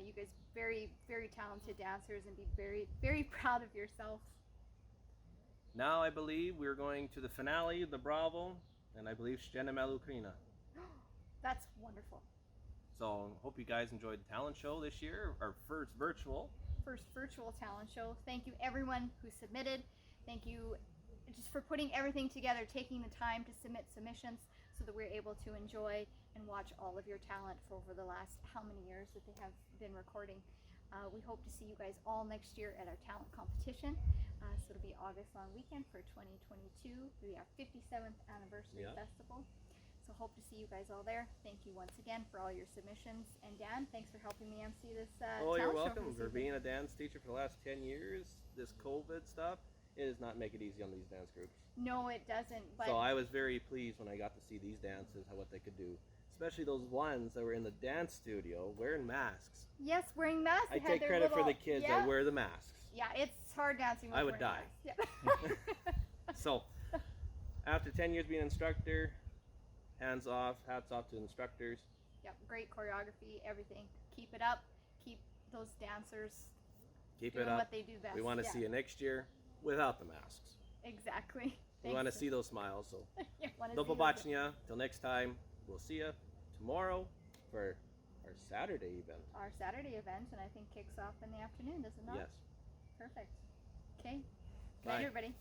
You guys very, very talented dancers, and be very, very proud of yourselves. Now I believe we're going to the finale, the Bravo, and I believe Shchenemel Ukraina. That's wonderful. So hope you guys enjoyed the talent show this year, our first virtual. First virtual talent show. Thank you everyone who submitted. Thank you just for putting everything together, taking the time to submit submissions so that we're able to enjoy and watch all of your talent for over the last how many years that they have been recording. We hope to see you guys all next year at our talent competition. So it'll be August long weekend for 2022. It'll be our 57th anniversary festival. So hope to see you guys all there. Thank you once again for all your submissions. And Dan, thanks for helping me MC this Oh, you're talent show welcome. for For being a dance teacher for the last 10 years, this COVID stuff, it does not make it easy on these dance groups. No, it doesn't. But So I was very pleased when I got to see these dances, what they could do. Especially those ones that were in the dance studio wearing masks. yes, wearing masks. I They had take their credit for little- the kids yeah. that wear the masks. Yeah, it's hard dancing with I would wearing die. masks. Yeah. So, after 10 years being an instructor, hats off to the instructors. Yep, great choreography, everything. Keep it up. Keep those dancers Keep doing it up. what they do best. We want to Yeah. see you next year without the masks. Exactly. We want to Thanks. see those smiles. So, Yeah, wanna do see those- pobачення. Till next time, we'll see you tomorrow for our Saturday event. Our Saturday event, and I think kicks off in the afternoon, does it not? Yes. Perfect. Okay. Good Bye. night, everybody.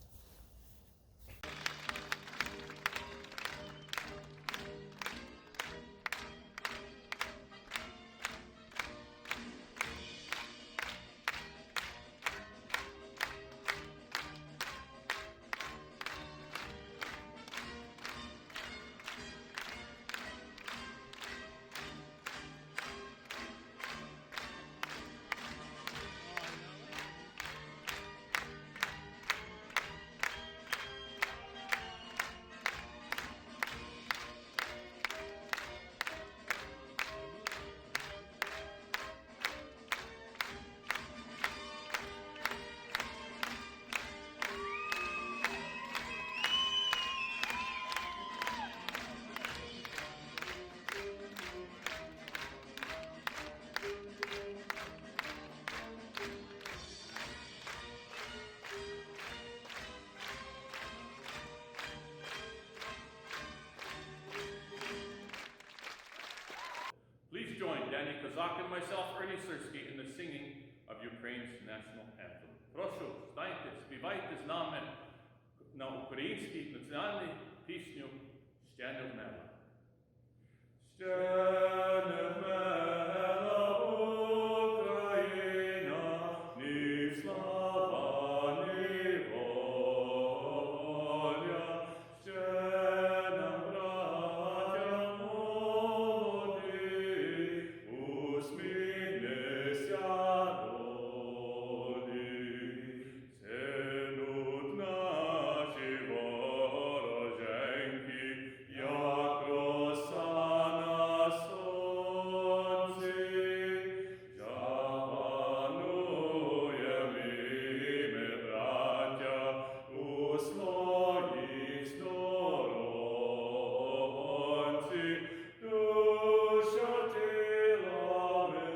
Please join Danny Kozak and myself, Ernie Sersky, in the singing of Ukraine's national anthem. Прошу, встаньте, співайте з нами на українській національній пісню «Ще не вмерла». Ще не вмерла Україна, ні слава, ні воля. Ще нам, браття молоді, усміхнеся долі. Синуть наші вороженьки, як роса на сонці. Запануєм і ми, браття, у своїй сторонці. Душа тіла ми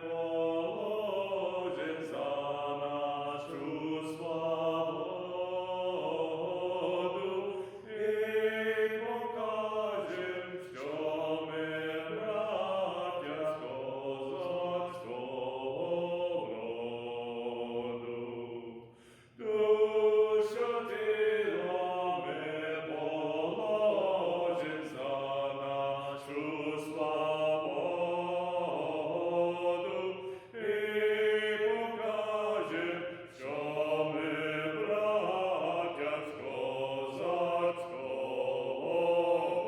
положим за нашу свободу і покажем, що ми браття з козацького роду. Душа тіла ми положим за нашу свободу і покажем, що ми браття з козацького роду.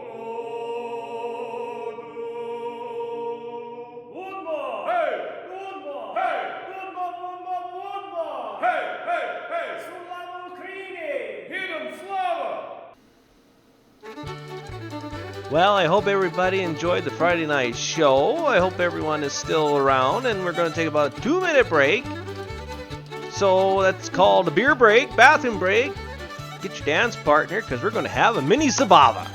Будьмо! Гей! Будьмо! Гей! Будьмо, будьмо, будьмо! Гей! Гей! Гей! Слава Україні! Гідом слава! Well, I hope everybody enjoyed the Friday night show. I hope everyone is still around, and we're going to take about a 2-minute break. So that's called a beer break, bathroom break. get your dance partner because we're going to have a mini Sabava.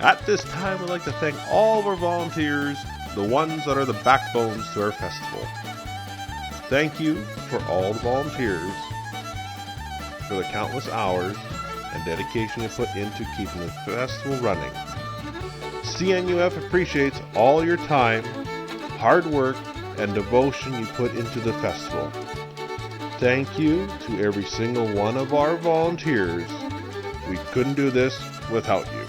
At this time, we'd like to thank all of our volunteers, the ones that are the backbones to our festival. Thank you for all the volunteers, for the countless hours and dedication you put into keeping the festival running. CNUF appreciates all your time, hard work, and devotion you put into the festival. Thank you to every single one of our volunteers. We couldn't do this without you.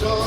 Show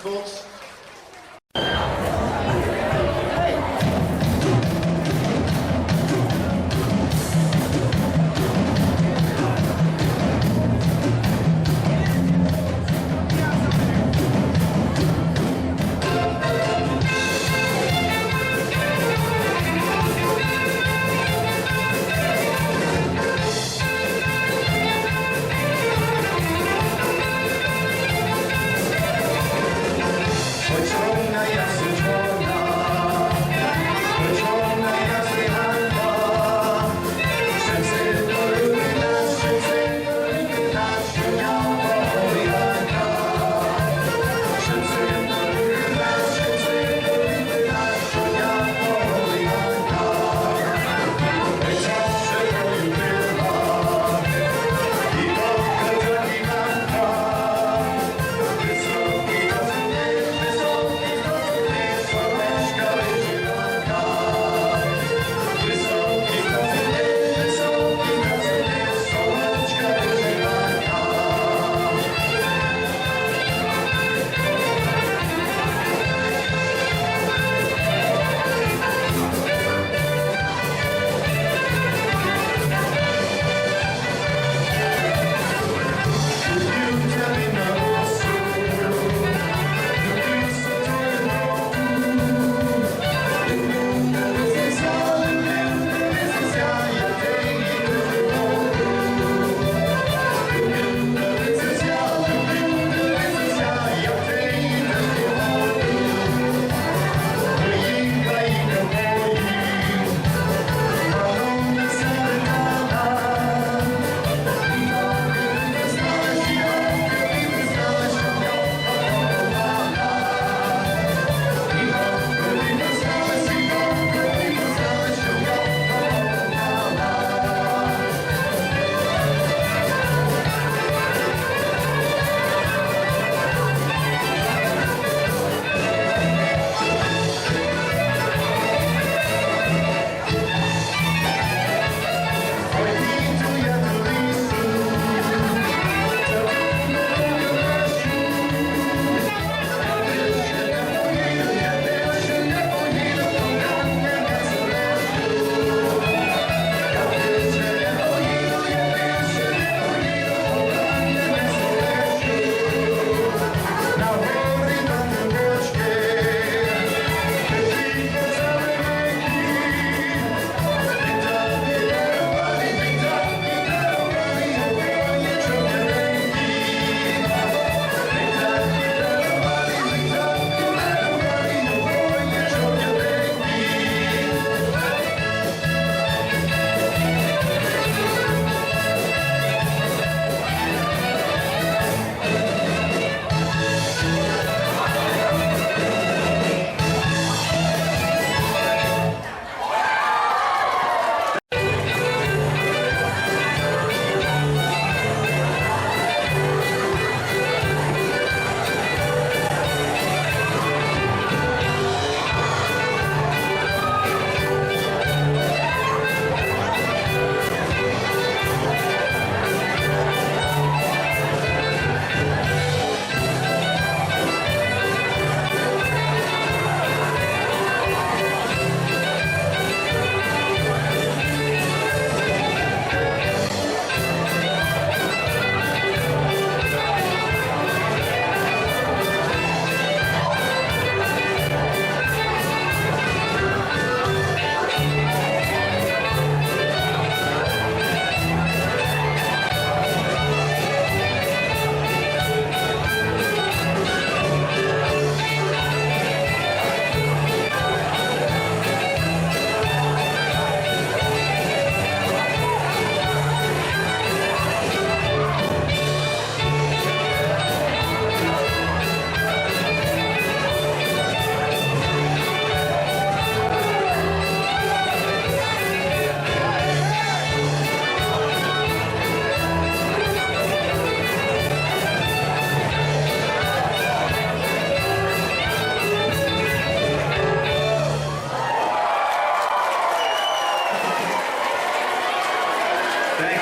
folks.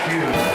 Thank you.